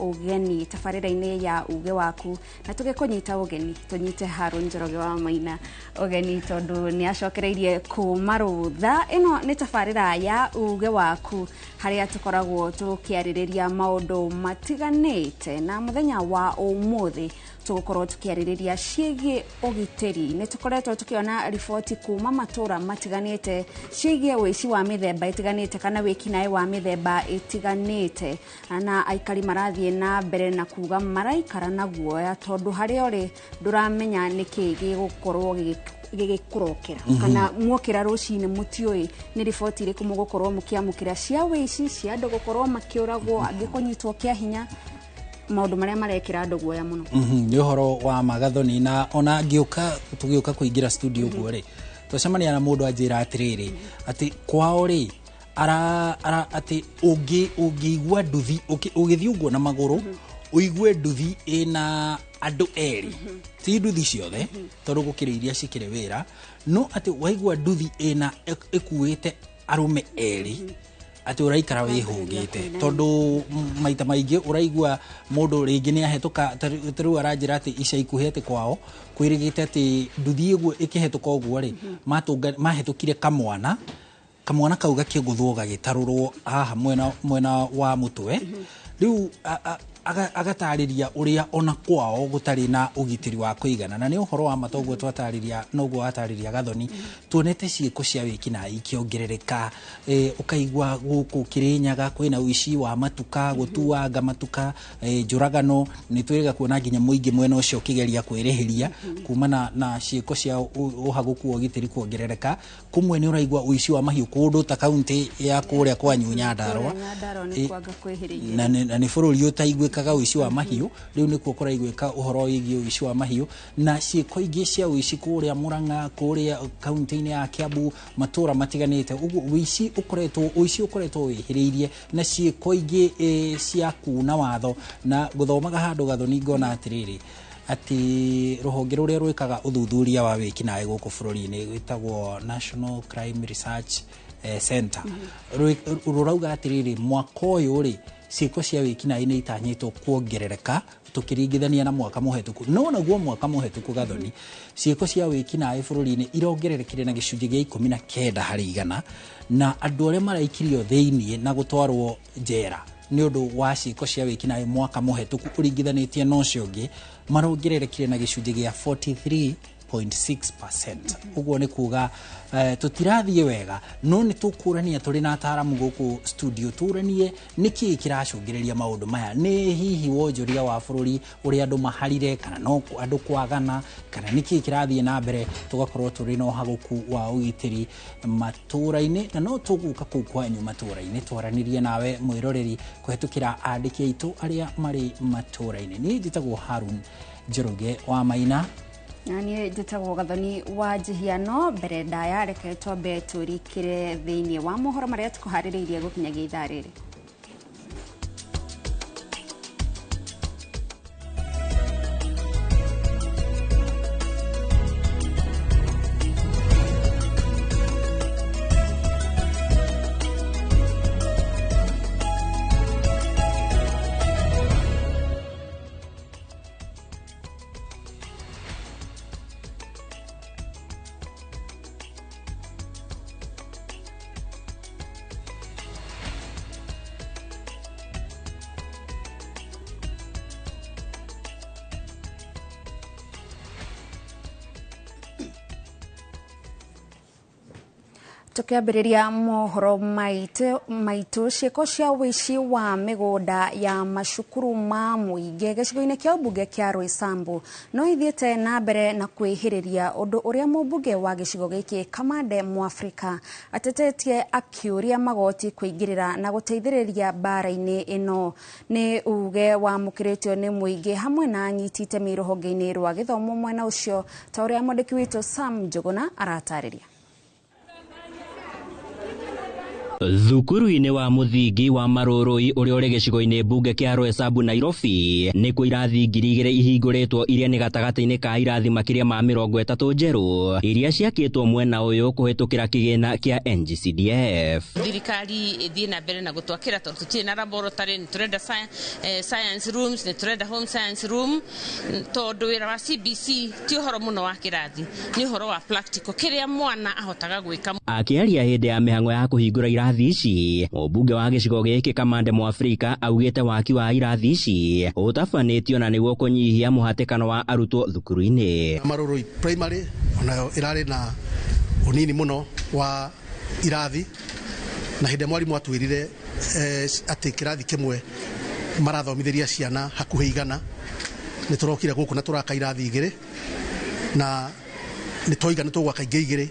ugeni tabarĩra-inĩ ya uge waku na tũgĩkũnyita ugeni tũnyite Harun Njoroge wa Maina ugeni tondu nĩ acokereirie kuma rũtha. Ĩno nĩ tabarĩra ya uge waku harĩa tũkoragwo tũkĩarĩrĩria maũndũ matiganĩte, na mũthenya wa ũmũthĩ tũgũkorwo tũkĩarĩrĩria ciĩgiĩ ũgitĩri. Nĩ tũkoretwo tũkĩona riboti kuma matũra matiganĩte ciĩgiĩ ũici wa mĩthemba ĩtiganĩte kana wĩkinaĩ wa mĩthemba ĩtiganĩte, na aikari marathiĩ na mbere na kuga maraikara na guoya tondu harĩa ũrĩ ndũramenya nĩkĩ gĩgũkorwo gĩgĩkũrokera kana muokĩra rũcinĩ mũtiũĩ nĩ riboti irĩkũ mũgũkorwo mũkĩamũkĩra cia ũici, cia andũ gũkorwo makĩũragwo, angĩ kũnyitwo kĩa hinya, maũndũ marĩa marekĩra andũ guoya mũno. Nĩ ũhoro wa magathoni, na ona tũgĩũka kũingĩra studio guo rĩ twacemania na mũndũ anjĩra atĩrĩrĩ atĩ kwao rĩ atĩ ũngĩigua nduthi ũgĩthiĩ ũguo na magũrũ ũigue nduthi ĩna andũ erĩ, ti nduthi ciothe tondũ gũkĩrĩ iria cikĩrĩ wĩra, no atĩ waigua nduthi ĩna ĩkuĩte arũme erĩ atĩ ũraikara wĩhũgĩte, tondu maita maingĩ ũraigua mũndũ rĩngĩ nĩ ahetũka tarĩu aranjĩra atĩ ica ikuhĩ atĩ kwao kwĩrĩgĩte atĩ nduthi ĩguo ĩkĩhetũka ũguo rĩ mahetũkire kamwana kau gakĩgũthwo gagĩtarũrwo haha mwena wa mũtwe. Rĩu agatarĩria ũrĩa ona kwao gũtarĩ na ũgitĩri wa kũigana, na nĩ ũhoro wa matoguo twatarĩria noguo watarĩria Gathoni, tuonete ciĩko cia wĩkinaĩ ikĩongerereka, ũkaigua gũkũ Kĩrĩnyaga kwĩna ũici wa matuka, gũtuanga matuka, njũragano, nĩ twĩrĩga kuona nginya mũingĩ mwena ũcio ũkĩgeria kwĩrĩhĩria kumana na ciĩko cia ũhagũku wa ũgitĩri kuongerereka. Kumwe nĩ ũraigua ũici wa mahiũ kũndũ ta kaunti ya kũrĩa kwanyu Nyandarua, na nĩ bũrũri ũtaiguĩkaga ũici wa mahiũ, rĩu nĩkuo kũraiguĩka ũhoro wĩgiĩ ũici wa mahiũ, na ciĩko ingĩ cia ũici kũrĩa Mũrang'a, kũrĩa kaunti-inĩ ya Kiambu, matũra matiganĩte. Ũguo ũici ũkoretwo wĩhĩrĩirie na ciĩko ingĩ cia kuna watho. Na gũthomaga handũ Gathoni ngona atĩrĩrĩ atĩ rũhonge rũrĩa rwĩkaga ũthuthuria wa wĩkinaĩ gũkũ bũrũri-inĩ wĩtagwo National Crime Research Center rũrauga atĩrĩrĩ mwaka ũyũ rĩ ciĩko cia wĩkinaĩ nĩ itanyĩtwo kuongerereka tukĩringithania na mwaka mũhetũku. No naguo mwaka mũhetũku Gathoni ciĩko cia wĩkinaĩ bũrũri-inĩ irongererekire na gĩcunjĩ gĩa 19 harĩ igana, na andũ arĩa maraikirio thĩiniĩ na gũtwarwo njera nĩ ũndũ wa ciĩko cia wĩkinaĩ mwaka mũhetũku ũringithanĩtie na ũcio ũngĩ marongererekire na gĩcunjĩ gĩa 43.6%. Ũguo nĩ kuga tũtirathiĩ wega, no nĩ tũkũrania tũrĩ na ataaramu gũkũ studio tũranie nĩkĩ kĩracũngĩrĩria maũndũ maya. Nĩ hihi wonjoria wa bũrũri ũrĩa andũ maharire, kana no andũ kwagana, kana nĩkĩ kĩrathiĩ na mbere tũgakorwo tũrĩ na ũhagũku wa ũgitĩri matũra-inĩ. Na no tũgũka kũu kwanyu matũra-inĩ twaranĩrie nawe mwĩroreri kũhetũkĩra andĩki aitũ arĩa marĩ matũra-inĩ. Niĩ njĩtagwo Harun Njoroge wa Maina, na niĩ njĩtagwo Gathoni wa Njihiano. Mbere ndaya reke twambe tũrikĩre thĩinĩ wa mohoro marĩa tũkũharĩrĩirie gũkinyagia ithaa rĩrĩ. Tukiambĩrĩria mohoro maitũ ciĩko cia ũici wa mĩgũnda ya macukuru ma mũingĩ gĩcigo-inĩ kĩa ũmbunge kĩa Roysambu no ithiĩte na mbere na kwĩhĩrĩria, ũndũ ũrĩa mũmbunge wa gĩcigo gĩkĩ Kamande Mwafrika atetetie akĩũria magoti kũingĩrĩra na gũteithĩrĩria mbara-inĩ ĩno. Nĩ uge wamũkĩrĩtio nĩ mũingĩ hamwe na anyiti itemi rũhonge-inĩ rwa gĩthomo mwena ũcio, ta ũrĩa mwandĩki witũ Sam Njuguna aratarĩria. Thukuru-inĩ wa mũthingi wa Marũrũi ũrĩa ũrĩ gĩcigo-inĩ mbunge kĩa Roysambu Nairobi nĩkuo irathi 2,000 ihingũrĩtwo iria nĩ gatagatĩ-inĩ ka irathi makĩria ma 30 njerũ iria ciakĩtwo mwena ũyũ kũhetũkĩra kĩgĩna kĩa NGCDF. Thirikari ĩthiĩ na mbere na gũtwakĩra tondũ tũtirĩ na laboratory, nĩ tũrenda science rooms, nĩ tũrenda home science room, tondũ wĩra wa CBC ti ũhoro mũno wa kĩrathi, nĩ ũhoro wa practical kĩrĩa mwana ahotaga gwĩka. Akĩaria hĩndĩ ya mĩhang'o ya kũhingũra irathi ici, mũmbunge wa gĩcigo gĩkĩ Kamande Mwafrika augĩte waki wa irathi ici ũtabanĩtio na nĩguo kũnyihia mũhatĩkano wa arutwo thukuru-inĩ. Marũrũi primary onayo ĩrarĩ na ũnini mũno wa irathi, na hĩndĩ mwarimũ atwĩrire atĩ kĩrathi kĩmwe marathomithĩria ciana hakuhĩ 100, nĩ tũrokire gũkũ na tũraka irathi 2 na nĩ tũiga nĩ tũgwaka ingĩ 2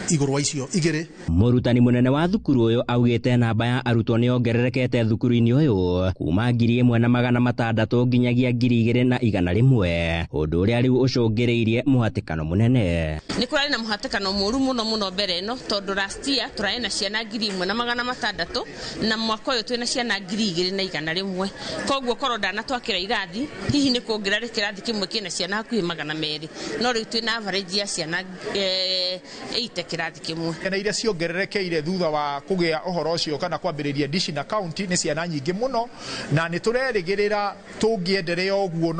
igũrũ wa icio 2. Mũrutani mũnene wa thukuru ũyũ augĩte namba ya arutwo nĩ ongererekete thukuru-inĩ ũyũ kuma 1,600 nginyagia 2,100, ũndũ ũrĩa rĩu ũcũngĩrĩirie mũhatĩkano mũnene. Nĩ kũrarĩ na mũhatĩkano mũru mũno mbere ĩno, tondũ last year tũrarĩ na ciana 1,600 na mwaka ũyũ twĩna ciana 2,100. Koguo korwo ndanatwakĩra irathi, hihi nĩ kuongerera kĩrathi kĩmwe kĩna ciana hakuhĩ 200, no rĩu twĩna average ya ciana 8 kĩrathi kĩmwe. Ciana iria ciongererekeire thutha wa kũgĩa ũhoro ũcio kana kwambĩrĩria dici na county nĩ ciana nyingĩ mũno, na nĩ tũrerĩgĩrĩra tũngĩenderea ũguo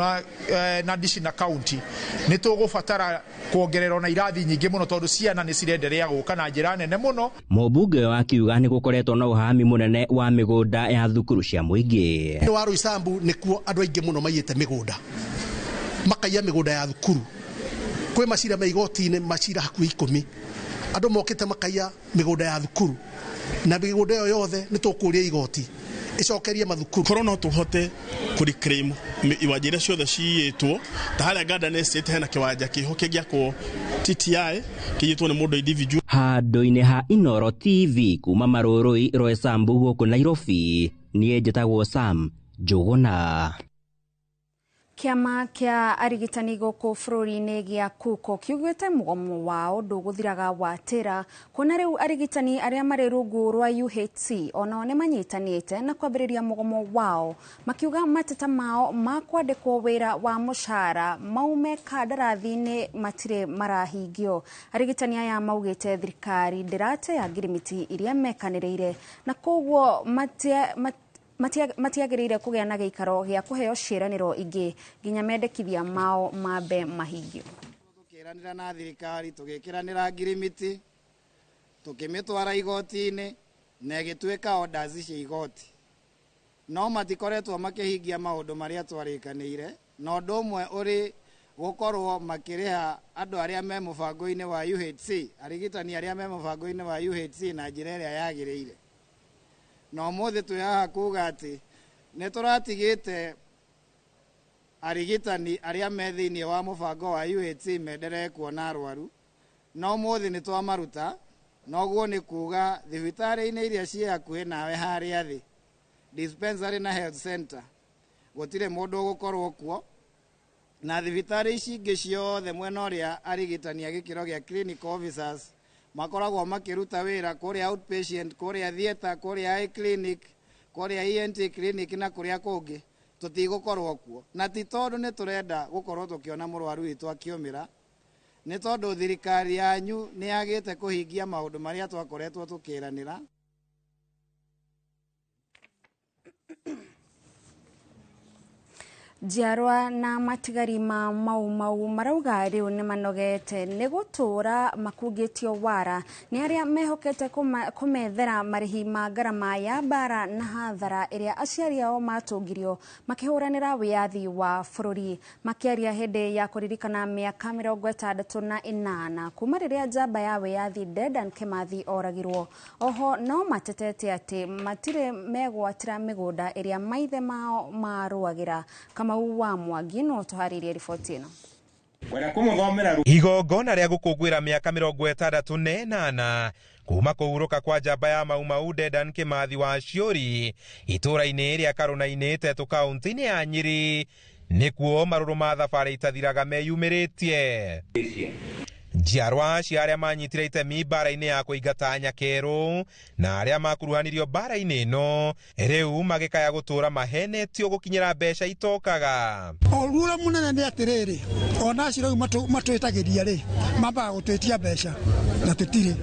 na dici na county nĩ tũgũbatara kuongererwo na irathi nyingĩ mũno, tondũ ciana nĩ cirenderea gũka na njĩra nene mũno. Mũmbunge wa kiuga nĩ gũkoretwo na ũhami mũnene wa mĩgũnda ya thukuru cia mũingĩ. Nĩ wa Roysambu nĩkuo andũ aingĩ mũno maiyĩte mĩgũnda, makaiya mĩgũnda ya thukuru. Kwĩ macira me igoti-inĩ, macira hakuhĩ 10, andũ mokĩte makaiya mĩgũnda ya thukuru, na mĩgũnda ĩyo yothe nĩ tũkũria igoti icokerie mathukuru. Korwo no tũhote kũreclaim iwanja iria ciothe ciyĩtwo, ta harĩa Garden Estate hena kĩwanja kĩho kĩgĩakwo TTI kĩiyĩtwo nĩ mũndũ individual. Handũ-inĩ ha Inooro TV kuma Marũrũi Roysambu gũkũ Nairobi, niĩ njĩtagwo Sam Njũgũna. Kiama kia arigitani gũkũ bũrũri-inĩ gĩa KUCO kiugĩte mũgomo wao ndũgũthiraga watĩra, kuona rĩu arigitani arĩa marĩ rungu rwa UHC onao nĩ manyitanĩte na kwambĩrĩria mũgomo wao, makiuga mateta mao ma kwandĩkwo wĩra wa mũcara maume kandarathi-inĩ matirĩ marahingio. Arigitani aya maugĩte thirikari ndĩrateya ngirimiti iria mekanĩrĩire, na koguo matiagĩrĩire kũgĩa na gĩikaro gĩa kũheo ciĩranĩro ingĩ nginya mendekithia mao mambe mahingio. Tũkĩranĩra na thirikari, tũgĩkĩranĩra ngirimiti, tũkĩmĩtwara igoti-inĩ na ĩgĩtuĩka orders cia igoti, no matikoretwo makĩhingia maũndũ marĩa twarĩkanĩire, na ũndũ ũmwe ũrĩ gũkorwo makĩrĩha andũ arĩa me mũbango-inĩ wa UHC, arigitani arĩa me mũbango-inĩ wa UHC na njĩra ĩrĩa yagĩrĩire. Na ũmũthĩ twĩ haha kuga atĩ nĩ tũratigĩte arigitani arĩa me thĩinĩ wa mũbango wa UHC menderee kuona arwaru, na ũmũthĩ nĩ twamaruta, na ũguo nĩ kuga thibitarĩ-inĩ iria ciĩ hakuhĩ nawe harĩa thĩ, dispensary na health center, gũtirĩ mũndũ ũgũkorwo kuo, na thibitarĩ ici ingĩ ciothe mwena ũrĩa arigitani a gĩkĩro gĩa clinical officers makoragwo makĩruta wĩra kũrĩa outpatient, kũrĩa theater, kũrĩa eye clinic, kũrĩa ENT clinic na kũrĩa kũngĩ, tũtigũkorwo kuo. Na ti tondũ nĩ tũrenda gũkorwo tũkĩona mũrwaru witũ akĩũmĩra, nĩ tondũ thirikari yanyu nĩ yagĩte kũhingia maũndũ marĩa twakoretwo tũkĩranĩra. Njiarwa na matigari ma mau marauga rĩu nĩ manogete nĩ gũtũra makungĩtio wara nĩ arĩa mehokete kũmethera marĩhi ma ngarama ya mbara na hathara ĩrĩa aciari ao matũngirio makĩhũranĩra wĩyathi wa bũrũri. Makĩaria hĩndĩ ya kũririkana mĩaka 68 kuma rĩrĩa njamba ya wĩyathi Dedan Kimathi oragirwo, oho no matetete atĩ matirĩ megwatĩra mĩgũnda ĩrĩa maithe mao marũagĩra. Kama wa Mwangi no tũharĩrie riboti ĩno. Igongona rĩa gũkũngũĩra mĩaka 68 kuma kũhurũka kwa njamba ya Mau Dedan Kimathi wa Ciori itũra-inĩ rĩa Karũna-inĩ Tetu kaunti-inĩ ya Nyeri, nĩkuo marũrũ ma thabarĩ itathiraga meyumĩrĩtie. njiarwa cia arĩa manyitire itemi mbara-inĩ ya kũingata Nyakeru na arĩa makuruhanirio mbara-inĩ ĩno rĩu magĩkaya gũtũũra mahenetio gũkinyĩra mbeca itokaga. Ũguo mũnene nĩ atĩrĩrĩ, ona acio rĩu matwĩtagĩria rĩ mambaga gũtwĩtia mbeca na tũtirĩ.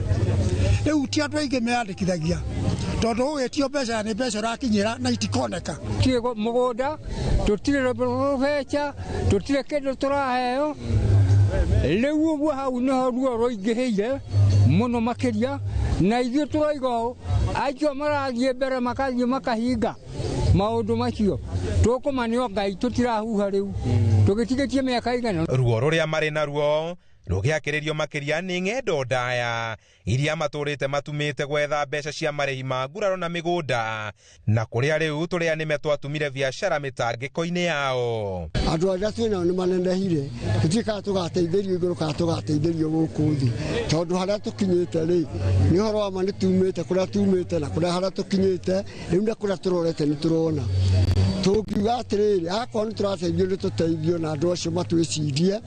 Rĩu ti andũ aingĩ meyandĩkithagia tondũ ũgĩtio mbeca nĩ mbeca ũrakinyĩra na itikoneka. Tũtirĩ mũgũnda, tũtirĩ mbeca, tũtirĩ kĩndũ tũraheo. Rĩu ũguo hau nĩho ruo rũingĩhĩire mũno makĩria, na ithuĩ tũroiga acio marathiĩ mbere makathiĩ makahinga maũndũ macio tũkũmanio Ngai tũtirahuha rĩu tũgĩtigĩtie mĩaka igana. Ruo rũrĩa marĩ naruo rũgĩakĩrĩrio makĩria nĩ ng'endo ndaya iria matũrĩte matumĩte gwetha mbeca cia marĩhi ma nguraro na mĩgũnda na kũrĩa rĩu tũrĩa nĩme twatumire biacara mĩtangĩko-inĩ yao. Andũ arĩa twĩnao nĩ manenehire tũtikaga tũgateithĩrio igũrũ kana tũgateithĩrio gũkũ thĩ tondũ harĩa tũkinyĩte rĩ nĩ ũhoro wa ma nĩ tumĩte kũrĩa tumĩte na kũrĩa harĩa tũkinyĩte rĩu na kũrĩa tũrorete nĩ tũrona. Tũngiuga atĩrĩrĩ akorwo nĩ tũrateithio nĩ tũteithio na andũ acio matwĩcirie.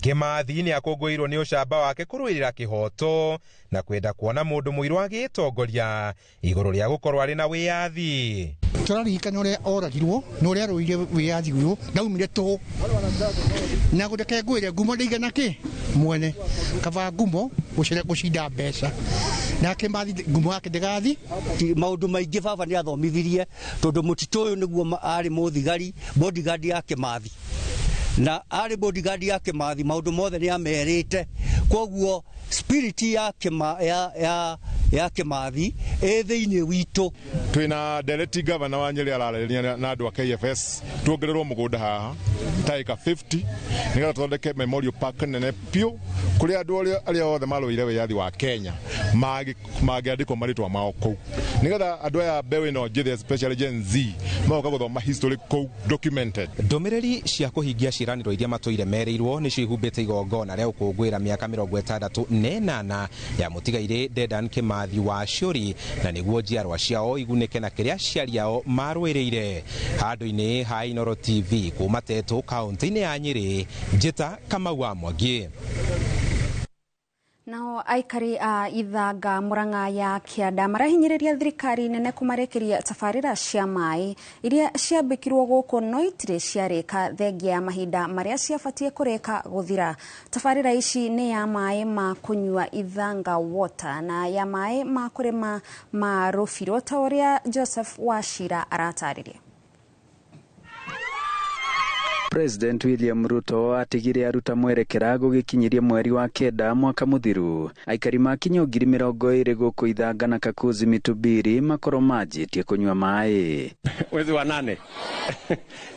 Kĩmathi nĩ akũngũĩirwo nĩ ũcamba wake kũrũĩrĩra kĩhoto na kwenda kuona mũndũ mũirũ agĩtongoria igũrũ rĩa gũkorwo arĩ na wĩyathi. Tũraririkana ũrĩa oragirwo na ũrĩa arũire wĩyathi ũyũ ndaumire tũhũ na gũreke ngwĩre ngumo ndaigana kĩ mwene kaba ngumo gũcinda mbeca na Kĩmathi ngumo yake ndĩgathi. Maũndũ maingĩ baba nĩ athomithirie tondũ mũtitũ ũyũ nĩguo arĩ mũthigari bodyguard ya Kĩmathi na arĩ bodyguard ya Kĩmathi maũndũ mothe nĩ amerite koguo spirit ya Kĩmathi thĩinĩ witũ. Twĩna Deputy Governor wa Nyeri ararĩrĩria na andũ a KFS tuongererwo mũgũnda haha taika 50 nĩgetha tũthondeke memorial park nene piũ kũrĩa andũ arĩa othe marũire wĩyathi wa Kenya mangĩandĩkwo marĩtwa mao kũu nĩgetha andũ aya mbeũ ĩno njĩthĩ especially Gen Z magoka gũthoma history kũu documented. Ndũmĩrĩri cia kũhingia ciĩranĩro iria matũire merĩirwo nĩcio ihumbĩte igongona rĩa gũkũngũĩra mĩaka 68 ya mũtigairĩ Dedan Kĩmathi wa Ciuri na nĩguo njiarwa ciao igunĩke na kĩrĩa aciari ao marũĩrĩire. Handũ-inĩ ha Inooro TV kuma Tetũ kaunti-inĩ ya Nyeri, Njĩta Kamau wa Mwangi. Nao aikari a Ithanga Murang'a ya Kianda marahinyĩrĩria thirikari nene kũmarekeria tabarĩra cia maĩ iria ciambĩkirwo gũkũ no itirĩ ciarĩka thengia ya mahinda marĩa ciabatie kũreka gũthira. Tabarĩra ici nĩ ya maĩ ma kũnyua Ithanga Water na ya maĩ ma kũrĩma ma Rũbirũ ta ũrĩa Joseph Wachira aratarĩria. President William Ruto atigire aruta mwerekera gũgĩkinyiria mweri wa kenda mwaka muthiru. Aikari makinya 20,000 gũkũ Ithanga na Kakuzi Mitubiri makorwo manjĩtie kunywa maĩ. Mwezi wa 8.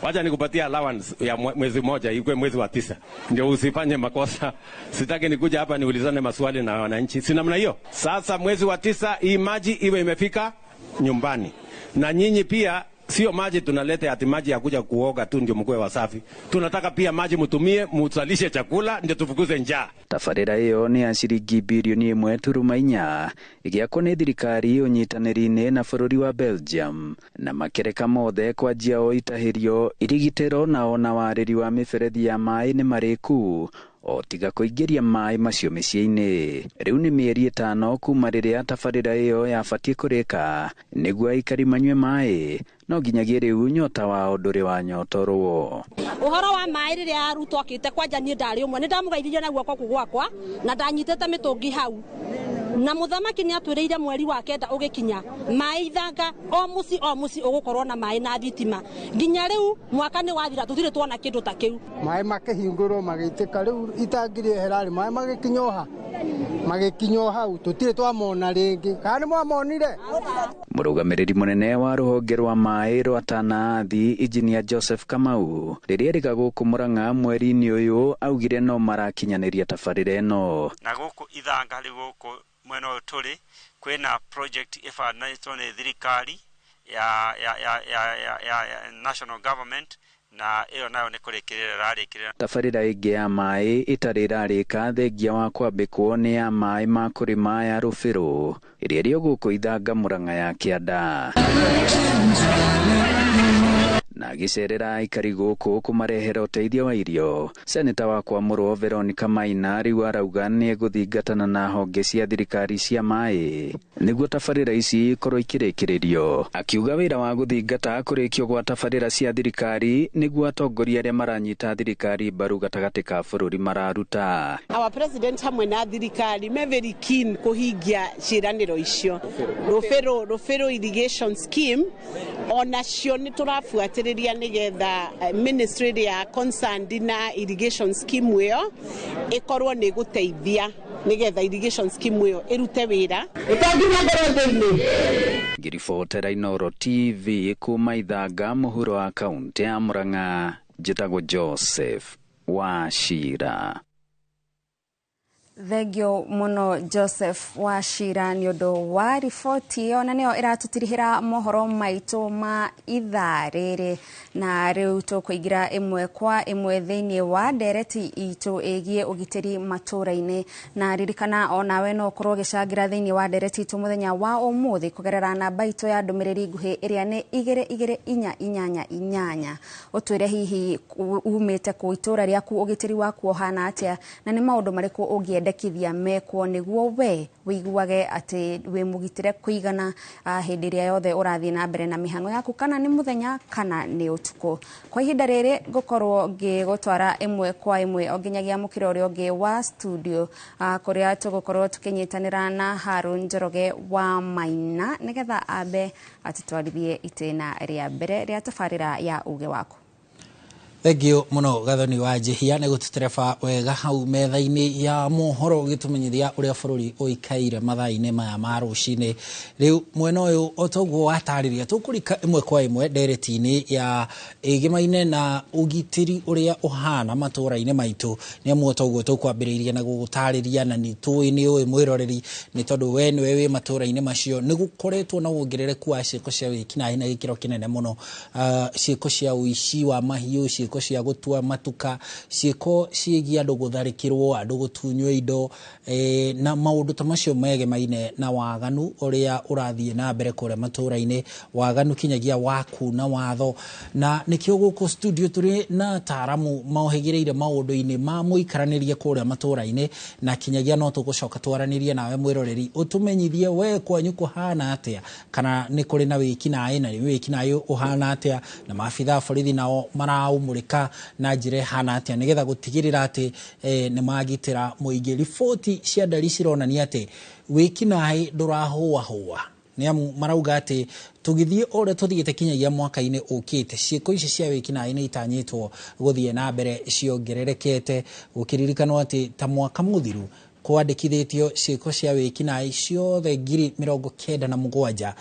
Wacha nikupatia allowance ya mwezi moja ikwe mwezi wa 9. Ndio usifanye makosa. Sitaki nikuja hapa niulizane maswali na wananchi. Si namna hiyo. Sasa mwezi wa 9 hii maji iwe imefika nyumbani. Na nyinyi pia sio maji tunaleta ati maji ya kuja kuoga tu ndio mkwe wasafi. Tunataka pia maji mutumie muzalishe chakula ndio tufukuze njaa. Tabarĩra ĩyo nĩ ya ciringi bilioni 1.4 ĩgĩakwo nĩ thirikari ũnyitanĩri-inĩ na bũrũri wa Belgium na makereka mothe kwanjia o itahĩrio irigitĩro na ona warĩri wa mĩberethi ya maĩ nĩ marĩku o tiga kũingĩria maĩ macio mĩciĩ-inĩ. Rĩu nĩ mĩeri 5 kuma rĩrĩa tabarĩra ĩyo yabatie kũrĩka nĩguo aikari manyue maĩ no nginyagia rĩu nyota wao ndũrĩ wanyotorwo. Ũhoro wa maĩ rĩrĩa arutwo akĩte kwanja niĩ ndarĩ ũmwe nĩ ndamũgeithirie na guoko gwakwa na ndanyitĩte mĩtũngi hau na mũthamaki nĩ atwĩrĩire mweri wa kenda ũgĩkinya maĩ Ithanga o mũci ũgũkorwo na maĩ na thitima. Nginya rĩu mwaka nĩ wathira tũtirĩ tuona kĩndũ ta kĩu. Maĩ makĩhingũrwo magĩitĩka rĩu itangire herarĩ maĩ magĩkinywo hau tũtirĩ twamona rĩngĩ. Kana nĩ mwamonire? Mũrũgamĩrĩri mũnene wa rũhonge rwa maĩ rwa Tana Athi Engineer Joseph Kamau rĩrĩa rĩga gũkũ Murang'a mweri-inĩ ũyũ augire no marakinyanĩria tabarĩra ĩno. Na gũkũ Ithanga rĩ gũkũ mwena ũyũ tũrĩ kwĩna project ĩfanĩtwo nĩ thirikari ya national government na ĩyo nayo nĩ kũrĩkĩrĩra rarĩkĩrĩra. Tabarĩra ĩngĩ ya maĩ ĩtarĩ rarĩka thengia wa kwambĩkwo nĩ ya maĩ ma kũrĩma ya Rũbĩrũ ĩrĩa ĩrĩ gũkũ Ithanga Murang'a ya Kianda. na agicerera aikari guku kumarehera uteithio wa irio. Seneta wa Kwamurwo Veronica Maina riu arauga ni eguthingatana na honge cia thirikari cia mai niguo tabarĩra ici ikorwo ikirikiririo. Akiuga wira wa guthingata kurikio gwa tabarĩra cia thirikari niguo atongoria aria maranyita thirikari mbaru gatagati ka bũrũri mararuta. Our president hamwe na thirikari me very keen kuhingia ciraniro icio. Rufero irrigation scheme onacio ni turafuatiriria nigetha ministry ya concerned na irrigation scheme iyo ikorwo ni guteithia nigetha irrigation scheme iyo irute wira. Ngiribotera Inooro TV kuma Ithanga muhuro wa kaunti ya Murang'a, njĩtagwo Joseph Wachira. Thengio muno Joseph Wachira ni undu wa riboti ona niyo iratutirihira mohoro maitu ma ithaa riri, na riu tukuingira imwe kwa imwe thiini wa ndereti itu igie ugitiri maturaini. Na ririkana onawe no ukorwo gicangira thiini wa ndereti itu muthenya wa umuthi kugerera namba itu ya ndumiriri nguhi iria ni 2288. utwire hihi umite ku itura riaku ugitiri waku ohana atia na ni maundu mariku ugiendekithia mekwo niguo we wiguage ati we mugitire kuigana hindi ria yothe urathie na mbere na mihang'o yaku, kana ni muthenya kana ni utuko. Kwa ihinda riri gukorwo ngigutwara imwe kwa imwe onginyagia mukiro uri ungi wa studio kuria tugukorwo tukinyitanira na Harun Njoroge wa Maina nigetha ambe atitwarithie itena ria mbere ria tabarĩra ya uge waku. Thengio muno gathoni wa Njihia ni gututereba wega hau metha-ini ya mohoro gitumenyithia uria bũrũri uikaire mathaa-ini maya ma rucini. Riu mwena uyu otoguo watariria tukurika imwe kwa imwe ndereti-ini ya igimaine na ugitiri uria uhana matura-ini maitu. Ni amwe otoguo tukwambiriria na gugutariria na ni tui ni uyu mwiroreri ni tondu we ni wi matura-ini macio ni gukoretwo na wongerereku wa ciiko cia wikinahi na gikiro kinene muno. Ciiko cia uici wa mahiu, ciiko cia gutua matuka, ciiko ciĩgiĩ andũ gũtharĩkĩrwo, andũ gũtunywo indo, na maũndũ ta macio megemaine na waganu ũrĩa ũrathiĩ na mbere kũrĩa matũra-inĩ, waganu kinyagia wa kuna watho. Na nĩkĩo gũkũ studio tũrĩ na ataaramu mohĩgĩrĩire maũndũ-inĩ ma mũikaranĩrie kũrĩa matũra-inĩ, na kinyagia no tũgũcoka twaranĩrie nawe mwĩroreri ũtũmenyithie we kwanyu kũhana atĩa, kana nĩ kũrĩ na wĩkinaĩ na wĩkinaĩ ũhana atĩa, na maabithaa borithi nao maraumũrĩka na njĩra hana atĩa nigetha gũtigĩrĩra atĩ nĩ magitĩra mũingĩ. Riboti cia ndari cironania atĩ wĩkinaĩ ndũrahũahũa, nĩ amu marauga atĩ tũgĩthiĩ ũrĩa tũthiĩte kinyagia mwaka-inĩ ũkĩte, ciĩko ici cia wĩkinaĩ nĩ itanyĩtwo gũthiĩ na mbere ciongererekete, gũkĩririkanwo atĩ ta mwaka mũthiru kwandĩkithĩtio ciĩko cia wĩkinaĩ ciothe 97,000,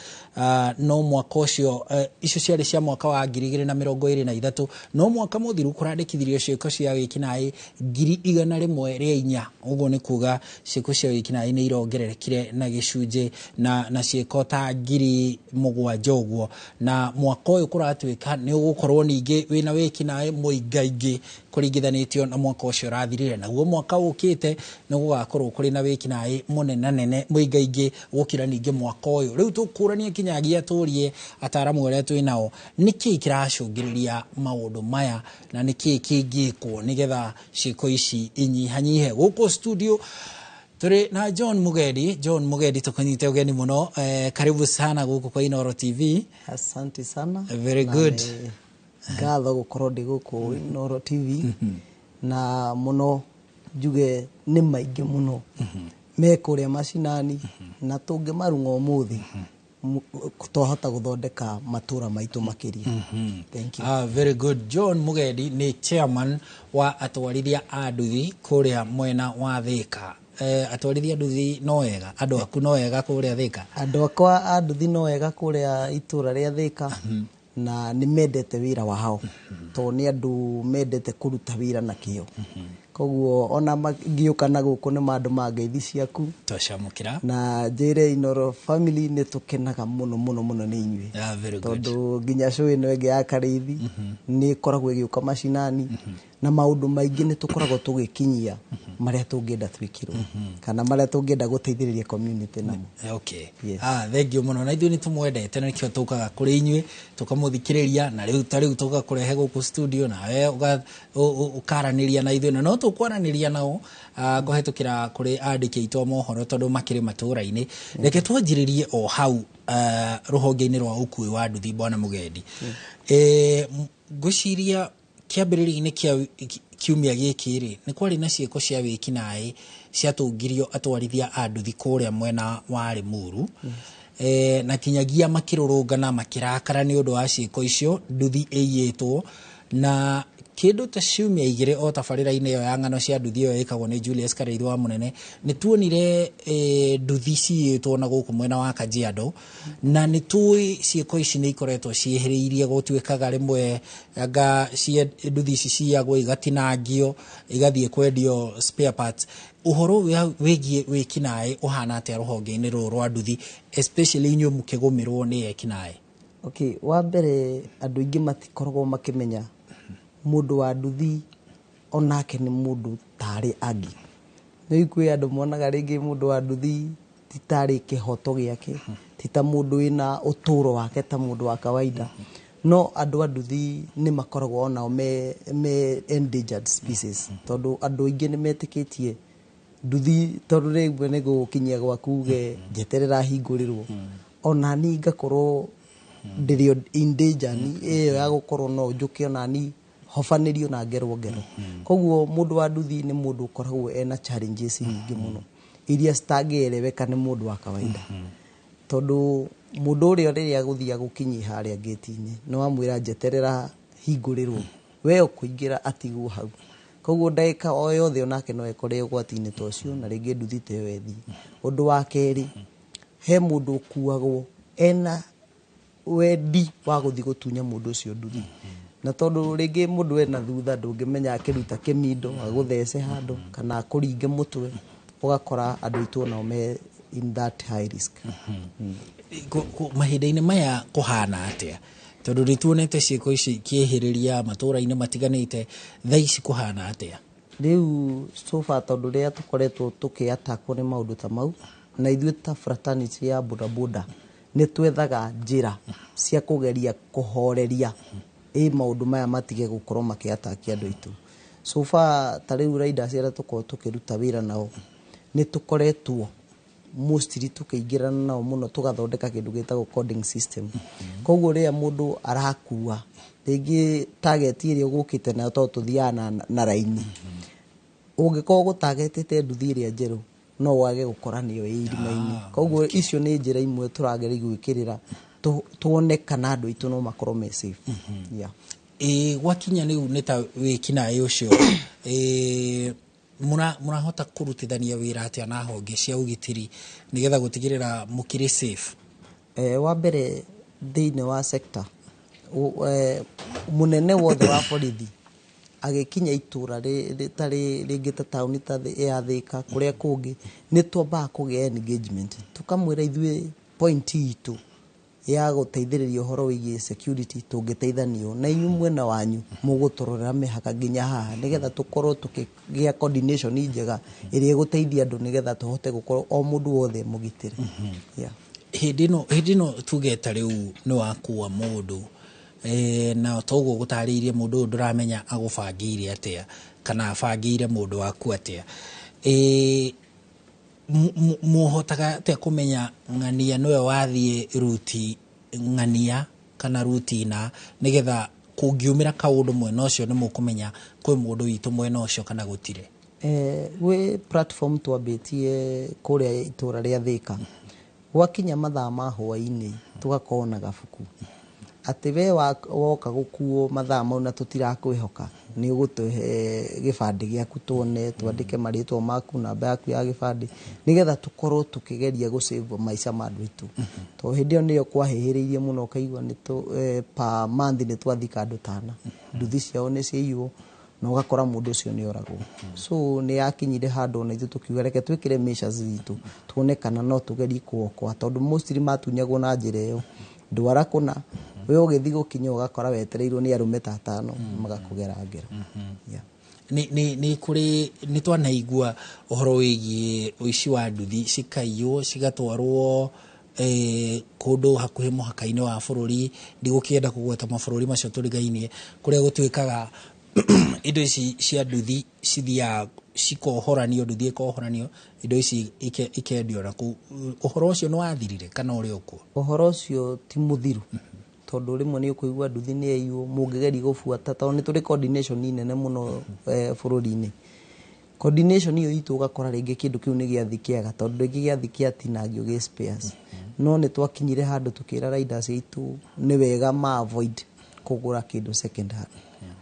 no mwaka ũcio icio ciarĩ cia mwaka wa 2023, no mwaka mũthiru kũrandĩkithirio ciĩko cia wĩkinaĩ 104. Ũguo nĩ kuga ciĩko cia wĩkinaĩ nĩ irongererekire na gĩcunjĩ na ciĩko ta 7,000 ũguo, na mwaka ũyũ kũratuĩka nĩ ũgũkorwo ningĩ wĩna wĩkinaĩ mũingaingĩ kũringithanĩtio na mwaka ũcio ũrathirire. Naguo mwaka ũkĩte nĩ gũgakorwo kũrĩ na wĩkinaĩ mũnenanene mũingaingĩ gũkĩra ningĩ mwaka ũyũ. Rĩu tũkũrania kinyagia tũrie ataaramu arĩa twĩ nao nĩkĩĩ kĩracũngĩrĩria maũndũ maya na nĩkĩĩ kĩngĩkwo nĩgetha ciĩko ici inyihanyihe. Gũkũ studio tũrĩ na John Mugedi. John Mugedi, tũkũnyite ũgeni mũno, karibu sana gũkũ kwa Inooro TV. Asante sana. Very good. Ngatho gũkorwo ndĩ gũkũ Inooro TV na mũno njuge nĩ maingĩ mũno me kũrĩa macinani na tũngĩmarung'a ũmũthĩ twahota gũthondeka matũra maitũ makĩria. Thank you. Very good. John Mugedi nĩ chairman wa atwarithia a nduthi kũrĩa mwena wa Thika. Atwarithia nduthi no wega, andũ aku no wega kũrĩa Thika? Andũ akwa a nduthi no wega kũrĩa itũra rĩa Thika na nĩ mendete wĩra wao, tondũ nĩ andũ mendete kũruta wĩra na kĩo. koguo ona ngiuka na guku ni mandu mangeithi ciaku twacamukira na njire Inoro family ni tukenaga muno ni inyui tondu nginya show ino ege ya Karithi ni koragwo igiuka macinani na maundu maingi ni tukoragwo tugikinyia maria tungienda twikirwo kana maria tungienda guteithiriria community namo. Okay. Thank you muno na ithuĩ ni tumwendete na nikio tukaga kuri inyui tukamuthikiriria na riu tuka kurehe guku studio na we ukaraniria na ithuĩ no tukwaraniria nao kuhetukira kuri andiki aitũ mohoro tondu makiri matura-ini reke twanjiririe o hau ruhonge-ini rwa ukui wa nduthi bwana Mugendi. Ngwiciria kiambiriria-ini kiumia giki ri ni kwari na ciiko cia wiki nae ciatungirio atwarithia a nduthi kuria mwena wa Limuru na kinyagia makirurungana makirakara ni undu wa ciiko icio nduthi iyitwo na kindu ta ciumia igire o tabarira-ini yo ya ng'ano cia nduthi yo ikagwo ni Julius Kareithi wa Munene ni tuonire nduthi ciyitwo na guku mwena wa Kajiado na ni tui ciiko ici ni ikoretwo cieheriirie gutwikaga rimwe anga cie nduthi ici ciagwo igatinangio igathie kwendio spare parts. Uhoro wigie wikinae uhana atia ruhonge-ini ruru rwa nduthi especially inyu mukigomirwo ni ekinae? Okay, wa mbere andu ingi matikoragwo makimenya mundu wa nduthi onake ni mundu tari angi. Ni ikwe andu monaga ringi mundu wa nduthi titari kihoto giake tita mundu ina uturo wake ta mundu wa kawaida no andu a nduthi ni makoragwo onao me endangered species tondu andu ingi ni metikitie nduthi tondu rimwe ni gukinyia gwakuge njeterera hingurirwo ona ni ngakorwo ndirio in danger ni iyo ya gukorwo no njuke ona ni hofanirio na ngero koguo mundu wa nduthi ni mundu ukoragwo ena challenges nyingi muno iria citangĩereweka ni mundu wa kawaida tondu mundu uria riria guthia gukinyi haria gate-ini no amwira njeterera hingurirwo we ukuingira atigwo hau koguo ndaika o yothe onake no ekore ugwati-ini tocio na ringi nduthi te wethi. Undu wa keri he mundu ukuagwo ena wendi wa guthi gutunya mundu ucio nduthi na tondu ringi mundu ena thutha ndungimenya akiruta kimindo aguthece handu kana akuringe mutwe ugakora andu itu no me in that high risk. Mahinda-ini maya kuhana atia tondu rituonete ciiko ici kiehiriria matura-ini matiganite thaici kuhana atia? Riu sofa tondu ria tukoretwo tukiatakwo ni maundu ta mau na ithuĩ ta fraternity ya bodaboda ni twethaga njira cia kugeria kuhoreria maundu maya matige gukorwo makiatakia andu itu. So far tariu riders era tuko tukiruta wira nao ni tukoretwo mostly tukiingirana nao muno tugathondeka kindu gitagwo coding system. Koguo ria mundu arakua ringi target iria ugukite nayo to tuthiana na raini ungikorwo gutagetete nduthi iria njeru no wage gukora niyo irima-ini. Koguo icio ni njira imwe turageri gwikirira tuone kana andu itu no makorwo me safe. Wakinya riu nita wikinae ucio murahota kurutithania wira atia na honge cia ugitiri nigetha gutigirira mukiri safe? Wa mbere thiini wa sector munene wothe wa borithi agikinya itura ritari ringi ta tauni ta ya Thika kuria kungi ni twamba kugia engagement tukamwira ithuĩ point itu ya guteithiriria uhoro wigie security tungiteithanio na inyu mwena wanyu mugutorora mihaka nginya haha nigetha tukorwo tukigia coordination njega iria guteithia andu nigetha tuhote gukorwo o mundu wothe mugitire. Hindi no tugeta riu ni wakua mundu na togo gutariirie mundu nduramenya agubangire atia kana abangire mundu waku atia muhotaga te kumenya ng'ania nowe wathie ruti ng'ania kana ruti na nigetha kungiumira kaundu mwena ucio ni mukumenya kwi mundu witu mwena ucio kana gutire? We platform twabetie kuria itura ria Thika gwakinya mathaa ma hwaini tugakorwo na gabuku ati we woka gukuo mathaa mau na tutirakwihoka ni ugutuhe gibandi giaku tuone twandike maritwa maku namba yaku ya gibandi nigetha tukorwo tukigeria gusave maica ma andu itu to hindi niyo kwahihiriirie muno kaigwa ni pa month ni twathika andu tana nduthi ciao ni ciiywo na ugakora mundu ucio ni oragwo so ni yakinyire handu na ithu tukiuga reke twikire measures zitu tuone kana no tugerie kuokwa tondu mostly matunyagwo na njira iyo ndwara kuna we ugithi gukinya ugakora wetereirwo ni arume tatano magakugera ngero ni kuri ni twanaigua uhoro wigi uici wa nduthi cikaiywo cigatwarwo kundu hakuhi muhaka-ini wa bururi ndigukienda kugweta mabũrũri macio tũrigainie kuria gũtuĩkaga indo ici cia nduthi cithia cikohoranio nduthi ikohoranio indo ici ikendio na ku uhoro ucio ni wathirire kana uri ukuo uhoro ucio ti muthiru tondu rimwe ni ukuigua nduthi ni eiywo mungigeri gubuata tondu ni turi coordination nene muno bururi-ini coordination iyo itu ugakora ringi kindu kiu ni giathi kiaga tondu ringi giathi kiatinagio gi spares no ni twakinyire handu tukira riders itu ni wega ma avoid kugura kindu second hand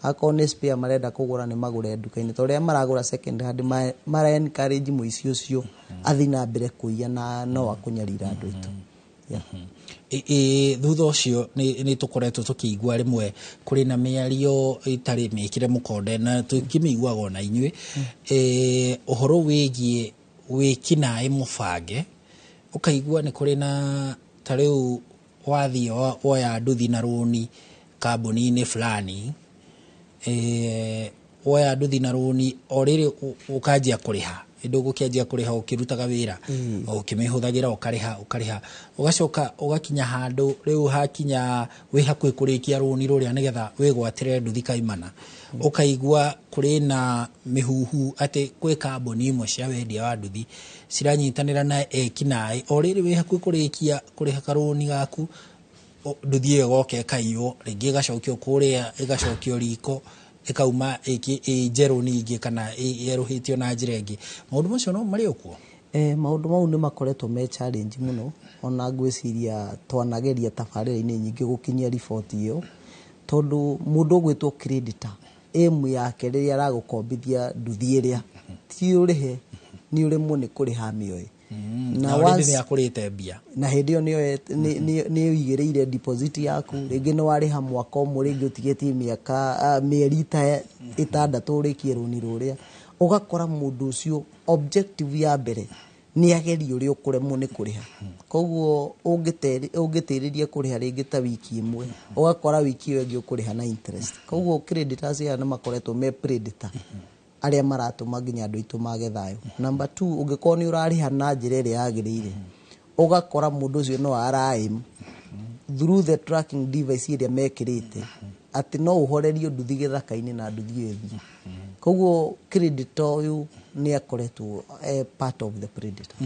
ako ni spare marenda kugura ni magure nduka-ini tondu ria maragura second hand mara encourage muici ucio athi na mbere kuiya na no akunyarira andu itu thutha ucio ni tukoretwo tukiigua rimwe kuri na miario itari mikire mukonde na tukimiguaga ona inyui uhoro wigie wikinae mubange ukaigua ni kuri na tariu wathi oya nduthi na runi kambuni-ini fulani oya nduthi na runi oriri ukanjia kuriha indo gukianjia kuriha ukirutaga wira ukimihuthagira ukariha ugacoka ugakinya handu riu hakinya wi hakwi kurikia runi ruria nigetha wigwatire nduthi kaimana ukaigua kuri na mihuhu ati kwi kambuni imwe cia wendia wa nduthi ciranyitanira na ekinae oriri wi hakwi kurikia kuriha karuni gaku nduthi iyo goke kaiyo ringi igacokio kuria igacokio riko ikauma njeru ningi kana yeruhitio na njira ingi maundu macio no mari okuo maundu mau ni makoretwo me challenge muno ona ngwiciria twanageria tabarĩra-inĩ nyingĩ gukinyia report iyo tondu mundu gwitwo creditor emu yake riria aragukombithia nduthi iria ti urihe ni urimwo ni kuriha mioyo na once ni akurite mbia na hindi yo ni uigereire deposit yaku ringi no wariha mwaka umwe ringi utigetie miaka mieri ta 6 urikie runi ruria ugakora mundu ucio objective ya mbere ni ageri uri ukuremwo ni kuriha koguo ungitiriria kuriha ringi ta wiki imwe ugakora wiki iyo ingi ukuriha na interest koguo creditors ya na makoretwo me predator aria maratuma nginya andu itu mage thayo. Number 2 ungikorwo ni urariha na njira iria yagirire ugakora mundu ucio no araim through the tracking device iria mekirite ati no uhorerio nduthi githaka-ini na nduthi ethi koguo creditor uyu ni akoretwo part of the predator.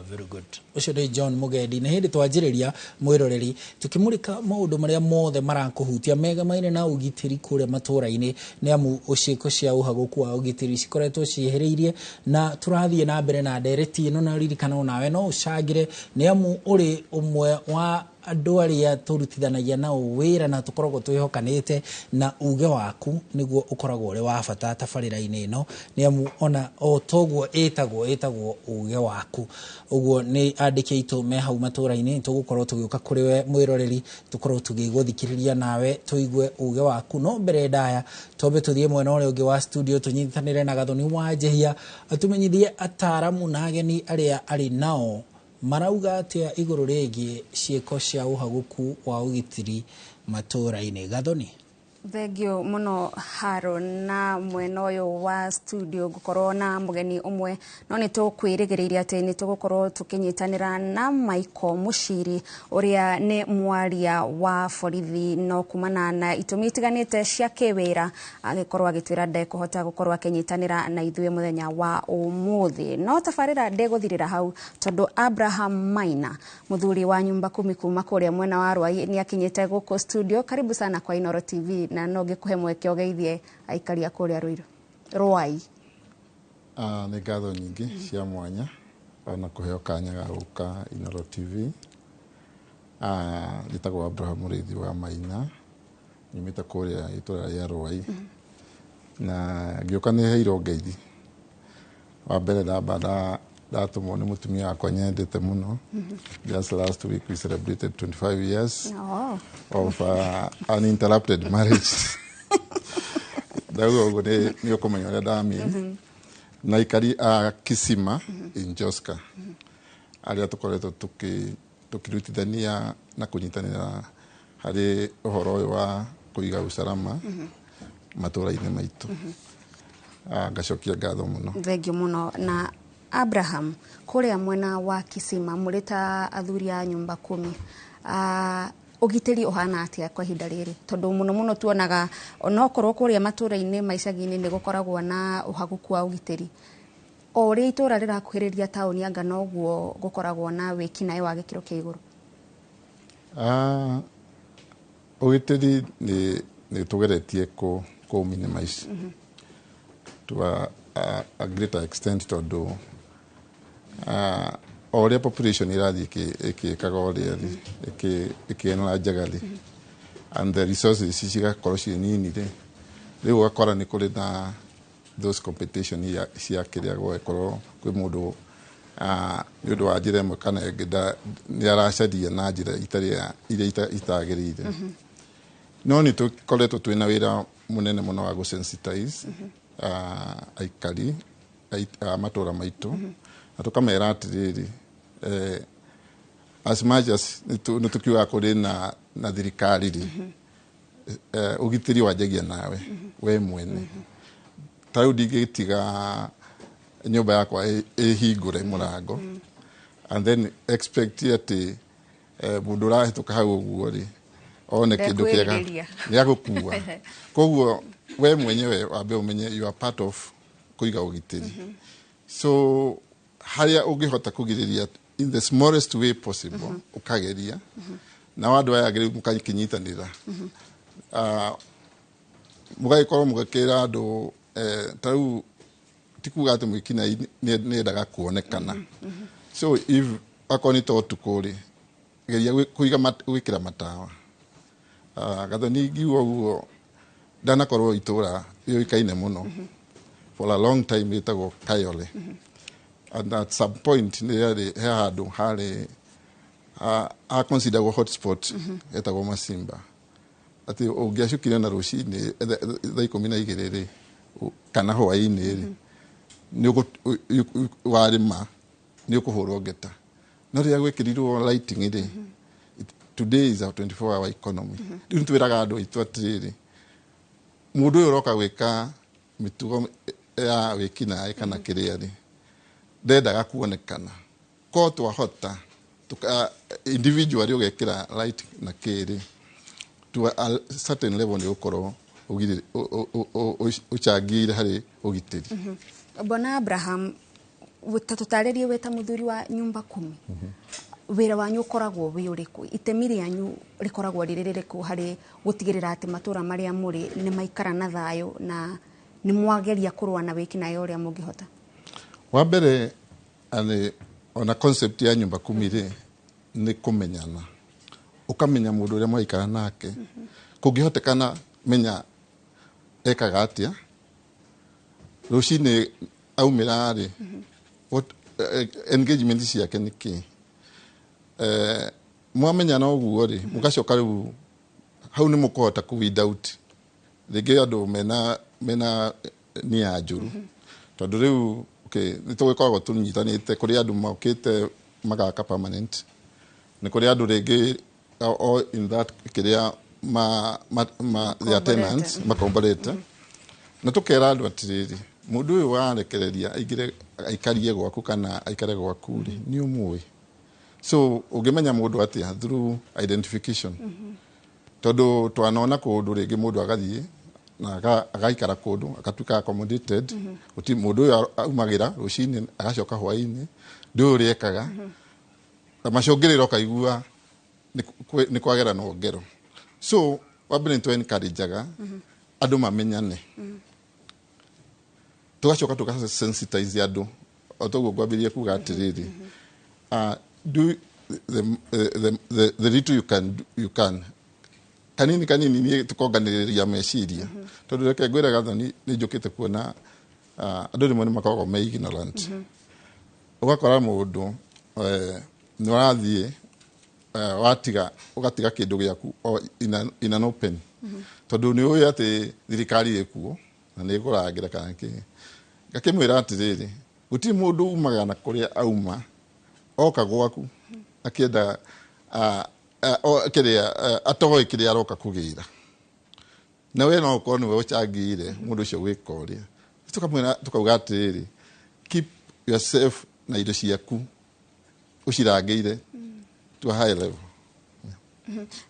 Very good. Ucio ni John Mugendi na hindi twanjiriria mwiroreri tukimurika maundu maria mothe marakuhutia mega maine na ugitiri kuria matura-ini ni amu uciko cia uhaguku wa ugitiri cikoretwo cieheriirie na turathie na mbere na ndereti ino na ririkana nawe no ucagire ni amu uri umwe wa andu aria turutithanagia na wira na tukoragwo twihokanite na uge waku niguo ukoragwo uri wa bata tabarĩra-inĩ ino ni amu ona o toguo etagwo uge waku uguo ni andiki aitu me hau matura-ini tugukorwo tugiuka kuri we mwiroreri tukorwo tugiguthikiriria nawe tuigue uge waku no mbere ndaya tobe tuthie mwena uri ungi wa studio tunyitanire na Gathoni Wanjihia atumenyithie ataramu na ageni aria ari nao marauga atia iguru rigi ciiko cia uhaguku wa ugitiri matura-ini. Gathoni, thengio muno Haro na mwena uyu wa studio gukorwo na mugeni umwe no ni tukwirigiria ati ni tugukorwo tukinyitanira na Michael Muchiri uria ni mwaria wa borithi no kumana na itumi itiganite cia kiwira agikorwo agitwira ndekuhota gukorwo akinyitanira na ithuĩ muthenya wa umuthi no tabarĩra ndeguthirira hau tondu Abraham Maina muthuri wa nyumba 10 kuma kuria mwena wa Rwai ni akinyite guko studio. Karibu sana kwa Inooro TV na no ngikuhe mweke ugeithie aikaria kuria Rwai. Ni ngatho nyingi cia mwanya ona kuheo kanya ga guka Inooro TV. Njĩtagwo Abraham Mũrĩithi wa Maina nyumĩte kuria itura ria Rwai na ngĩũka nĩ heirwo ngeithi wa mbere ndatumwo nĩ mũtumia wakwa nyendete mũno. Just last week we celebrated 25 years of uninterrupted marriage. Ndauga uguo ni ukumenya uria ndami na ikari a Kisima in Joska aria tukoretwo tukirutithania na kunyitanira hari uhoro uyu wa kuiga usalama matũra-inĩ maitũ. Ngacokia ngatho muno. Thengio muno. Na Abraham, kuria mwena wa Kisima murita athuri a nyumba 10, ugitiri uhana atia kwa ihinda riri? Tondu muno tuonaga onokorwo kuria matũra-inĩ maicagi-inĩ ni gukoragwo na uhaguku wa ugitiri. O uria itura rirakuhiriria tauni anga noguo gukoragwo na wikinae wa gikiro kia iguru. Ugitiri ni tugeretie ku minimize to a greater extent tondu oria population irathi ikikaga oria ikienera njagathi and the resources cigakorwo ci nini riu ugakora ni kuri na those competition cia kiria gwekorwo kwi mundu ni undu wa njira imwe kana ingĩ ni aracaria na njira iria itagirire. No ni tukoretwo twina wira munene muno wa gusensitize aikari matura maitu na tukamera atiriri as much as ni tukiuga kuri na thirikari ri ugitiri wanjagia nawe we mwene. Tau ndigitiga nyumba yakwa ihingure murango and then expect ati mundu urahituka hau uguo ri one kindu kiega ni agukua. Koguo we mwenyewe wabe umenye you are part of kuiga ugitiri. So haria ungihota kugiriria in the smallest way possible ukageria na wandu aya agiri mukanyitanira mugaikorwo mugakira andu tau tikuga ati mwikina ni ndaga kuonekana. So if akoni to tukuri geria kuiga gwikira matawa gatho ni ngiuo guo dana korwo itura yo ikaine muno for a long time itago Kayole and at some point he had a consider hotspot etago Masimba ati ugiacukire na rucini thaa 12 kana hwaini ni warima ni ukuhurwo ngeta no ria gwekirirwo lighting iri. Today is a 24-hour economy. Riu twiraga andu itu atiriri mundu uyu roka gwika mitugo ya wikina kana kiria ri ndendaga kuonekana ko twahota individually ugekira light na kiri to a certain level ni ukoro ugiri uchagire hari ugitiri. Bona Abraham tutaririe weta muthuri wa nyumba 10 wira wanyu ukoragwo wi uriku itemi rianyu rikoragwo riririku hari gutigirira ati matura maria muri ni maikara na thayo na ni mwageria kurwa na wikina yoria mungihota? Wa mbere ona concept ya nyumba 10 ni kumenyana ukamenya mundu uria mwaikara nake kungihotekana menya ekaga atia rucini aumira ri what engagement ciake niki mwamenya no guo ri mugacoka riu hau ni mukuhota ku weed out rigi andu mena ni ajuru tondu riu ni tugikoragwo tunyitanite kuri andu maukite magaka permanent ni kuri andu rigi all in that kiria the tenants makombolete na tukera andu atiriri mundu uyu warekereria aigire aikarie gwaku kana aikare gwaku ri ni umui. So ugimenya mundu atia through identification tondu twanona kundu rigi mundu agathie na agaikara kundu akatuika accommodated uti mundu uyu aumagira rucini agacoka hwaini ndu uriekaga macungiriro kaigua ni kwagera no ngero. So wabere to encourageaga andu mamenyane tugacoka tukasensitize andu otoguo gwambirie kuga atiriri do the little you can kanini ni tukonganiriria meciria tondu reke ngwira gatho ni njukite kuona andu rimwe ni makoragwo me ignorant ugakora mundu ni warathie ugatiga kindu giaku in an open tondu ni uyu ati thirikari ikuo na nä gå rangä ra kana kä ngakĩmwĩra atĩrĩrĩ gũtirĩ mũndũ umaga na kũrĩa auma oka gwaku akĩenda atoĩ kĩrĩa aroka kũgĩra na we no ũkorwo nĩwe ũcangĩire mũndũ ũcio gwĩka ũrĩa tũkamwĩra tũkauga atĩrĩrĩ keep yourself na indo ciaku ũcirangĩire to a high level.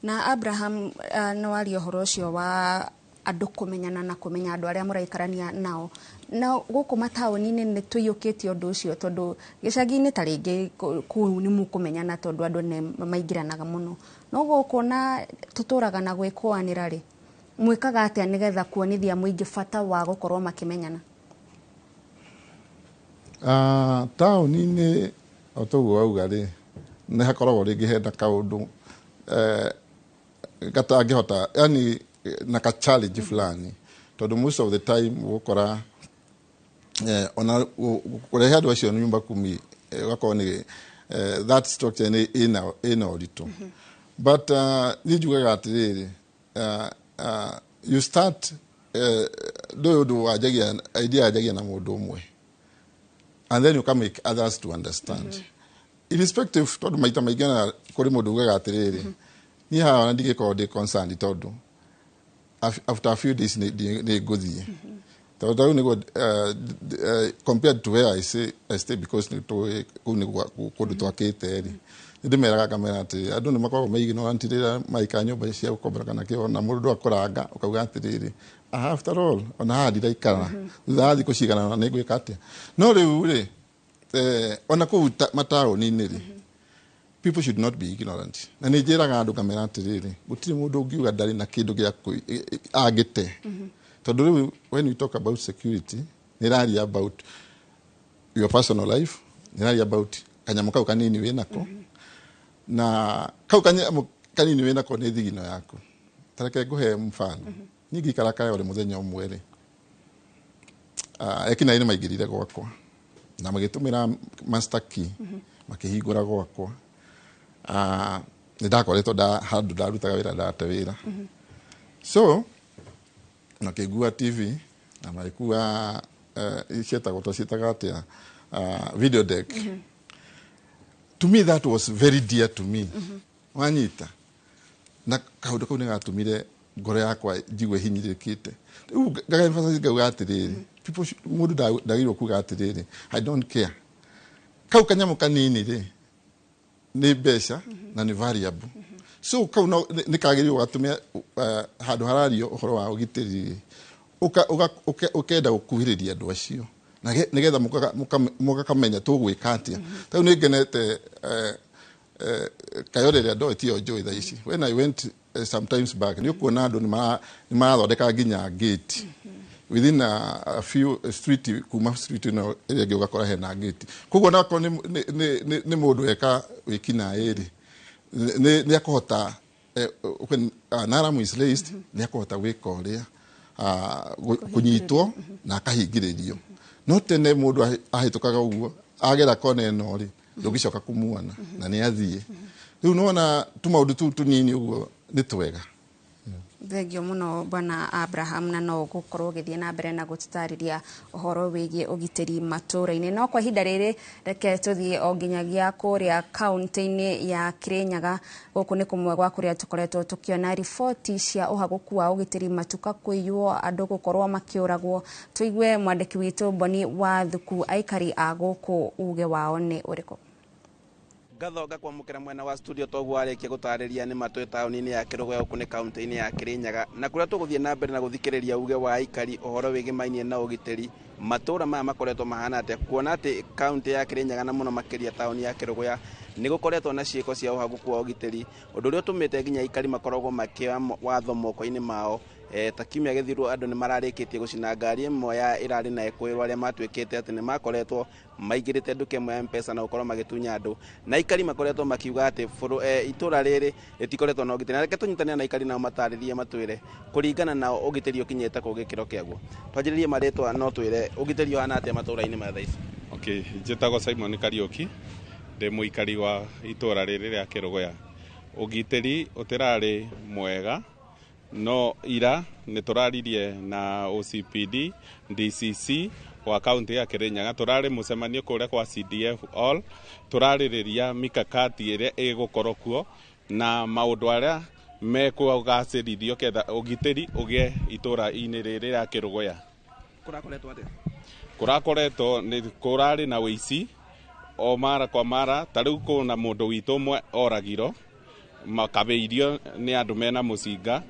Na Abraham no wario horo ũcio wa andũ kũmenyana na kũmenya andũ arĩa mũraikarania nao na gũkũ mataũni-inĩ nĩ tũiyũkĩtie ũndũ ũcio tondũ gĩcagi-inĩ ta rĩngĩ kũu nĩ mũkũmenyana tondũ andũ nĩ maingĩranaga mũno no gũkũ na tũtũraga na gwĩkũanĩra rĩ mwĩkaga atĩa nĩgetha kuonithia mũingĩ bata wa gũkorwo makĩmenyana? Taũni-inĩ o toguo wauga rĩ nĩ hakoragwo rĩngĩ hena kaũndũ gatangĩhota yani na ka challenge fulani tondu most of the time gukora ona kurehe andu acio nyumba kumi gakorwo ni that structure ni ina ũritũ but ni njugaga atĩrĩrĩ you start ndu wajagia idea ajagia na mũndũ ũmwe and then you can make others to understand irrespective tondu maita maingĩ na kuri mũndũ ugaga atĩrĩrĩ ni haha ndigĩkorwo ndi concerned tondu after a few days they go there. So compared to where I stay because to kudu twakite ndi meraga kamera ati andu ni makoragwo maignora maika nyumba cia gukobra kana kio na mundu akoranga ukauga atiriri after all ona hadi daikara thaathi kucigana na ngwika atia no riu ri ona ku mataũni-inĩ ri people should not be ignorant na nĩ njĩraga andũ kamera atĩrĩrĩ gũtirĩ mũndũ ũngiuga ndarĩ na kĩndũ gĩa agĩte tondũ rĩu when you talk about security nĩ raria about your personal life nĩ raria about kanyamũ kau kanini wĩ nako na kau kanyamũ kanini wĩ nako nĩ thigino yaku tareke ngũhe mfano niĩ ngĩikara Kayole mũthenya ũmwe rĩ ekinaĩ nĩ maingĩrire gwakwa na magĩtũmĩra master key makĩhingũra gwakwa nĩ ndakoretwo handũ ndarutaga wĩra ndate wĩra so nakĩgua TV na magĩkua cietagwo tũciĩtaga atĩa video deck to me that was very dear to me wanyita na kaũndũ kau nĩ gatũmire ngoro yakwa njigue hinyĩrĩkĩte rĩu ngagĩemphasize ngauga atĩrĩrĩ mũndũ ndagĩrĩirwo kuga atĩrĩrĩ I don't care kau kanyamũ kanini rĩ nĩ mbeca na nĩ variable so kau nĩ kagĩrĩirwo gatũmia handũ harario ũhoro wa ũgitĩri ũkenda gũkuhĩrĩria andũ acio nĩgetha mũgakamenya tũgwĩka atĩa tau nĩ ngenete Kayole rĩa ndoĩtio njũĩ thaa ici when I went sometimes back nĩ ũkuona andũ nĩ marathondeka nginya gate within a few street kuma street no ĩrĩa ĩngĩ ũgakora hena gate koguo nako nĩ mũndũ eka wĩkina ĩrĩ nĩ akũhota when an alarm is raised nĩ akũhota gwĩka ũrĩa kũnyitwo na akahingĩrĩrio no tene mũndũ ahĩtũkaga ũguo agera kona ĩno rĩ ndũngĩcoka kũmuona na nĩ athiĩ rĩu nĩwona tũmaũndũ tũu tũnini ũguo nĩ twega. Thengio mũno bwana Abraham na no gũkorwo gĩthiĩ na mbere na gũtũtarĩria ũhoro wĩgiĩ ũgitĩri matũũra-inĩ no kwa ihinda rĩrĩ reke tũthiĩ o nginyagia kũrĩa kaunti-inĩ ya Kirinyaga gũkũ nĩ kũmwe gwa kũrĩa tũkoretwo tũkĩona riboti cia ũhagũku wa ũgitĩri matuka kũiywo andũ gũkorwo makĩũragwo tũigue mwandĩki witũ Boni wa Thuku aikari a gũkũ uge wao nĩ ũrĩkũ. Gathoga kwamũkĩra mwena wa studio toguo arĩkia gũtarĩria nĩ matũĩ taũni-inĩ ya Kĩrũgũya gũkũ nĩ kaunti-inĩ ya Kirinyaga na kũrĩa tũgũthiĩ na mbere na gũthikĩrĩria uge wa aikari ũhoro wĩgĩmainie na ũgitĩri matũũra maya makoretwo mahana atĩa kuona atĩ kaunti ya Kirinyaga na mũno makĩria taũni ya Kĩrũgũya nĩ gũkoretwo na ciĩko cia ũhagũku wa ũgitĩri ũndũ ũrĩa ũtũmĩte nginya aikari makoragwo makĩoya watho moko-inĩ mao ta kiumia gĩthiru andũ nĩ mararĩkĩtie gũcina ngari ĩmwe ya ĩrarĩ na ekũĩrwo arĩa matuĩkĩte atĩ nĩ makoretwo maingĩrĩte nduka ĩmwe ya M-Pesa na gũkorwo magĩtunya andũ na aikari makoretwo makiuga atĩ itũũra rĩrĩ rĩtikoretwo na ũgitĩri na reke tũnyitanĩre na aikari nao matarĩrie matwĩre kũringana na ũgitĩri ũkinyĩte kũ gĩkĩro kĩaguo twanjĩrĩrie marĩtwa no twĩre ũgitĩri ũhana atĩa matũũra-inĩ ma thaa ici. Njĩtagwo Simon Kariuki ndĩ mũikari wa itũũra rĩrĩ rĩa Kĩrũgũya ũgitĩri ũtĩrarĩ mwega no ira nĩ tũraririe na OCPD DCC wa kaunti ya Kirinyaga, tũrarĩ mũcemanio kũrĩa kwa CDF all, tũrarĩrĩria mikakati ĩrĩa ĩgũkorwo kuo na maũndũ arĩa mekũgacĩrithio ketha ũgitĩri ũgĩe itũra-inĩ rĩrĩ rĩa Kĩrũgũya. Kũrakoretwo atĩa? Kũrakoretwo nĩ kũrarĩ na wĩici o mara kwa mara, ta rĩu kũna mũndũ witũ ũmwe oragiro makabĩirio nĩ andũ mena mũcinga.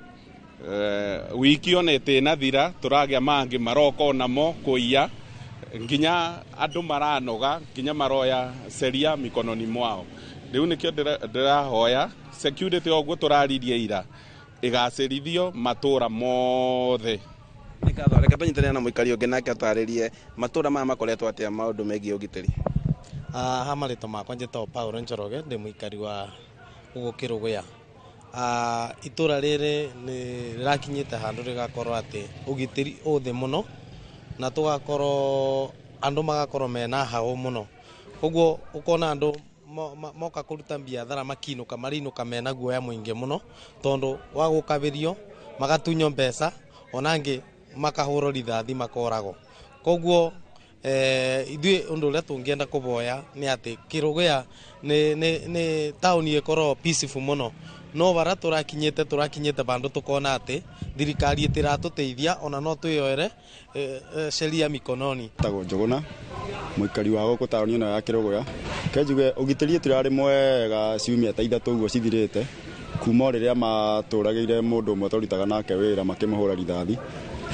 Wiki ona ĩtĩnathira tũragĩa mangĩ maroka namo kũiya, nginya andũ maranoga, nginya maroya seria mikononi mwao. Rĩu nĩkĩo ndĩrahoya security oguo tũraririe ira igacĩrithio matũra mothe. Nĩkatho reke tũnyitanĩre na mũikari ũngĩ nake atarĩrie matũra maya makoretwo atĩa maũndũ megiĩ ũgitĩri. Ha marĩtwa makwa njĩtagwo Paul Njoroge, ndĩ mũikari wa gũkũ Kĩrũgũya. Itũra rĩrĩ nĩ rĩrakinyĩte handũ rĩgakorwo atĩ ũgitĩri ũthĩ mũno, na tũgakorwo andũ magakorwo mena hao mũno. Ũguo ũkona andũ moka kũruta biathara marinũka mena guoya mũingĩ mũno, tondũ wa gũkabĩrio magatunyo mbeca, ona angĩ makahũrwo rithathi makoragwo. Koguo ithuĩ ũndũ ũrĩa tũngĩenda kũboya nĩ atĩ Kĩrũgũya nĩ taũni ĩkorwo peaceful mũno, no bara tũrakinyĩte bandũ tũkona atĩ thirikari ĩtiratũteithia, ona no twĩyoere sheria mikononi. Tagwo Njũgũna, mũikari wa gũkũ taũni ĩno ya Kĩrũgũya. Kenjuge ũgitĩri ũtirarĩ mwega ciumia ta 3 ũguo cithirĩte, kuma rĩrĩa matũragĩire mũndũ ũmwe tũrutaga nake wĩra makĩmũhũra rithathi,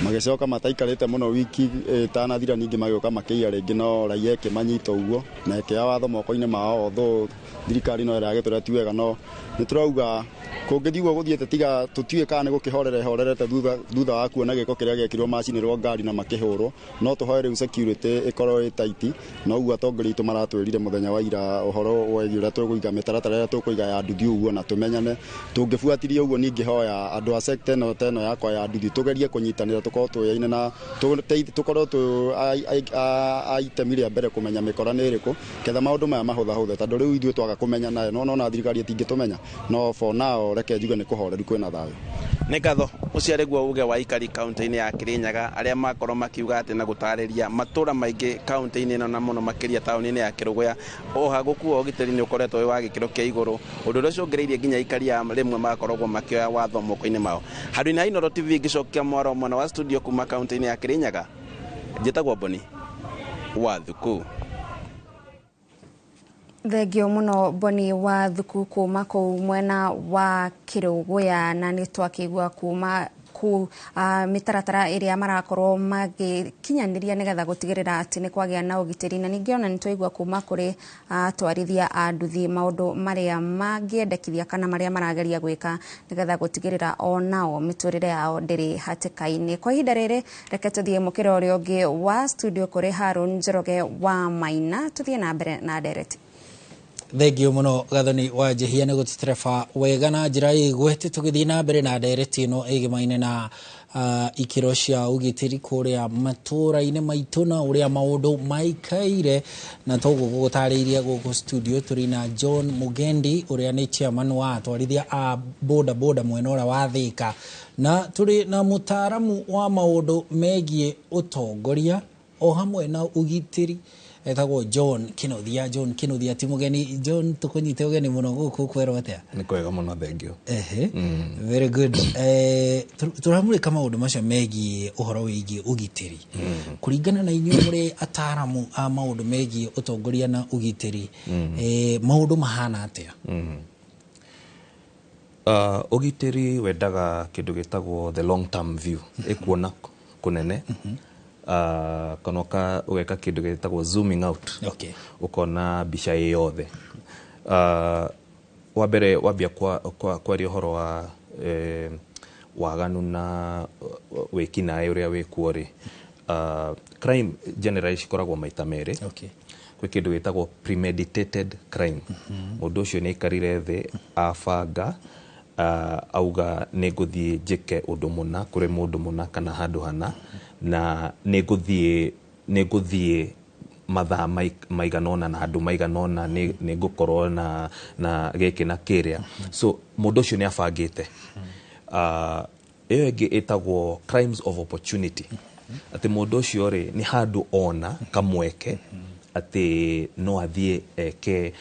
magĩcoka mataikarĩte mũno wiki ĩtanathira, ningĩ magĩũka makĩiya rĩngĩ, no raia ĩkĩmanyita ũguo na ĩkĩoya watho moko-inĩ mao. Although thirikari no ĩragĩtũra ti wega, no nĩ tũrauga kũngĩthiĩ ũguo gũthiĩte tiga tũtiũĩ kana nĩ gũkĩhorerete thutha wa kuona gĩko kĩrĩa gĩekirwo macini rwa ngari na makĩhũrwo. No tũhoe rĩu security ĩkorwo ĩ tight, na ũguo atongoria aitũ maratwĩrire mũthenya wa ira ũhoro wĩgiĩ ũrĩa tũkũiga mĩtaratara ĩrĩa tũkũiga ya nduthi ũguo, na tũmenyane tũngĩbuatiria ũguo. Ningĩ hoya andũ a sector ĩno yakwa ya nduthi tũgerie kũnyitanĩra, tũkorwo twĩyaine na tũkorwo a itemi rĩa mbere kũmenya mĩkora nĩ ĩrĩkũ, ketha maũndũ maya mahũthahũthe, tondũ rĩu ithuĩ twaga kũmenya nayo no thirikari ĩtingĩtũmenya. No for now reke njuge nĩ kũhoreru kwĩna thayũ. Nĩ ngatho ũcio arĩguo uge wa ikari kaunti-inĩ ya Kirinyaga, arĩa makorwo makiuga atĩ na gũtarĩria matũra maingĩ kaunti-inĩ ĩno na mũno makĩria taũni-inĩ ya Kĩrũgũya ũhagũku wa ũgitĩri nĩ ũkoretwo wĩ wa gĩkĩro kĩa igũrũ, ũndũ ũrĩa ũcũngĩrĩirie nginya ikari rĩmwe makoragwo makĩoya watho moko-inĩ mao. Handũ-inĩ ha Inooro TV ngĩcokia mwaro mwena wa studio kuma kaunti-inĩ ya Kirinyaga, njĩtagwo Boni wa Thuku. Thengio muno Boni wa Thuku kuma kũu mwena wa Kĩrũgũya, na nĩ twakĩigua kuma mĩtaratara ĩrĩa marakorwo magĩkinyanĩria nĩgetha gũtigĩrĩra atĩ nĩ kwagĩa na ũgitĩri, na ningĩ ona nĩ twaigua kuma kũrĩ atwarithia a nduthi maũndũ marĩa mangĩendekithia kana marĩa marageria gwĩka nĩgetha gũtigĩrĩra onao mĩtũrĩre yao ndĩrĩ hatĩka-inĩ. Kwa ihinda rĩrĩ reke tũthiĩ mũkĩra ũrĩa ũngĩ wa studio kũrĩ Harun Njoroge wa Maina, tũthiĩ na mbere na ndereti. Thengio muno Gathoni wa Njihia nĩ gũtũtereba wega na njĩra ĩgwete, tũgĩthiĩ na mbere na ndereti ĩno ĩgĩmaine na ikĩro cia ũgitĩri kũrĩa matũra-inĩ maitũ na ũrĩa maũndũ maikaire, na tũgũgũtarĩirie gũkũ studio tũrĩ na John Mugendi ũrĩa nĩ chairman wa atwarithia a boda mwena ũrĩa wa Thika, na tũrĩ na mũtaaramu wa maũndũ megiĩ ũtongoria o hamwe na ũgitĩri etagwo John Kĩnuthia. Ti mũgeni John, tũkũnyite ũgeni mũno gũkũ kwerwo atĩa? Nĩ kwega mũno, thengio. Very good. Tũramũrĩka maũndũ macio megiĩ ũhoro wĩgiĩ ũgitĩri. Kũringana na inyuĩ mũrĩ ataaramu a maũndũ megiĩ ũtongoria na ũgitĩri, maũndũ mahana atĩa? Ũgitĩri wendaga kĩndũ gĩtagwo the long term view, ĩkuona kũnene. Kanoka ũgeka kĩndũ gĩtagwo zooming out, ũkona mbica yothe. Wa mbere wambia kwaria ũhoro wa waganu na wĩkinaĩ ũrĩa wĩkuo rĩ, crime generally cikoragwo maita merĩ. Kwĩ kĩndũ gĩtagwo premeditated crime. Mũndũ ũcio nĩ aikarire thĩ abanga, auga nĩ ngũthiĩ njĩke ũndũ mũna kũrĩ mũndũ mũna kana handũ hana, na nĩ ngũthiĩ mathaa maiganona na andũ maiganona, nĩ ngũkorwo na gĩkĩ na kĩrĩa. So mũndũ ũcio nĩ abangĩte. iyo ingi itagwo crimes of opportunity ati mundu ucio ri ni handu ona kamweke ati no athie eke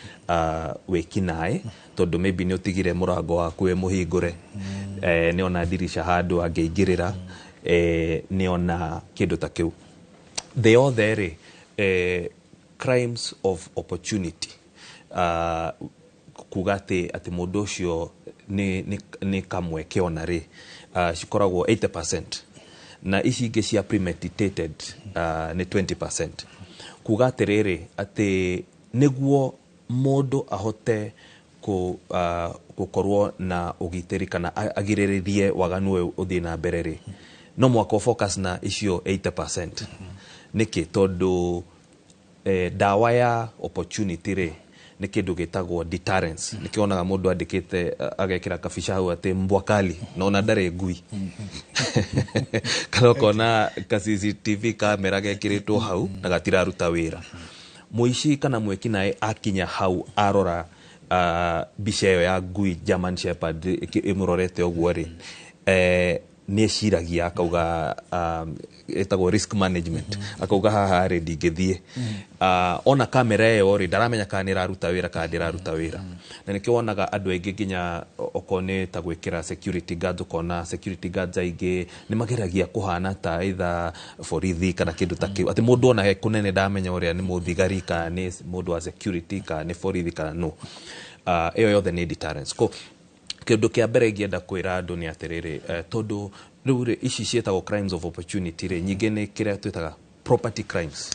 wekinae tondu maybe ni utigire murango waku we muhingure ni ona dirisha handu angeingirira ni ona kindu ta kiu they all there crimes of opportunity kugate ati mundu ucio ni kamweke ona ri cikoragwo 80% na ici ingi cia premeditated ni 20%. Kuga atiriri ati niguo mundu ahote gukorwo na ugitiri kana agiriririe waganu uthii na mbere ri no mwako focus na icio 80%. Niki tondu dawa ya opportunity ri ni kindu gitagwo deterrence. Nikionaga mundu andikite agekira kabisha hau ati mbwakali naona ndare ngui kana kona CCTV camera gekiritwo hau na gatiraruta wira muici kana mwekinae akinya hau arora bica iyo ya ngui German Shepherd imurorete ogwo ri ni ciragia akauga etagwo risk management akauga haha ri ndingithie ona kamera iyo ri ndaramenya kana ni raruta wira kana ndiraruta wira na nikio wonaga andu aingi ginya okone ta gwikira security guards ukona security guards aingi ni mageragia kuhana ta either borithi kana kindu ta kiu ati mundu ona kunene ndamenya uria ni muthigari kana ni mundu wa security kana ni borithi kana no iyo yothe ni deterrence ko kindu kia mbere ngienda kwira andu ni atiriri tondu riu ici cietagwo crimes of opportunity ri nyingi ni kiria twitaga property crimes.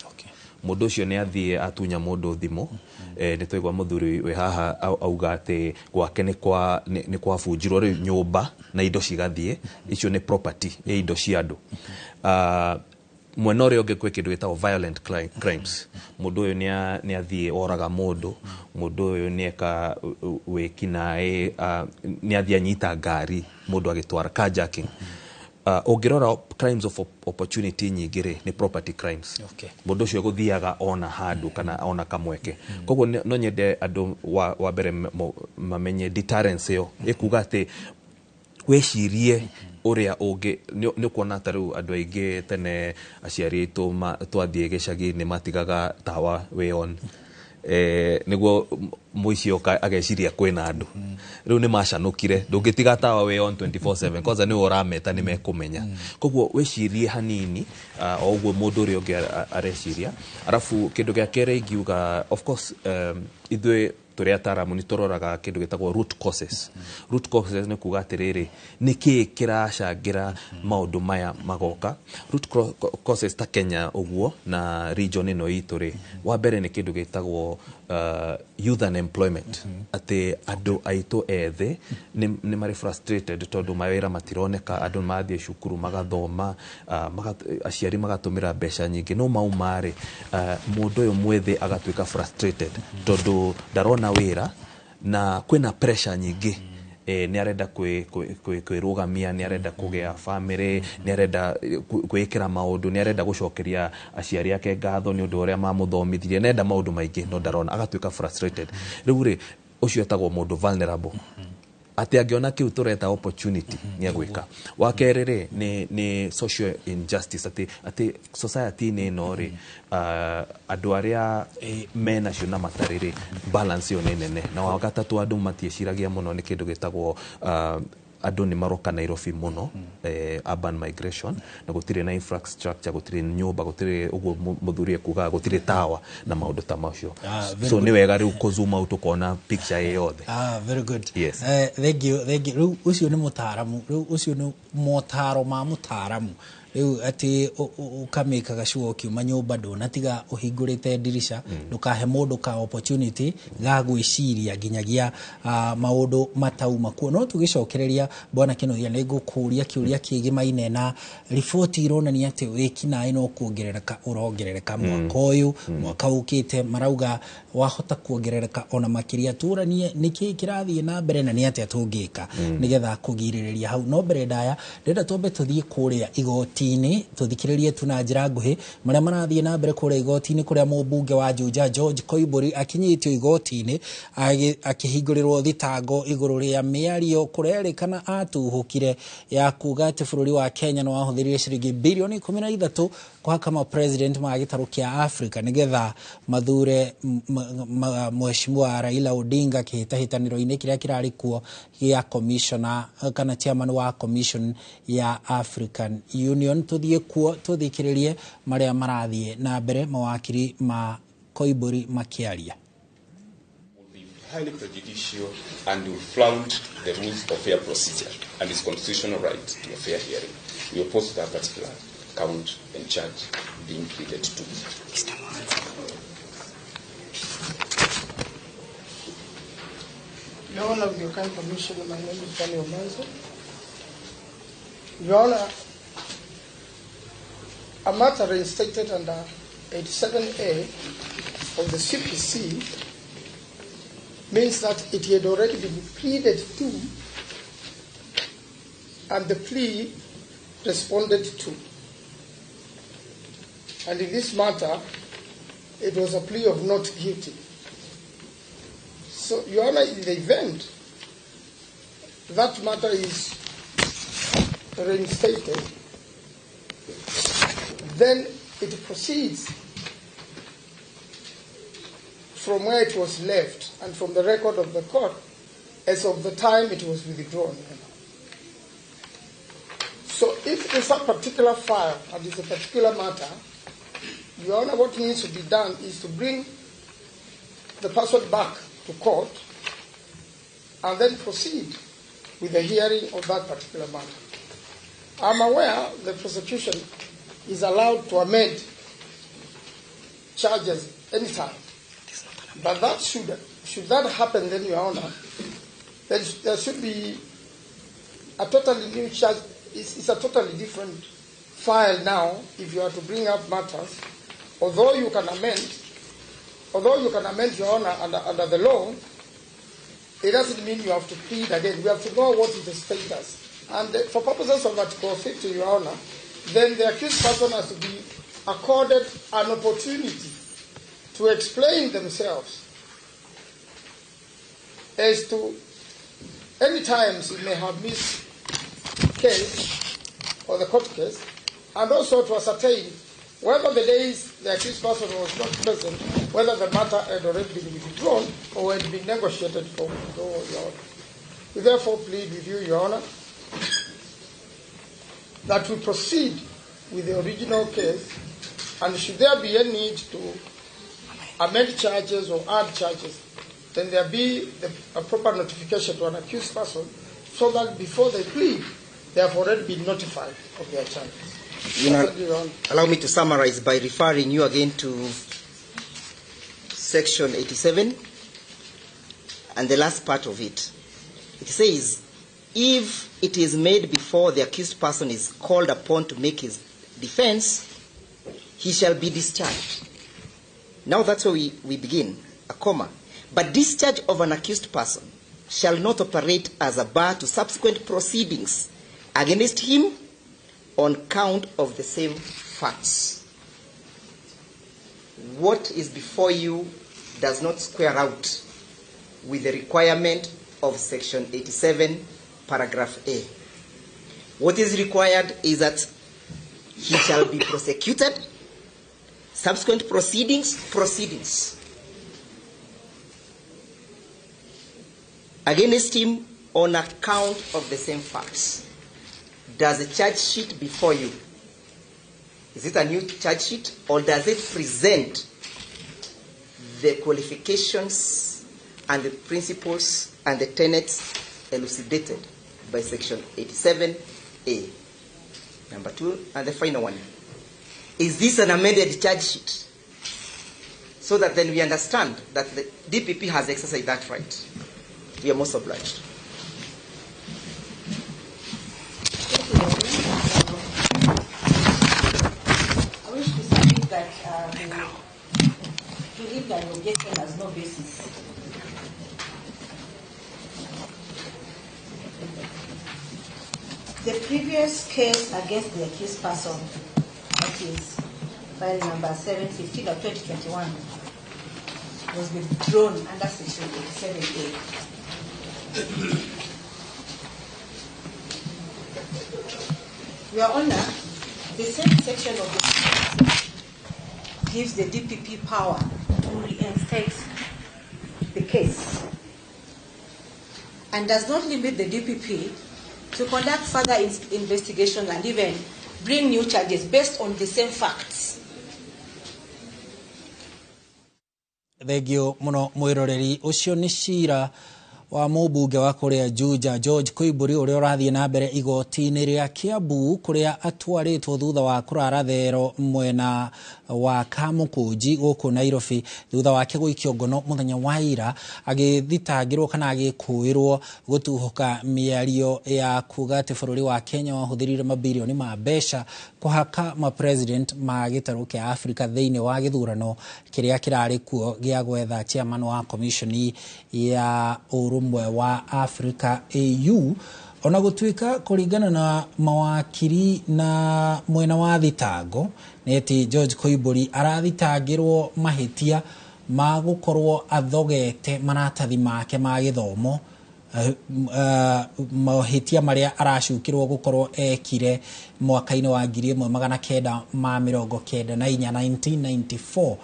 Mundu ucio ni athie atunya mundu thimo ni twigwa muthuri we haha auga ati gwake ni kwa bunjirwo ri nyumba na indo cigathie icio ni property indo cia andu mwena uria ungi kwe kindu gitagwo violent crimes. Mundu uyu ni athie oraga mundu uyu ni eka wekinae ni athie anyita ngari mundu agitwara carjacking. Ungirora crimes of opportunity nyingire ni property crimes. Mundu ucio guthiaga ona handu kana ona kamweke koguo no nyende andu wa mbere mamenye deterrence yo ikuga ati wecirie uria ungi ni kuona taru andu aingi tene aciari twathie gicagi ni matigaga tawa we on niguo muicio ageciria kwina andu riu ni macanukire ndungitiga tawa we on 24/7 kwanza ni urameta ni mekumenya koguo wecirie hanini oguo mundu uri ungi areciria arafu kindu gia kere ingiuga of course ithwe turi ataramu ni turoraga kindu gitagwo root causes. Root causes ni kuga atiriri niki kiracangira maundu maya magoka. Root causes ta Kenya uguo na region ino itu ri wa mbere ni kindu gitagwo youth unemployment. Ati andu aitu ethe ni mari frustrated tondu mawira matironeka andu mathie cukuru magathoma aciari magatumira mbeca nyingi no maumari mundu uyu mwethi agatuika frustrated tondu darona wira na kwina pressure nyingi ni arenda kwirugamia ni arenda kugea family ni arenda gwikira maundu ni arenda gucokeria aciari yake ngatho ni undu uria mamuthomithirie nenda maundu maingi no ndarona agatuika frustrated riu ri ucio etagwo mundu vulnerable ati angiona kiu tureta opportunity ni agwika wa kerere ni social injustice ati society ni no ri andu aria mena cio na matariri balance yo nene na wa gatatu andu matieciragia muno ni kindu gitagwo andu ni maroka Nairobi muno urban migration na gutire na infrastructure gutire nyumba gutire uguo muthuri kuga gutire tawa na maundu ta macio so ni wega riu kuzuma utukona picture yothe very good. Yes. Thank you riu ucio ni mutaramu riu ucio ni motaro ma mutaramu riu ati ukamika gacuo kiuma nyumba ndunatiga uhingurite dirisha ndukahe mundu ka opportunity ga gwiciria ginyagia maundu matauma kuo no tugicokereria bwana Kinothia ni ngukuria kiuria kigimaine na report ironania ati wikinae no kuongerereka urongerereka mwaka uyu mwaka ukite marauga wahota kuongerereka ona makiria turanie niki kirathie na mbere na ni ati atungika nigetha kugiririria hau no mbere ndaya ndenda twambe tuthie kuria igoti igoti-inĩ tuthikiririe tu na njira nguhi maria marathie na mbere kuria igoti-inĩ kuria mũmbunge wa Juja George Koimburi akinyitio igoti-inĩ akihingurirwo thitango iguru ria mĩario kurerikana atuhukire ya kuga ati bũrũri wa Kenya no wahũthĩrire ciringi bilioni 13 kuhaka ma president ma gĩtarũ kĩa Africa nigetha mathure mheshimiwa Raila Odinga kĩhĩtahĩtanĩro-inĩ kĩrĩa kĩrarĩ kuo gĩa commissioner kana chairman wa commission ya African Union. Tuthie kuo tuthikiririe maria marathie na mbere mawakiri ma Koimburi makiaria. Highly prejudicial and will flout the rules of fair procedure and his constitutional right to a fair hearing. We oppose that particular count and charge being pleaded to. Your Honor, of the County Commission, my name is Daniel Manzo. Your Honor, a matter reinstated under 87A of the CPC means that it had already been pleaded to and the plea responded to. And in this matter, it was a plea of not guilty. So, Your Honor, in the event that matter is reinstated, then it proceeds from where it was left and from the record of the court as of the time it was withdrawn. So if it's a particular file and it's a particular matter, Your Honor, what needs to be done is to bring the person back to court and then proceed with the hearing of that particular matter. I'm aware the prosecution is allowed to amend charges anytime. But that should that happen, then, Your Honor, there should be a totally new charge. It's a totally different file now if you are to bring up matters. Although you can amend, Your Honor, under the law, it doesn't mean you have to plead again. We have to know what is the status. And for purposes of Article 50, Your Honor, then the accused person has to be accorded an opportunity to explain themselves as to any times he may have missed case or the court case, and also to ascertain whether the days the accused person was not present, whether the matter had already been withdrawn or had been negotiated for withdrawal, Your Honor. We therefore plead with you, Your Honor, that we proceed with the original case, and should there be a need to amend charges or add charges, then there be a proper notification to an accused person so that before they plead, they have already been notified of their charges. Allow me to summarize by referring you again to Section 87 and the last part of it. It says, if it is made before the accused person is called upon to make his defense, he shall be discharged. Now that's where we begin, a comma. But discharge of an accused person shall not operate as a bar to subsequent proceedings against him on count of the same facts. What is before you does not square out with the requirement of Section 87, paragraph A. What is required is that he shall be prosecuted, subsequent proceedings against him on account of the same facts. Does the charge sheet before you, is it a new charge sheet, or does it present the qualifications and the principles and the tenets elucidated by Section 87A? Number two, and the final one, is this an amended charge sheet? So that then we understand that the DPP has exercised that right. We are most obliged. I wish to submit that to leave that objection has no basis. The previous case against the accused person, that is file number 715 of 2021, was withdrawn under section 87A. Your Honor, the same section of the gives the DPP power to reinstate the case and does not limit the DPP to conduct further investigation and even bring new charges based on the same facts. Thegio muno mwiroreri ucio ni cira wa mubunge wa kuria Juja George Koimburi uria urathie na mbere igoti-ini ria Kiambu kuria atwaritwo thutha wa kurara thero mwena wa Kamukunji guku Nairobi thutha wake guikio ngono muthenya wa ira agithitangirwo kana agikuirwo gutuhuka miario ya kuga ati bururi wa Kenya wahuthirire mabilioni ma mbeca kuhaka ma president ma gitaru kia Africa thiini wa githurano kiria kirari kuo gia gwetha chairman wa commission ya urumwe wa Africa AU. Ona gutuika kuringana na mawakiri na mwena wa thitango neti George Koimburi arathitangirwo mahitia ma gukorwo athogete maratathi make ma githomo mahitia maria aracukirwo gukorwo ekire mwaka-ini wa 1994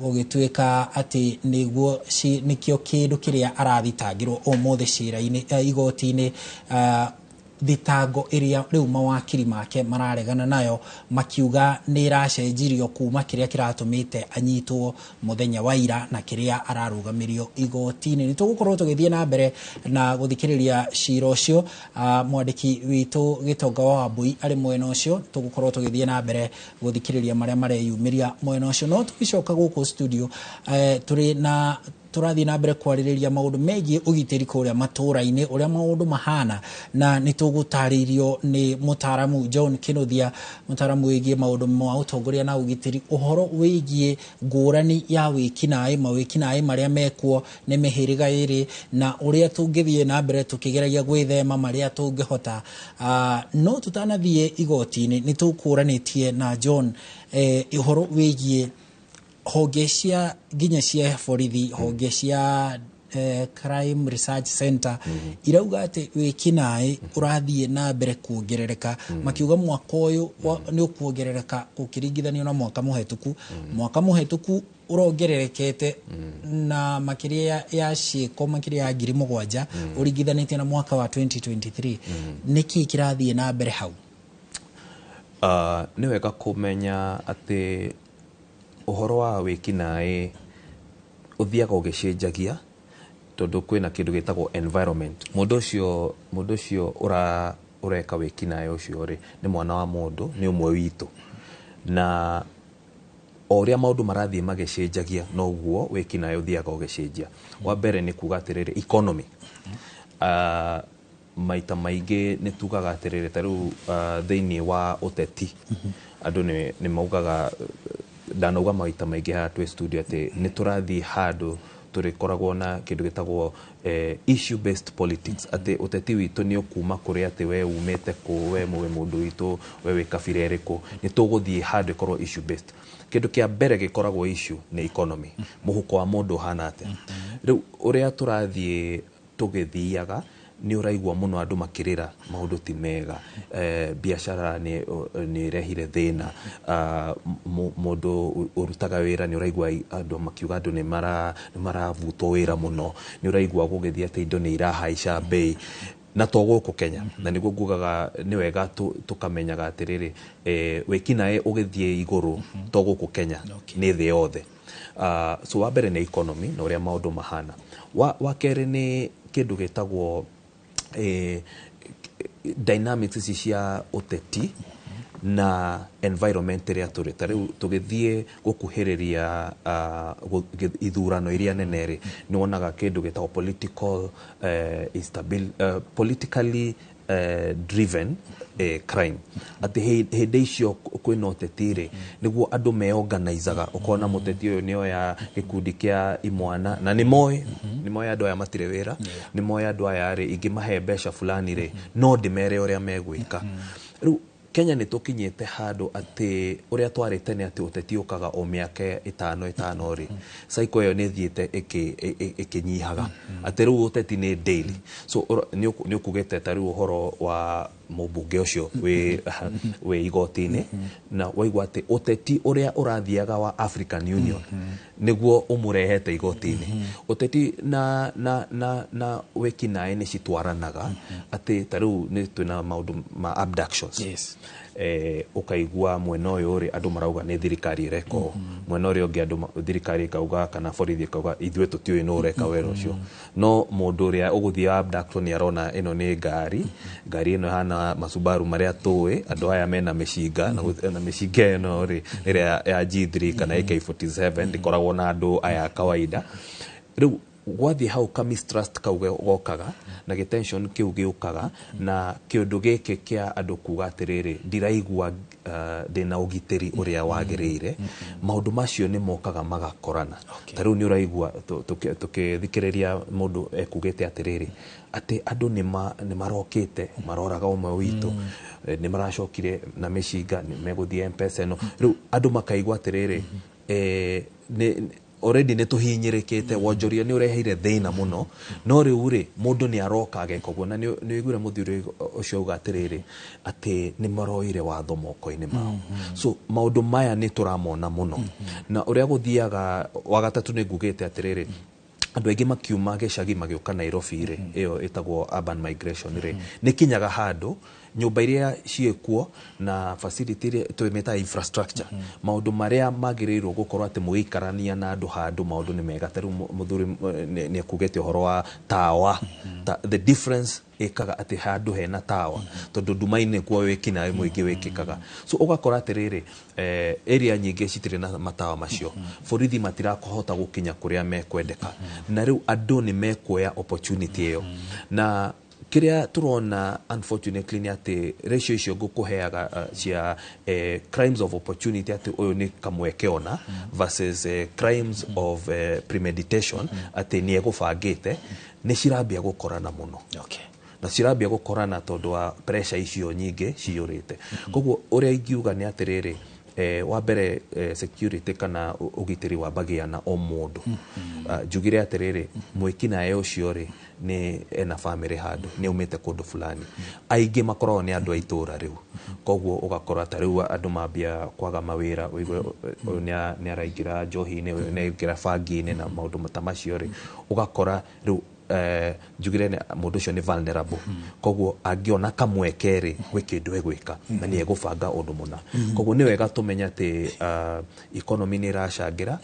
gugituika ati niguo nikio kindu kiria arathitangirwo umuthi cira-ini igoti-ini thitango iria riu mawakiri make mararegana nayo makiuga ni iracenjirio kuma kiria kiratumite anyitwo muthenya wa ira na kiria ararugamirio igoti-ini. Ni tugukorwo tugithie na mbere na guthikiriria cira ucio. Mwandiki witu Gitonga wa Wambui ari mwena ucio tugukorwo tugithie na mbere guthikiriria maria mareyumiria mwena ucio. No tugicoka guku studio turi na turathi na mbere kwaririria maundu megie ugitiri kuria matura-ini uria maundu mahana na nitugutaririo ni mutaramu John Kinuthia mutaramu wigie maundu ma utongoria na ugitiri uhoro wigie ngurani ya wikinae mawikinae maria mekuo ni mihiriga iri na uria tungithie na mbere tukigeragia gwithema maria tungihota. No tutanathie igoti-ini nitukuranitie na John uhoro wigie honge cia nginya cia borithi honge cia Crime Research Center irauga ati wikinae urathie na mbere kuongerereka makiuga mwaka uyu ni ukuongerereka gukiringithanio na mwaka muhetuku urongererekete na makiria ya ciiko makiria ya 7,000 uringithanite na mwaka wa 2023 niki kirathie na mbere hau? Ni wega kumenya ati uhoro wa wikinae uthiaga ugicenjagia tondu kwina kindu gitagwo environment. Mundu ucio ureka wikinae ucio ri ni mwana wa mundu ni umwe witu na oria maundu marathie magicenjagia noguo wikinae uthiaga ugicenjia. Wa mbere ni kuga atiriri economy maita maingi ni tugaga atiriri taru thiini wa uteti andu ni maugaga ndanauga maita maingi ha twi studio ati ni turathi handu turikoragwo na kindu gitagwo issue based politics ati uteti witu ni ukuma kuri ati we umete ku we muwe mundu witu we wi kabira iriku ni tuguthie handu ikorwo issue based. Kindu kia mbere gikoragwo issue ni economy muhuko wa mundu hana ate riu uria turathie tugithiaga ni uraigwa muno andu makirira maundu ti mega biashara ni rehire thina mundu urutaga wira ni uraigwa andu makiuga andu ni maravutwo wira muno ni uraigwa gugithia ati indo ni irahaica bei na toguku Kenya na niguo ngugaga ni wega tukamenyaga atiriri wikinae ugithie iguru toguku Kenya ni thi yothe. So wa mbere ni economy na uria maundu mahana. Wa kere ni kindu gitagwo dynamics cia uteti na environment ria turi tariu tugithie gukuhiriria ithurano iria nene ri ni wonaga kindu gitagwo politically driven crime ati hende icio kwina utetire niguo andu meorganizaga ukona muteti uyu nio ya gikundi kia imwana na ni moy andu aya matire wira ni moy andu aya ri ingimahe mbeca fulani ri no ndimere uria megwika riu Kenya ni tukinyete handu ati uria twarite ni ati uteti ukaga o miaka 5 ri cycle yo ni thiete ikinyihaga ati riu uteti ni daily so ni ukugete tari uhoro wa mubunge ucio we igotini na waigwa ati uteti uria urathiaga wa African Union niguo umurehete igotini uteti na wekinae ni citwaranaga ati tariu ni twina maundu ma abductions ukaigua mwena uyu ri andu marauga ni thirikari reko mwena uri ungi andu thirikari kauga kana borithi kauga ithwe tutiwe no reka wero ucio no mundu uria uguthia abduction ni arona ino ni ngari ino hana masubaru maria tuwe andu aya mena mishinga na mishinga ino ri iria ya G3 kana AK47 ndikoragwo na andu aya kawaida riu gwathi hau ka mistrust kauge gokaga na tension kiu giukaga na kiundu giki kia andu kuga atiriri ndiraigua ndina ugitiri uria wagirire maundu macio ni mokaga magakorana tariu ni uraigua tukithikiriria mundu ekugite atiriri ati andu ni marokite maroraga umwe witu ni maracokire na mishinga ni meguthie M-Pesa no riu andu makaigua atiriri already ne tuhinyirikite wonjoria ni ureheire thina muno no riu ri mundu ni aroka agekogwo na ni igure muthuri ucio ugatiriri ati ni maroire watho moko-ini mao so maundu maya ni turamona muno na uria guthiaga wagatatu ni ngugite atiriri andu aingi makiuma gicagi magioka Nairobi ri iyo itagwo urban migration ri ni kinyaga handu nyumba iria ciekuo na facility twimeta infrastructure maundu maria magirirwo gukorwo ati mugikarania na andu handu maundu ni mega taru muthuri ni akugete horo wa tawa the difference ikaga ati handu hena tawa tondu ndumaine kwa wekina mwingi wekikaga so ugakora atiriri area nyingi citire na matawa macio borithi matirakohota gukinya kuria mekwendeka na riu andu ni mekuoya opportunity iyo na kiria turona unfortunately ni ati ratio icio gukuheaga cia crimes of opportunity ati uyu ni kamwekeona versus crimes of premeditation ati ni egubangite ni cirambia gukorana muno na cirambia gukorana tondu wa pressure icio nyingi ciyurite koguo uria ingiuga ni atiriri wa mbere security kana ugitiri wa bagia na o mundu jugire atiriri mwikina yo ciori ni ena family handu ni umite kundu fulani aingi makorwo ni andu aitura riu koguo ugakora tariu andu mambia kwaga mawira ni araingira njohi ni ngira fangi ni na maundu matamacio ri ugakora riu jugire ne mundu cio ni vulnerable koguo angiona kamwekeri gwi kindu egwika na ni egubanga undu muna koguo ni wega tumenya ati economy ni rashangira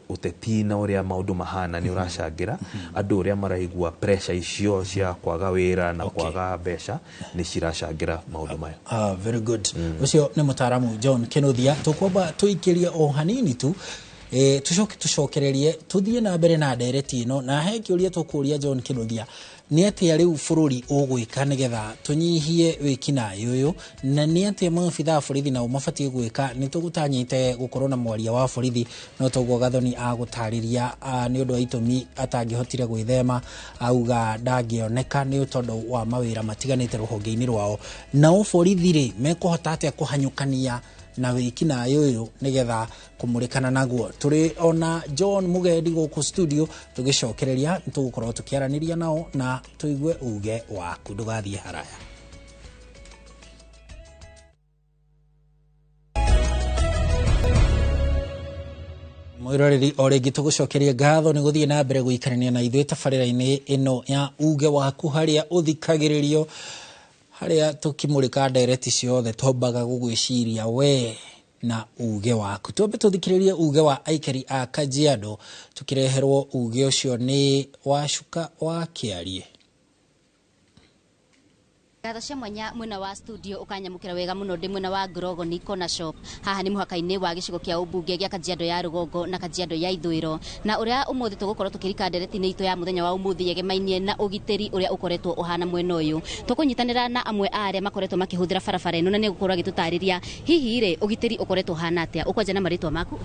uteti na uria maundu mahana ni urashangira andu uria maraigua pressure icio cia kwaga wira na kwaga mbeca ni cirashangira maundu maya very good ucio ni mutaramu John Kinuthia tukwamba tuikirie o hanini tu tucokererie tuthie na mbere na ndereti ino na he kiuria tukuria John Kinuthia ni ati riu bururi ugwika nigetha tunyihie wikina yuyu na ni ati mabitha borithi na umabatie gwika ni tugutanyite gukorwo na mwaria wa borithi no toguo Gathoni agutariria ni undu wa itumi atangihotire gwithema auga ndangioneka ni tondu wa mawira matiganite ruhonge-ini rwao na borithi ri mekuhota atia kuhanyukania na wikina yuyu nigetha kumurikana naguo turi ona John Mugendi guku studio tugicokereria tugukorwo tukiaraniria nao na tuigue uge waku ndugathie haraya mwiroreri o ringi tugucokeria ngatho ni guthie na mbere guikarania na ithuĩ tabarĩra-inĩ ino ya uge waku haria uthikagiririo haria tukimurika ndereti ciothe tombaga gugwiciria we na uge waku twambe tuthikiririe uge wa aikari a Kajiado tukireherwo uge ucio ni Wacuka wa Kiarie. ngatho cia mwanya mwena wa studio ukanyamukira wega muno ndi mwena wa Grogo Corner Shop haha ni muhaka-ini wa gicigo kia ubunge gia Kajiado ya Rugongo na Kajiado ya Ithwiro na uria umuthi tugukorwo tukirika ndereti-ini itu ya muthenya wa umuthi yegemainie na ugiteri uria ukoretwo uhana mwena uyu tukunyitanira na amwe aria makoretwo makihuthira barabara ino na ni gukorwo agitutariria hihi ri ugiteri ukoretwo uhana atia ukwaje na maritwa maku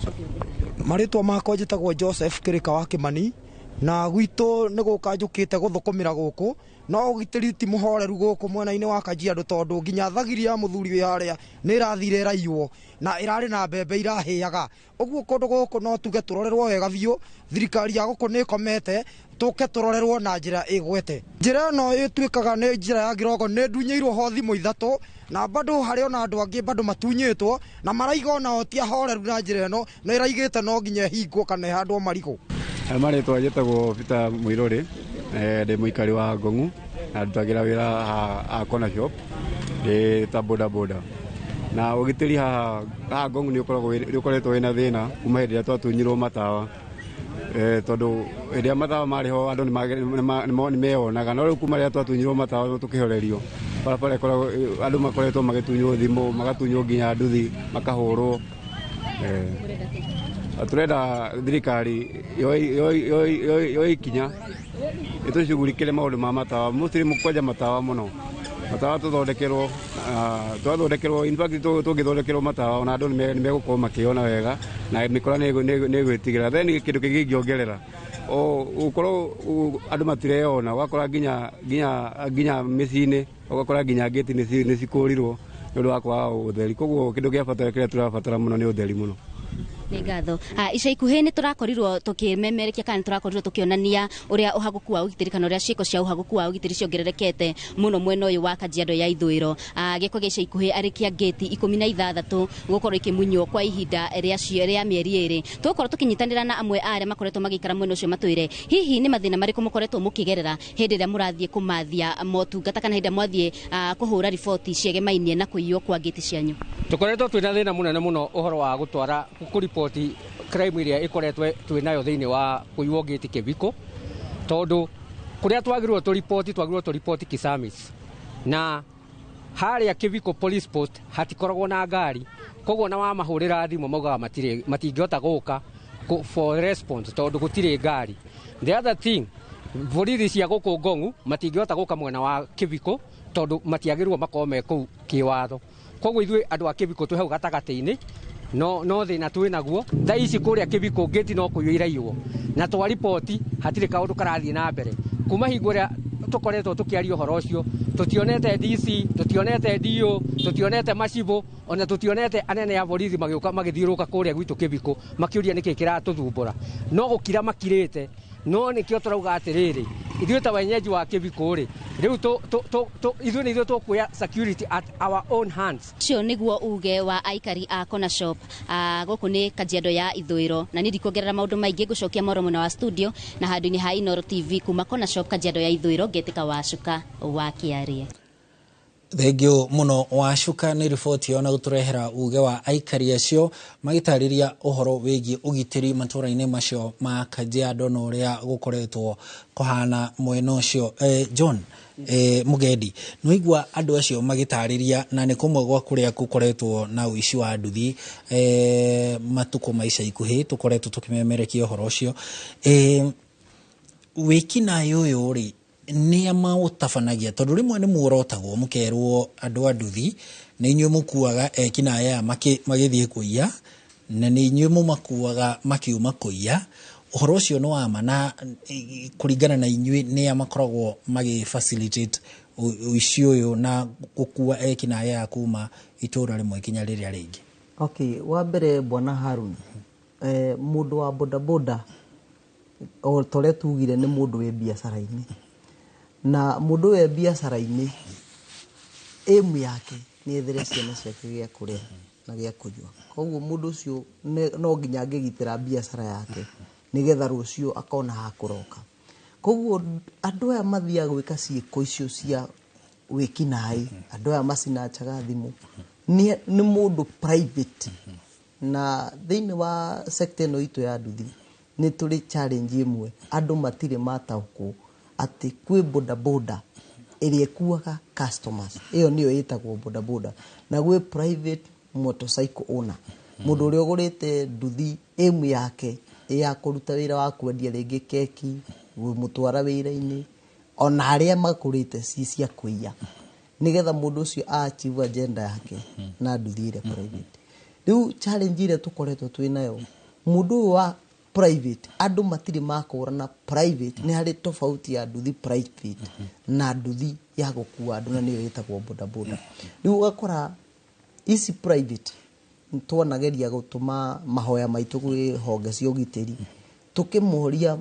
maritwa makwa njitagwo Joseph Kirika wa Kimani na gwito ni gukanjukite guthukumira guku no ugitiri ti muhoreru guku mwena-ini wa Kajiado tondu nginya thagiri ya muthuri wi haria ni irathire raiywo na irari na mbembe irahiaga uguo kundu guku no tuge turorerwo wega biu thirikari ya guku ni komete tuke turorerwo na njira igwete njira no itwikaga ni njira ya Grogo ni ndunyeirwo ho thimu ithatu na bado hari ona andu angi bado matunyitwo na maraiga ona otia horeru na njira ino no iraigite no nginya hingwo kana handwo marigo maritwa njitagwo Peter Muiruri ndi muikari wa Ngongu na ndutagira wira a Corner Shop ta boda boda na ugitiri ha Ngongu ni ukoretwo wina thina kuma hindi ria twatunyirwo matawa tondu hindi ya matawa mariho andu ni meonaga no riu kuma ria twatunyirwo matawa tukihorerio barabara ikoragwo andu makoretwo magitunywo thimu magatunywo nginya nduthi makahurwo turenda thirikari yo ikinya itucugurikire maundu ma matawa mustiri mukwenja matawa muno matawa tuthondekerwo in fact tungithondekerwo matawa ona andu ni megukorwo makiona wega na mikora ni gwitigira then kindu kingi ngiongerera ukorwo andu matireona ugakora nginya micini ugakora nginya ngeti ni cikurirwo ni undu wa kwaga utheri koguo kindu gia bata kiria turabatara muno ni utheri muno ni ngatho ica ikuhi ni turakorirwo tukimemerekia kana turakorirwo tukionania uria uhaguku wa ugitiri kana uria ciiko cia uhaguku wa ugitiri ciongererekete muno mwena uyu wa Kajiado ya Ithwiro giko gica ikuhi arikia gate 16 gukorwo ikimunywo kwa ihinda ria mieri iri tukorwo tukinyitanira na amwe aria makoretwo magikara mwena ucio matwire hihi ni mathina mariku mukoretwo mukigerera hindi ria murathie kumathia motungata kana hindi mwathie kuhura riboti ciegemainie na kuiywo kwa gate cianyu tukoretwo twina thina munene muno uhoro wa gutwara kuripoti crime iria ikoretwe twinayo thiini wa kuiywo gate Kiviko tondu kuria twagirwo turipoti Kisamis na haria Kiviko police post hatikoragwo na ngari koguo na wa mahurira thimu maugaga matingihota guka for response tondu gutire ngari. The other thing borithi cia guku Ngongu matingihota guka mwena wa Kiviko tondu matiagirwo makome ku kiwatho koguo ithui andu a Kiviko twi hau gatagati-ini no thina twinaguo tha ici kuria Kiviko gate no kuyo iraiywo na twa ripoti hatire kaundu karathie na mbere kuma hingo ria tukoretwo tukiaria uhoro ucio tutionete DC tutionete DO tutionete macibo ona tutionete anene ya borithi magiuka magithiuruka kuria gwitu Kiviko makiuria niki kiratuthumbura no gukira makirite no nikio turauga atiriri ithuĩ ta wenyeji wa Kiviko ri riu ithuĩ nĩ ithuĩ tukuya security at our own hands. Cio niguo uge wa aikari a Corner Shop guku ni Kajiado ya Ithwiro na ni ndikuongerera maundu maingi gucokia moro mwena wa studio na handu-ini ha Inooro TV kuma Corner Shop Kajiado ya Ithwiro Ngetika Wacuka wa Kiarie. Thengio muno Wacuka ni riboti ona guturehera uge wa aikari acio magitariria uhoro wigi ugitiri matura-ini macio ma Kajiado no ria gukoretwo kuhana mwena ucio John Mugendi noigwa andu acio magitariria na ni kumwe gwa kuria gukoretwo na uici wa nduthi matuko maica ikuhi tukoretwo tukimemerekia uhoro ucio wikina yuyu ri ni amautafanagia tondu rimwe ni muorotagwo mukerwo andu a nduthi ni inyuĩ mukuaga ekina aya magithie kuiya na ni inyuĩ mumakuaga makiuma kuiya uhoro ucio no ama na kuringana na inyuĩ ni amakoragwo magi facilitate uici uyu na gukua ekina aya kuma itura rimwe kinya riria ringi. Okay, wa mbere bwana Harun mundu wa boda boda o tore tugire ni mundu we biacara-ini na mundu we biacara-ini emu yake ni ethere ciana ciake gĩa kũrĩa na gĩa kũnyua koguo mundu ucio no nginya angĩgitĩra biacara yake nigetha rũcio akona ha kũroka koguo andu aya mathiaga gwĩka ciĩko icio cia wĩkinaĩ andu aya macinachaga thimũ ni mundu private na thĩinĩ wa sector ĩno itũ ya nduthi ni tũrĩ challenge imwe andu matire mataũkwo ati kwi boda boda ĩrĩa ĩkuaga customers. Ĩyo nĩyo ĩtagwo bodaboda. Na gwĩ private motorcycle owner. Mũndũ ũrĩa ũgũrĩte nduthi ĩmu yake ya kũruta wĩra wa kwendia rĩngĩ keki, mũtwara wĩra-inĩ, ona arĩa makũrĩte ci cia kũiya. Nigetha mũndũ ũcio achieve agenda yake na nduthi ĩrĩa private. Rĩu challenge ĩrĩa tũkoretwo twĩ nayo, mũndũ wa private, andũ matirĩ makũrana private nĩ harĩ tofauti ya nduthi private na nduthi ya gũkua andũ, na nĩyo ĩtagwo bodaboda. Rĩu ũgakora ici private twanageria gũtũma mahoya maitũ gwĩ honge cia ũgitĩri, tũkĩmoria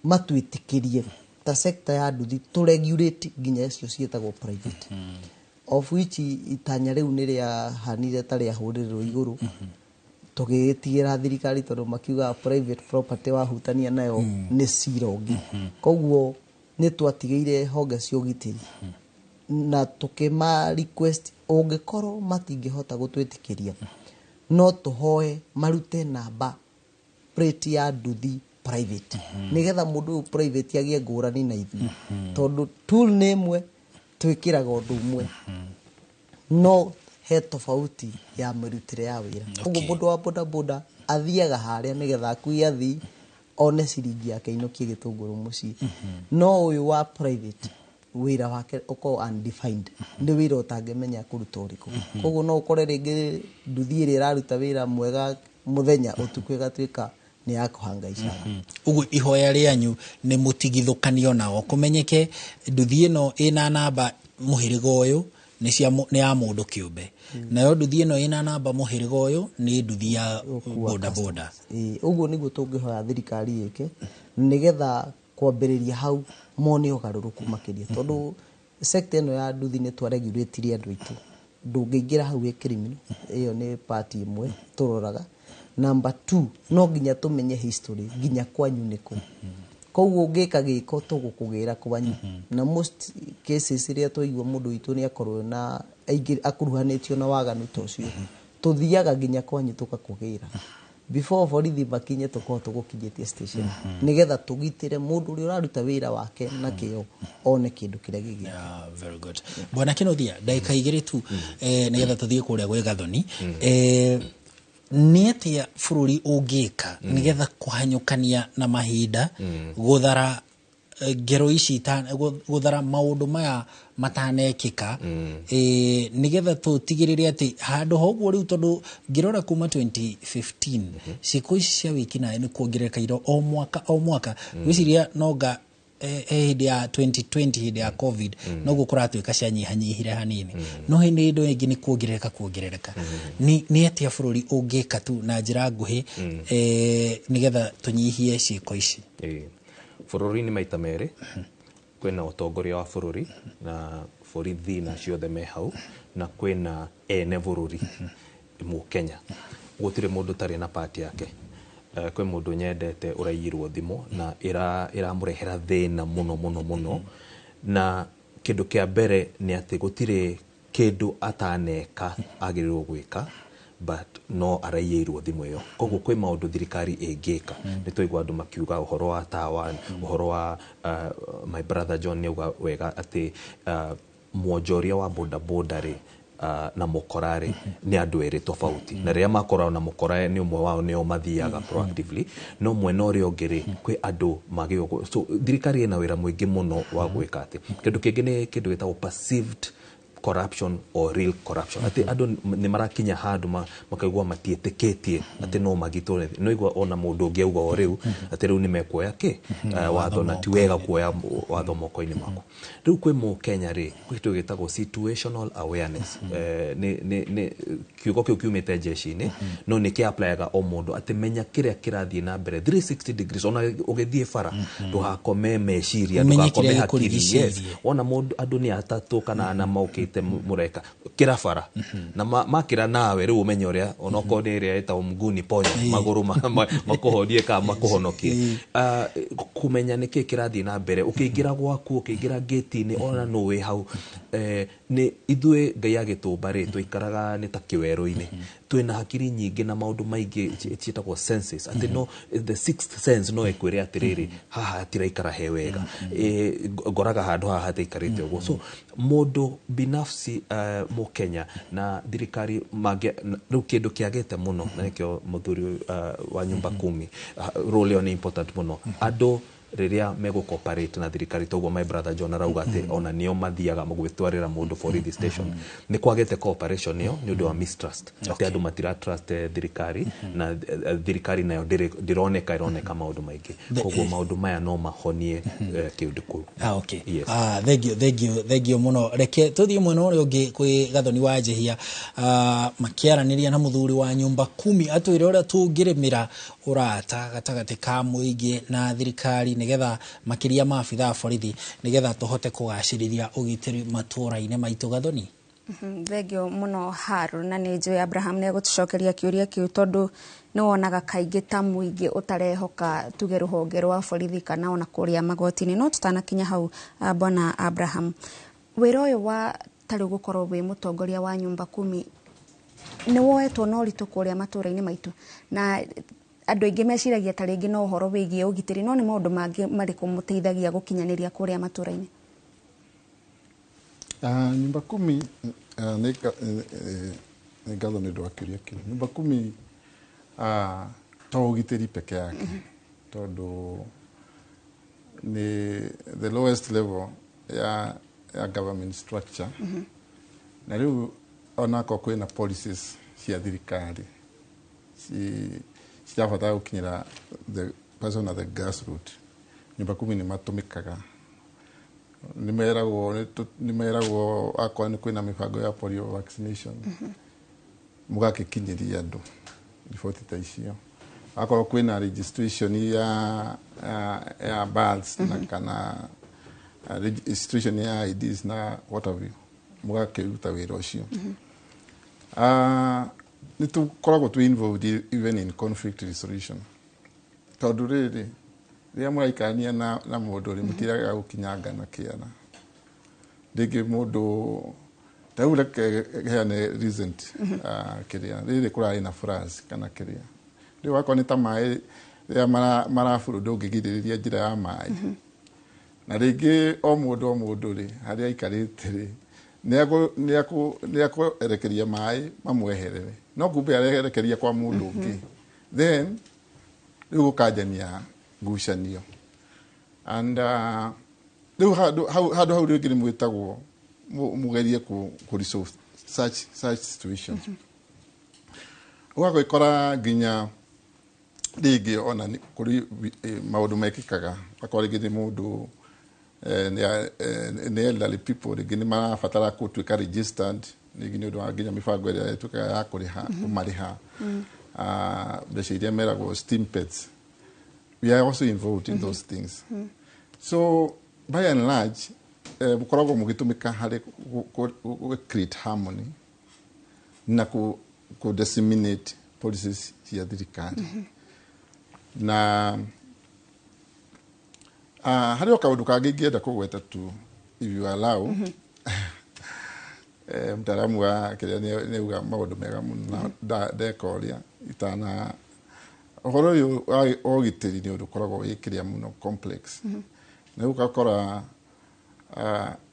matwĩtĩkĩrie ta sector ya nduthi to regulate nginya icio ciĩtagwo private. Of which itanya rĩu nĩ rĩahanire ta rĩahũrĩrwo igũrũ, tũgĩtigĩra thirikari tondũ makiuga private property wahutania nayo nĩ cirongi. Koguo nĩ twatigĩire honge cia ũgitĩri na tũkĩma request ũngĩkorwo matingĩhota gũtwĩtĩkĩria, no tũhoe marute namba plate ya nduthi private, nigetha mũndũ ũyũ private agĩe ngũrani na ithuĩ, tondũ tool nĩ ĩmwe, twĩkĩraga ũndũ ũmwe, no he tofauti ya mĩrutĩre ya wĩra. Koguo mũndũ wa bodaboda athiaga harĩa nĩgetha akui athii one ciringi yake inokie gĩtũngũrũ mũciĩ. No ũyũ wa private wĩra wake ũkorwo undefined, nĩ wĩra ũtangĩmenya kũruta ũrĩkũ. Koguo no ũkore rĩngĩ nduthi ĩrĩa ĩraruta wĩra mwega mũthenya, ũtukũ ĩgatuĩka nĩ ya kũhangaica. Ũguo ihoya rĩanyu nĩ mũtigithũkanio nao, kũmenyeke nduthi ĩno ĩna namba mũhĩrĩga ũyũ nĩ ya mũndũ kĩũmbe, nayo nduthi ĩno ĩna namba mũhĩrĩga ũyũ nĩ nduthi ya bodaboda. Ũguo nĩguo tũngĩhoya thirikari yĩke, nĩgetha kwambĩrĩria hau mone ũgarũrũku makĩria, tondũ sector ĩno ya nduthi nĩ twaregulate andũ aitũ. Ndũngĩingĩra hau wĩ criminal, ĩyo nĩ part ĩmwe tũroraga. Number 2, no nginya tũmenye history, nginya kwanyu nĩkũ. Koguo ũngĩka gĩko tũgũkũgĩra kwanyu. Na most cases iria twaigua mũndũ witũ nĩ akorwo na akuruhanĩtio na waganu ta ũcio, tũthiaga nginya kwanyu tũgakũgĩra. Before borithi makinye tũkorwo tũgũkinyĩtie station, nĩgetha tũgitĩre mũndũ ũrĩa ũraruta wĩra wake na kĩo one kĩndũ kĩrĩa gĩgĩ. Very good. Bwana Kĩnuthia, ndagĩka igĩrĩ tu nĩgetha tũthiĩ kũrĩa gwĩ Gathoni. Nĩ atĩa bũrũri ũngĩka nĩgetha kũhanyũkania na mahinda, gũthara ngero ici, gũthara maũndũ maya matanekĩka, nĩgetha tũtigĩrĩre atĩ handũ ha ũguo rĩu, tondũ ngĩrora kuma 2015 ciĩko ici cia wĩkinaĩ nĩ kuongerereka o mwaka. Gwĩciria nonga hĩndĩ ya 2020 hĩndĩ ya covid noguo kũratuĩka cianyihanyihire hanini, no hĩndĩ ĩndo ĩngĩ nĩ kuongerereka. Nĩ atĩa bũrũri ũngĩka tu na njĩra nguhĩ nĩgetha tũnyihie ciĩko ici? Bũrũri-inĩ maita merĩ kwĩna ũtongoria wa bũrũri na borithi na ciothe me hau, na kwĩna ene bũrũri Mũkenya. Gũtirĩ mũndũ tarĩ na part yake. Kwĩ mũndũ nyendete ũraiyirwo thimũ na ĩramũrehera thĩna mũno, na kĩndũ kĩa mbere nĩ atĩ gũtirĩ kĩndũ ataneka agĩrĩrwo gwĩka, but no araiyĩirwo thimũ ĩyo. Koguo kwĩ maũndũ thirikari ĩngĩka. Nĩ twaigua andũ makiuga ũhoro wa tawa, ũhoro wa my brother John nĩauga wega atĩ mwonjoria wa bodaboda rĩ na mũkora rĩ nĩ andũ erĩ tofauti, na rĩrĩa makorwo na mũkora nĩ ũmwe wao nĩo mathiaga proactively, no mwena ũrĩa ũngĩ rĩ kwĩ andũ magĩũgwo. So thirikari ĩna wĩra mũingĩ mũno wa gwĩka atĩ. Kĩndũ kĩngĩ nĩ kĩndũ gĩtagwo perceived corruption or real corruption. Ati ando nĩ marakinya handu makaigua matiĩtĩkĩtie atĩ no magitũre. No igua ona mũndũ ũngĩ auga o rĩu atĩ rĩu nĩ mekuoya kĩ watho na ti wega kuoya watho moko-inĩ maku. Rĩu kwĩ Mũkenya rĩ kĩndũ gĩtagwo situational awareness. Nĩ kiugo kĩu kiumĩte jeshi-inĩ, no nĩ kĩ-applyaga o mũndũ atĩ menya kĩrĩa kĩrathiĩ na mbere 360 degrees. Ona ũgĩthiĩ bara ndũgakome meciria, ndũgakome hakiri. Yes, ona mũndũ andũ nĩ atatũ kana ana maũkĩte mureka kira bara na makira nawe rĩu umenye ũrĩa onoko nĩ ĩrĩa ĩtagwo mguni ponyo magũrũ makuhodie ka makuhonokie. Kumenya nĩkĩ kĩrathiĩ na mbere, ũkĩingĩra gwaku, ũkĩingĩra gate-inĩ, ona no wĩ hau ni ithue ngai agĩtũmba rĩ tũikaraga nĩ ta kĩwerũ-inĩ twĩna hakiri nyingĩ na maũndũ maingĩ ciĩtagwo senses atĩ no the sixth sense no ĩkwĩre atĩrĩrĩ haha hatiraikara he wega ngoraga handũ haha hataikarĩte ũguo so mũndũ binafsi Mũkenya na thirikari rĩu kĩndũ kĩagĩte mũno na nĩkĩo mũthuri wa nyumba kumi role ĩyo nĩ important mũno andũ rĩrĩa megũcooperate na thirikari toguo my brother John arauga atĩ ona nĩo mathiaga gwĩtwarĩra mũndũ borithi station nĩ kwagĩte cooperation ĩyo nĩ ũndũ wa mistrust atĩ andũ matiratrust thirikari na thirikari nayo ndĩroneka maũndũ maingĩ koguo maũndũ maya no mahonie kĩũndũ kũu thengio mũno reke tũthiĩ mwena ũrĩa ũngĩ kwĩ Gathoni wa Njihia makĩaranĩria na mũthuri wa nyumba kumi atwĩre ũrĩa tũngĩrĩmĩra ũrata gatagatĩ ka mũingĩ na thirikari nigetha makiria maabitha a borithi nigetha tuhote kugacirithia ugitiri matũra-inĩ maitũ Gathoni. Thengio muno Haru na nĩ njũĩ Abraham nĩ egũtucokeria kĩũria kĩu tondũ nĩ wonaga kaingĩ ta mũingĩ ũtarehoka tuge rũhonge rwa borithi kana ona kũrĩa magoti-inĩ no tutanakinya hau bwana Abraham wĩra ũyũ wa tarĩ gũkorwo wĩ mũtongoria wa nyumba kumi nĩ woetwo na ũritũ kũrĩa matũra-inĩ maitũ na andũ aingĩ meciragia ta rĩngĩ no ũhoro wĩgiĩ ũgitĩri no nĩ maũndũ mangĩ marĩkũ mũteithagia gũkinyanĩria kũrĩa matũra-inĩ? Nyumba kumi nĩ ngatho nĩ ũndũ wa kĩũria kĩu. Nyumba kumi to ũgitĩri peke yake tondũ nĩ the lowest level ya government structure na rĩu onako kwĩna policies cia thirikari cirabatara gũkinyĩra the person at the grassroots. Nyumba kumi nĩ matũmĩkaga nĩ meragwo akorwo nĩ kwĩna mĩbango ya polio vaccination mũgakĩkinyĩria andũ riboti ta icio akorwo kwĩna registration ya births na kana registration ya IDs na what have you mũgakĩruta wĩra ũcio. Nĩ tũkoragwo tu involved even in conflict resolution tondũ rĩrĩ rĩrĩa mũraikarania na mũndũ rĩ mũtiraga gũkinyanga na kĩana rĩngĩ mũndũ taũ reke heane recent kĩrĩa rĩrĩ kũrarĩ na floods kana kĩrĩa rĩu akorwo nĩ ta maĩ rĩrĩa marabũrũ ndũngĩgirĩrĩria njĩra ya maĩ na rĩngĩ o mũndũ rĩ harĩa aikarĩte rĩ nĩ akwerekeria maĩ mamweherere no kumbe areherekeria kwa mũndũ ũngĩ then rĩu gũkanjania ngucanio and rĩu handũ hau rĩngĩ nĩ mwĩtagwo mũgerie kũ-resolve such situations. Ũgagĩkora nginya rĩngĩ ona kũrĩ maũndũ mekĩkaga akorwo rĩngĩ nĩ mũndũ nĩ elderly people rĩngĩ nĩ marabatara gũtuĩka registered rĩngĩ nĩ ũndũ wa nginya mĩbango ĩrĩa ĩtuĩkaga ya kũmarĩha mbeca iria meragwo stimpets. We are also involved in those things. So by and large mũkoragwo mũgĩtũmĩka harĩ create harmony na ku disseminate policies cia thirikari na harĩ o kaũndũ kangĩ ingĩenda kũgweta tu if you allow mtaalamu wa kĩrĩa nĩ uga maũndũ mega mũno ndeka ũrĩa itana ũhoro ũyũ ũgitĩri nĩ ũndũ ũkoragwo wĩkĩrĩa mũno complex na ũgakora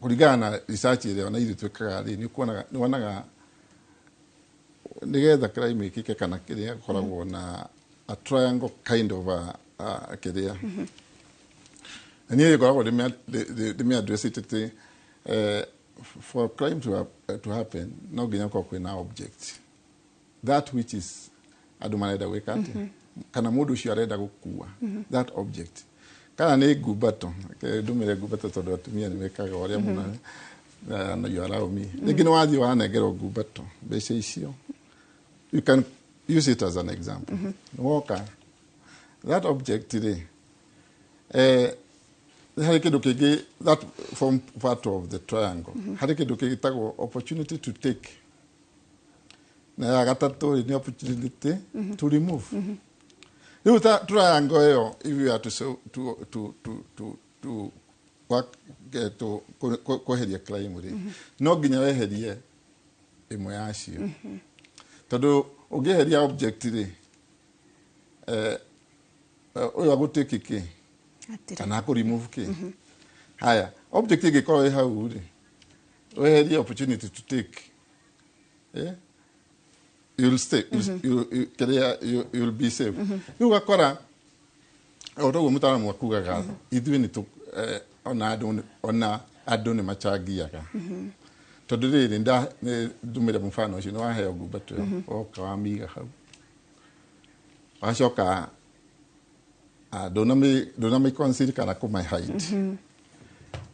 kũringana na research ĩrĩa ona ithuĩ twĩkaga rĩ nĩ wonaga nĩgetha crime ĩkĩke kana kĩrĩa gũkoragwo na a triangle kind of kĩrĩa na niĩ ngoragwo ndĩmĩ-address it for crime to happen no nginya gũkorwo kwĩna object that which is andũ marenda gwĩka atĩa kana mũndũ ũcio arenda gũkua that object kana nĩ ngumbato ndũmĩre ngumbato tondũ atumia nĩ mekaga ũrĩa mũno na you allow me rĩngĩ nĩ wathiĩ wanengerwo ngumbato mbeca icio you can use it as an example woka that object rĩ harĩ kĩndũ kĩngĩ that form part of the triangle harĩ kĩndũ kĩgĩtagwo opportunity to take na ya gatatũ nĩ opportunity to remove. Rĩu triangle ĩyo if you are to kwa kweheria crime ri no nginya weherie imwe yacio tondu ungiheria object ri uyu agutiki ki kana ku remove ki haya object igikorwo i hau ri weherie opportunity to take you'll stay you'll be safe ugakora otoguo mutaaramu akugaga ithuĩ nĩ ona andũ nĩ machangiaga tondu rĩrĩ ndumĩre mũbano ũcio nĩ waheo ngumbato oka wamiga hau wacoka ndũnamĩconsider kana kũmahide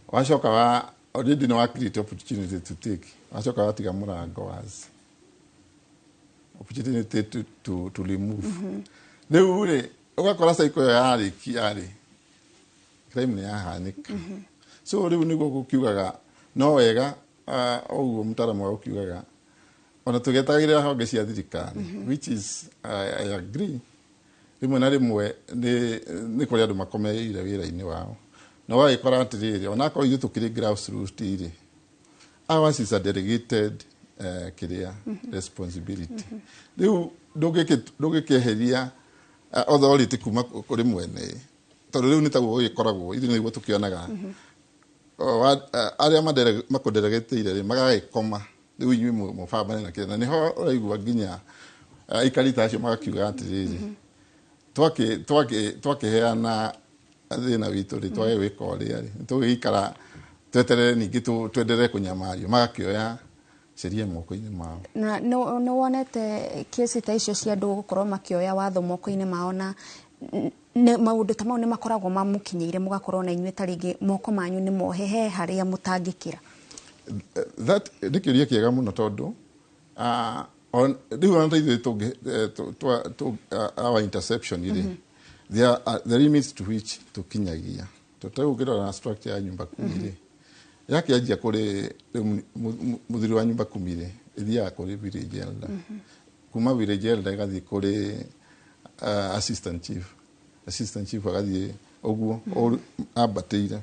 wacoka already nĩ wa create opportunity to take wacoka watiga mũrango wazi opportunity to remove rĩu rĩ ugakora cycle yarĩ crime nĩ yahanĩka so rĩu nĩguo gũkiugaga no wega ũguo mũtaaramu wa gũkiugaga ona tũgetagĩrĩra honge cia thirikari which is I agree rĩmwe na rĩmwe nĩ kũrĩ andũ makomeire wĩra-inĩ wao na wagĩkora atĩrĩrĩ onakorwo ithuĩ tũkĩrĩ grassroots rĩ ours is a delegated responsibility rĩu ndũngĩkĩeheria authority kuma kũrĩ mwene tondũ rĩu nĩ taguo gũgĩkoragwo ithuĩ nĩguo tũkĩonaga arĩa makũndelegeteire rĩ magagĩkoma rĩu inyuĩ mũbambane na kĩrĩa na nĩho ũraigua nginya aikari ta acio magakiuga atĩrĩrĩ twakĩheana thĩna witũ rĩ twage gwĩka ũrĩa rĩ tũgĩikara tweterere ningĩ twenderee kũnyamario magakĩoya sheria moko-inĩ mao na nĩ wonete kesi ta icio cia andũ gũkorwo makĩoya watho moko-inĩ mao na maũndũ ta mau nĩ makoragwo mamũkinyĩire mũgakorwo na inyuĩ ta rĩngĩ moko manyu nĩ mohehe harĩa mũtangĩkĩra that nĩ kĩũria kĩega mũno tondũ rĩu ona ta ithuĩ our interception rĩ there are the limits to which tũkinyagia tũtegũkĩrora na structure ya nyumba kumi rĩ yakĩanjia kũrĩ mũthuri wa nyumba kumi rĩ ithiaga kũrĩ village elder kuma village elder igathiĩ kũrĩ assistant chief agathiĩ ũguo ambatĩire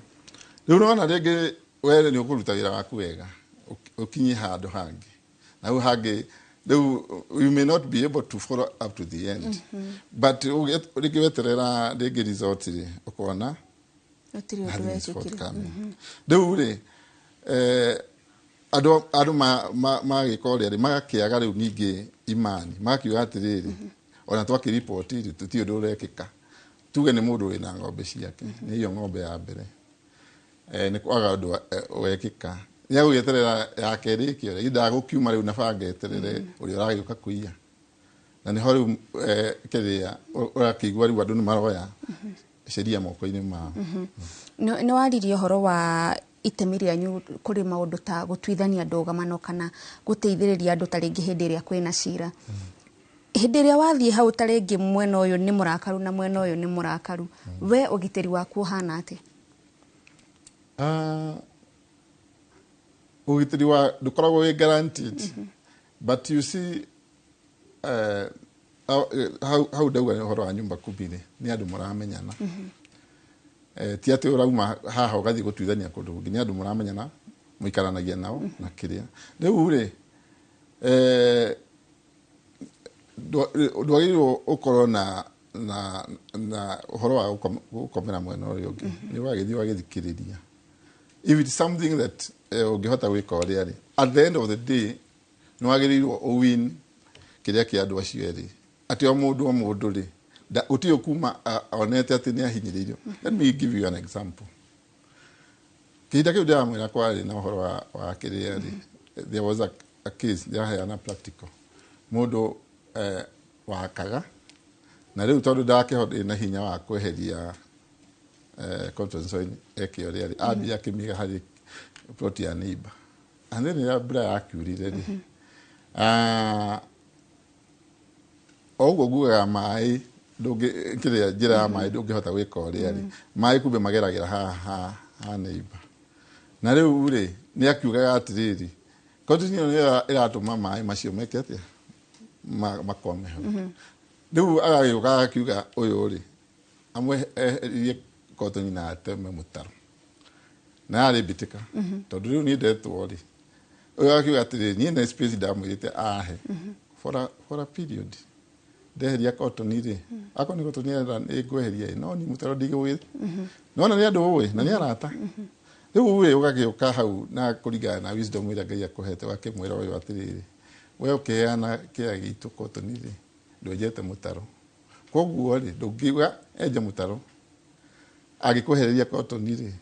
rĩu nona rĩngĩ were nĩ ũkũruta wĩra waku wega ũkinyie handũ hangĩ na hau hangĩ rĩu you may not be able to follow up to the end but rĩngĩ weterera rĩngĩ result rĩ ũkona rĩu rĩ andũ magĩka ũrĩa rĩ magakĩaga rĩu ningĩ imani magakiuga atĩrĩrĩ ona twakĩripoti rĩ tũtirĩ ũndũ ũrekĩka tuge nĩ mũndũ wĩna ng'ombe ciake nĩ iyo ng'ombe ya mbere nĩ kwaga ũndũ wekĩka nĩ agũgĩeterera ya kerĩ ĩkĩo rĩ ndagũkiuma rĩu na banga eterere ũrĩa ũragĩũka kũiya na nĩho rĩu kĩrĩa ũrakĩigua rĩu andũ nĩ maroya sheria moko-inĩ mao nĩ waririe ũhoro wa itemi rĩanyu kũrĩ maũndũ ta gũtuithania ndũgamano kana gũteithĩrĩria andũ ta rĩngĩ hĩndĩ ĩrĩa kwĩna cira hĩndĩ ĩrĩa wathiĩ hau ta rĩngĩ mwena ũyũ nĩ mũrakaru na mwena ũyũ nĩ mũrakaru we ũgitĩri waku ũhana atĩ ũgitĩri wa ndũkoragwo wĩ guaranteed but you see hau ndauga nĩ ũhoro wa nyumba kumi rĩ nĩ andũ mũramenyana ti atĩ ũrauma haha ũgathiĩ gũtuithania kũndũ kũngĩ nĩ andũ mũramenyana mũikaranagia nao na kĩrĩa rĩu rĩ ndwagĩrĩirwo ũkorwo na ũhoro wa gũkomera mwena ũrĩa ũngĩ nĩ wagĩthiĩ wagĩthikĩrĩria if it's something that ũngĩhota gwĩka ũrĩa rĩ at the end of the day nĩ wagĩrĩirwo ũwin kĩrĩa kĩa andũ acio erĩ atĩ o mũndũ rĩ ũtio kuma onete atĩ nĩ ahinyĩrĩirio let me give you an example kĩhinda kĩu ndĩramwĩra kwarĩ na ũhoro wa kĩrĩa rĩ there was a case ndĩraheana practical mũndũ wakaga na rĩu tondũ ndakĩhota na hinya wa kweheria content eke ũrĩa rĩ ambia akĩmiga harĩ plot ya neighbor and then ya mbura yakiurire rĩ oguo ngugaga maĩ ndũngĩkĩrĩa njĩra ya maĩ ndũngĩhota gwĩka ũrĩa rĩ maĩ kumbe mageragĩra haha neighbor na rĩu rĩ nĩ akiugaga atĩrĩrĩ continue nĩ ĩratũma maĩ macio meke atĩa makome hau rĩu agagĩũka akiuga ũyũ rĩ amweherie kotoni na ateme mũtaro na arä mbä tä ka tondå rä u nä ndetwo rä å yå akiuga atä rä niä na space ndamwä rä te ahe for a period ndeheria kotoni rä akorwo nä kotoni enda nä ngweheria no ni må taro ndigå nona nä andå å na nä arata rä u å gagä å ka hau na kå ringana na wisdom ä rä a ngai akå hete wakä mwä ra å yå atä rä rä we å keana kä a gitå kotoni rä ndwenjete må taro koguo rä ndå ngiuga enja må taro agä kå hereria kotoni rä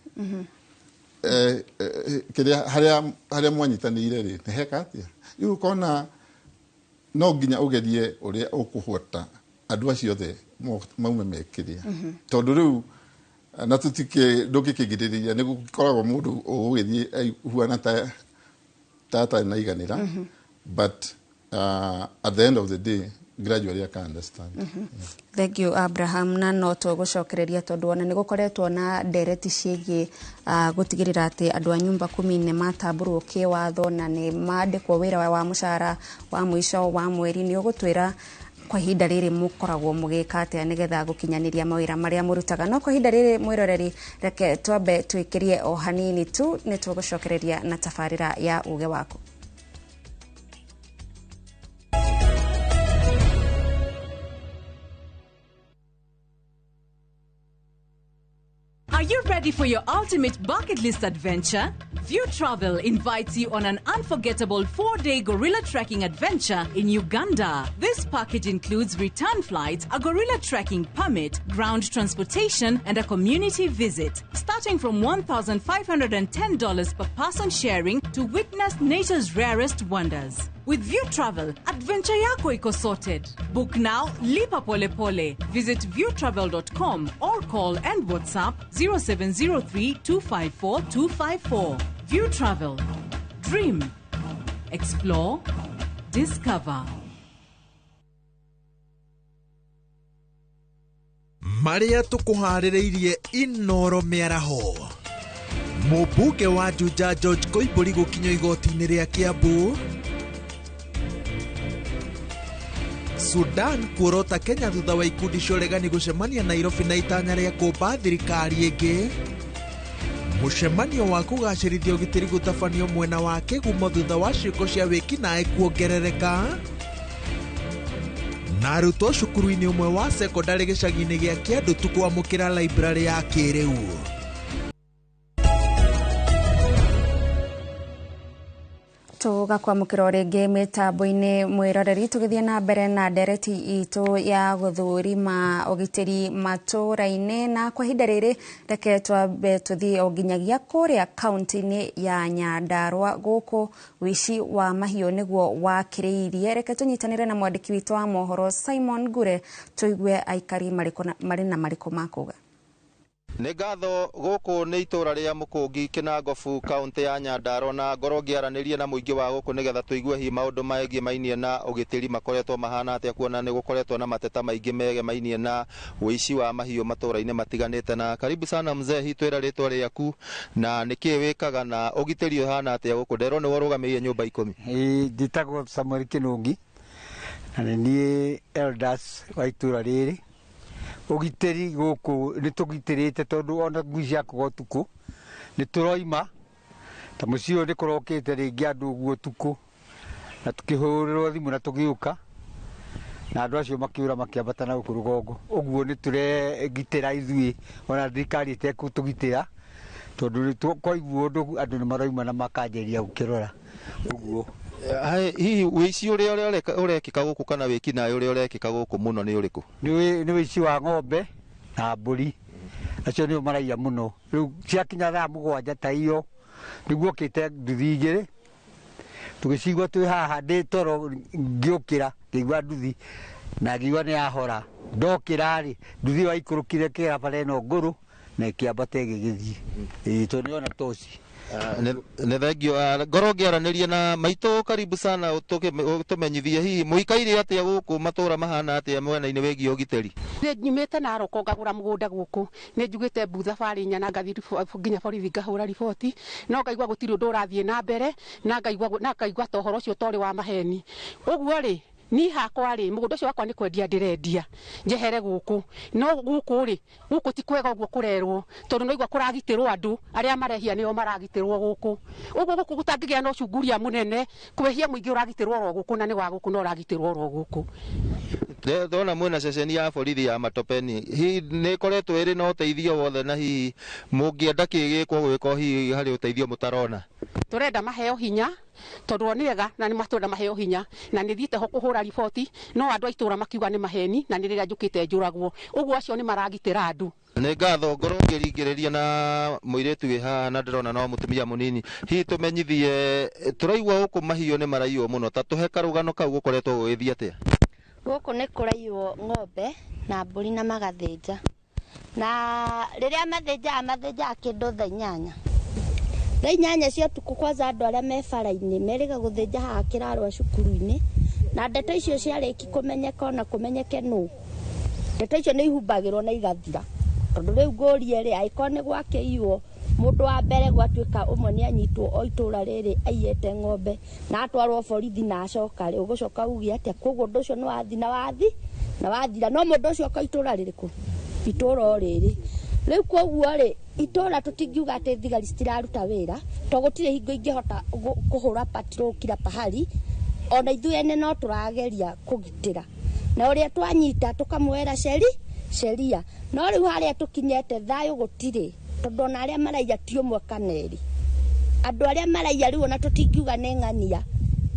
harä mwanyitanä ire rä nä heka atä a rä u kona no nginya å gerie å rä a å kå hota andå acio othe maume mekä rä a tondå rä u na ndå ngä kä ngä rä ria nä gå koragwo må ndå å gå gä thiä huana ta atarä na iganä ra but at the end of the day gradually I can understand. Thank you Abraham na no to gucokereria tondu ona ni gukoretwo na ndereti ciĩgiĩ gutigirira ati andu a nyumba 10 matamburwo kiwatho na ni mandikwo wira wa mucara wa mwisho wa mweri ni ugutwira kwa ihinda riri mukoragwo mugika atia nigetha gukinyaniria mawira maria murutaga no kwa ihinda riri mwiroreri reke twambe twikirie o hanini tu ni tugucokereria na tafarira ya uge waku. Are you ready for your ultimate bucket list adventure? View Travel invites you on an unforgettable 4-day gorilla trekking adventure in Uganda. This package includes return flights, a gorilla trekking permit, ground transportation, and a community visit. Starting from $1,510 per person sharing to witness nature's rarest wonders. With View Travel, adventure yako iko sorted. Book now, lipa pole pole. Visit viewtravel.com or call and WhatsApp 0703 254 254. View Travel. Dream. Explore. Discover. Maria tukuharireirie Inoro miaraho. Mũmbunge wa Juja George Koimbũri gũkinyio igoti-inĩ rĩa Kiambu. Sudan kuorota Kenya thutha wa ikundi cia ũregani gũcemania Nairobi na itanya rĩa kũmba thirikari ĩngĩ. Mũcemanio wa kũgacĩrithia ũgitĩri gũtabanio mwena wa kĩgumo thutha wa ciĩko cia wĩkinaĩ kuongerereka. Na arutwo cukuru-inĩ ũmwe wa sekondarĩ gĩcagi-inĩ gĩa Kĩandũ tu kwamũkĩra library ya kĩrĩu. tugakwamukira ringi mitambo-ini mwiroreri tugithie na mbere na ndereti itu ya guthurima ugitiri matura-ini na kwa ihinda riri reke twambe tuthie o nginyagia kuria kaunti-ini ya Nyandarua guku wici wa mahiu niguo wakiriirie. Reke tunyitanire na mwandiki witu wa mohoro Simon Gure tuigue aikari mari na mariko makuga. Nĩ ngatho gũkũ nĩ itũra rĩa Mũkũngi Kĩnangobu kaunti ya Nyandarua na ngoro ngĩaranĩria na mũingĩ wa gũkũ nĩgetha tũigue hihi maũndũ maingĩ mainie na ũgitĩri makoretwo mahana atĩa, kuona nĩ gũkoretwo na mateta maingĩ megemainie na ũici wa mahiũ matũra-inĩ matiganĩte. Na karibu sana mzee, hihi twĩra rĩtwa rĩaku na nĩkĩĩ wĩkaga na ũgitĩri ũhana atĩa gũkũ? Nderwo nĩwe ũrũgamĩrĩire nyũmba 10. Njĩtagwo Samuel Kĩnũngi na nĩ niĩ elders wa itũra rĩrĩ. Ugiteri guku ni tugitirite tondu ona ngui cia kugotuku ni turoima ta mucio ni kurokite ringi andu guo tuku na tukihurirwo thimu na tugiuka na andu acio makiura makiambata na guku rugongo. Uguo ni turegitira ithui ona thirikari itekutugitira tondu twaigua undu andu ni marauma na makanjeria gukirora uguo. Hihi wici uria urekika guku kana wikinaĩ uria urekika guku muno ni uriku? Ni wici wa ng'ombe na mburi, acio nio maraia muno. Riu ciakinya thaa 7 ta iyo niguo kite nduthi igiri tugicigua twi haha ndi toro ngiukira ngigua nduthi na ngiugua ni ahora ndokira ri nduthi wa ikurukire kira pale no nguru na ikiambata igithii to niona toci. Nĩ thengio. Ngoro ngĩaranĩria na maitũ, karibu sana tũmenyithie hihi mũikaire atĩa gũkũ matũra mahana atĩa mwena-inĩ wĩgiĩ ũgitĩri? Nĩ nyumĩte Narok ngagũra mũgũnda gũkũ, nĩ njugĩte mbutha bari nyana ngathi nginya borithi ngahũra riboti, no ngaigua gũtirĩ ũndũ ũrathiĩ na mbere na ngaigua tohoro ũcio ũtorĩ wa maheni. Ũguo rĩ ni hakwa ri mugunda ucio wakwa ni kwendia ndirendia njehere guku no guku ri guku ti kwega uguo kurerwo tondu no igwa kuragitirwo andu aria marehia nio maragitirwo guku uguo guku gutangigia no cunguria munene kwehia muingi uragitirwo ro guku na ni wa guku no uragitirwo ro guku ndona mwena ceceni ya borithi ya Matopeni hi nä koretwo ä rä na ũteithio wothe na hihi mũngĩenda kĩgĩkwo gwĩka hihi harĩ ũteithio mũtarona turenda maheo hinya tondu ni wega na ni matunda maheo hinya na ni thiite ho kuhura riboti no andu aitura makiuga ni maheni na ni riria njukite njuragwo uguo acio ni maragitira andu nä ngatho ngorwo ngĩringĩrĩria na mũirĩtu wĩ haha na ndĩrona no mũtumia mũnini hihi tũmenyithie tũraigua gũkũ mahiũ nĩ maraiywo mũno ta tũhe karũgano kau gũkoretwo gũgĩthiĩ atĩa gũkũ nĩ kũraiywo ng'ombe na mbũri na magathĩnja na rĩrĩa mathĩnjaga kĩndũ thaa 8 thaa 8 cia ũtukũ kwanza andũ arĩa me bara-inĩ merĩga gũthĩnja haha kĩrarwa cukuru-inĩ na ndeto icio ciarĩki kũmenyeka ona kũmenyeke nũ ndeto icio nĩ ihumbagĩrwo na igathira tondũ rĩu ngũrie rĩ angĩkorwo nĩ gwakĩiywo mũndũ wa mbere gwatuĩka ũmwe nĩ anyitwo o itũũra rĩrĩ aiyĩte ng'ombe na atwarwo borithi na acoka rĩ ũgũcoka uge atĩa koguo ũndũ ũcio nĩ wathi na wathira no mũndũ ũcio oka itũũra rĩrĩkũ itũũra o rĩrĩ rĩu koguo rĩ itũũra tũtingiuga atĩ thigari citiraruta wĩra tondũ gũtirĩ hingo ingĩhota kũhũra patrol kila pahali ona ithuĩ ene no tũrageria kũgitĩra na ũrĩa twanyita tũkamwĩra sheria no rĩu harĩa tũkinyete thayũ gũtirĩ tondu ona aria maraiya ti ũmwe kana erĩ andu aria maraiya rĩu ona tũtingiuga nĩ ng'ania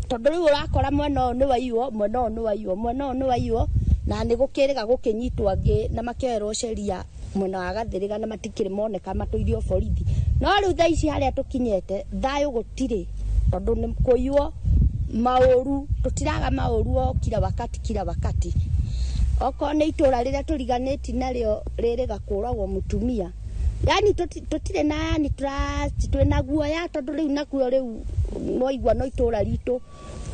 tondu rĩu ũrakora mwena ũyũ nĩ waiywo mwena ũyũ nĩ waiywo na nĩ gũkĩrĩga gũkĩnyitwo angĩ na makĩoerwo sheria mwena wa Gathĩrĩga na matikĩrĩ moneka matũirio borithi no rĩu thaa ici harĩa tũkinyete thayũ gũtirĩ tondu nĩ kũiywo maũru tũtiraga maũru o kila wakati okorwo nĩ itũũra rĩrĩa tũriganĩti narĩo rĩrĩga kũragwo mũtumia yani tũtirĩ na yani twĩna guoya tondu rĩu nakuo rĩu noigua no itũũra ritũ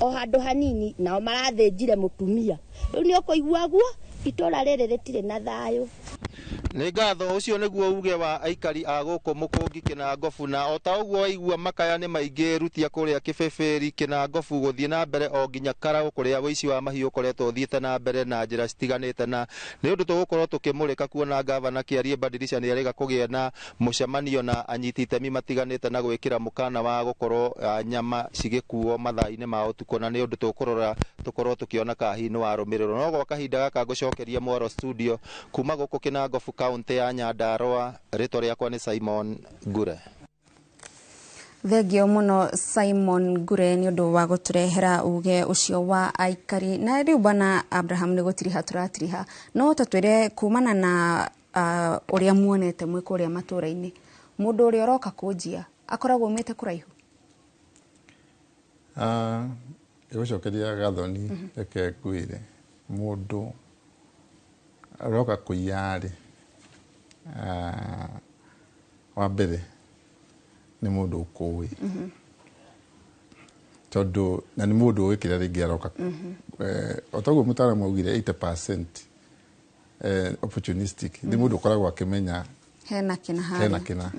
o handũ hanini nao marathĩnjire mũtumia rĩu nĩ ũkũigua guo itũũra rĩrĩ rĩtirĩ na thayũ nĩ ngatho ũcio nĩguo uge wa aikari a gũkũ Mũkũngi Kĩnangobu na o ta ũguo waigua makaya nĩ maingĩ rutia kũrĩa Kĩbĩbĩri Kĩnangobu gũthiĩ na mbere o nginya Karau kũrĩa ũici wa mahiũ ũkoretwo ũthiĩte na mbere na njĩra citiganĩte na nĩ ũndũ tũgũkorwo tũkĩmũrĩka kuona ngavana Kĩarie Badilisha nĩ arĩga kũgĩa na mũcemanio na anyiti itemi matiganĩte na gwĩkĩra mũkana wa gũkorwo nyama cigĩkuo mathaa-inĩ ma ũtukũ na nĩ ũndũ tũkorwo tũkĩona kahi nĩ warũmĩrĩrwo no gwa kahinda gaka ngũcokeria Mwaro studio kuma gũkũ Kĩnangobu kaunti ya Nyandarua rĩtwa rĩakwa nĩ Simon Ngure thengio muno Simon Ngure nĩ ũndũ wa gũtũrehera uge ũcio wa aikari na rĩu bana Abraham nĩ gũtiriha tũratiriha no tatwĩre kumana na ũrĩa muonete mwĩ kũrĩa matũũra-inĩ mũndũ ũrĩa ũroka kũnjia akoragwo umĩte kũraihu gũcokeria Gathoni reke ngwĩre mũndũ aroka kũiya-rĩ wa mbere nĩ mũndũ ũkũĩ tondu na nĩ mũndũ ũĩ kĩrĩa rĩngĩ aroka o taguo mũtaaramu augire 80% opportunistic nĩ mũndũ ũkoragwo akĩmenya hena kĩna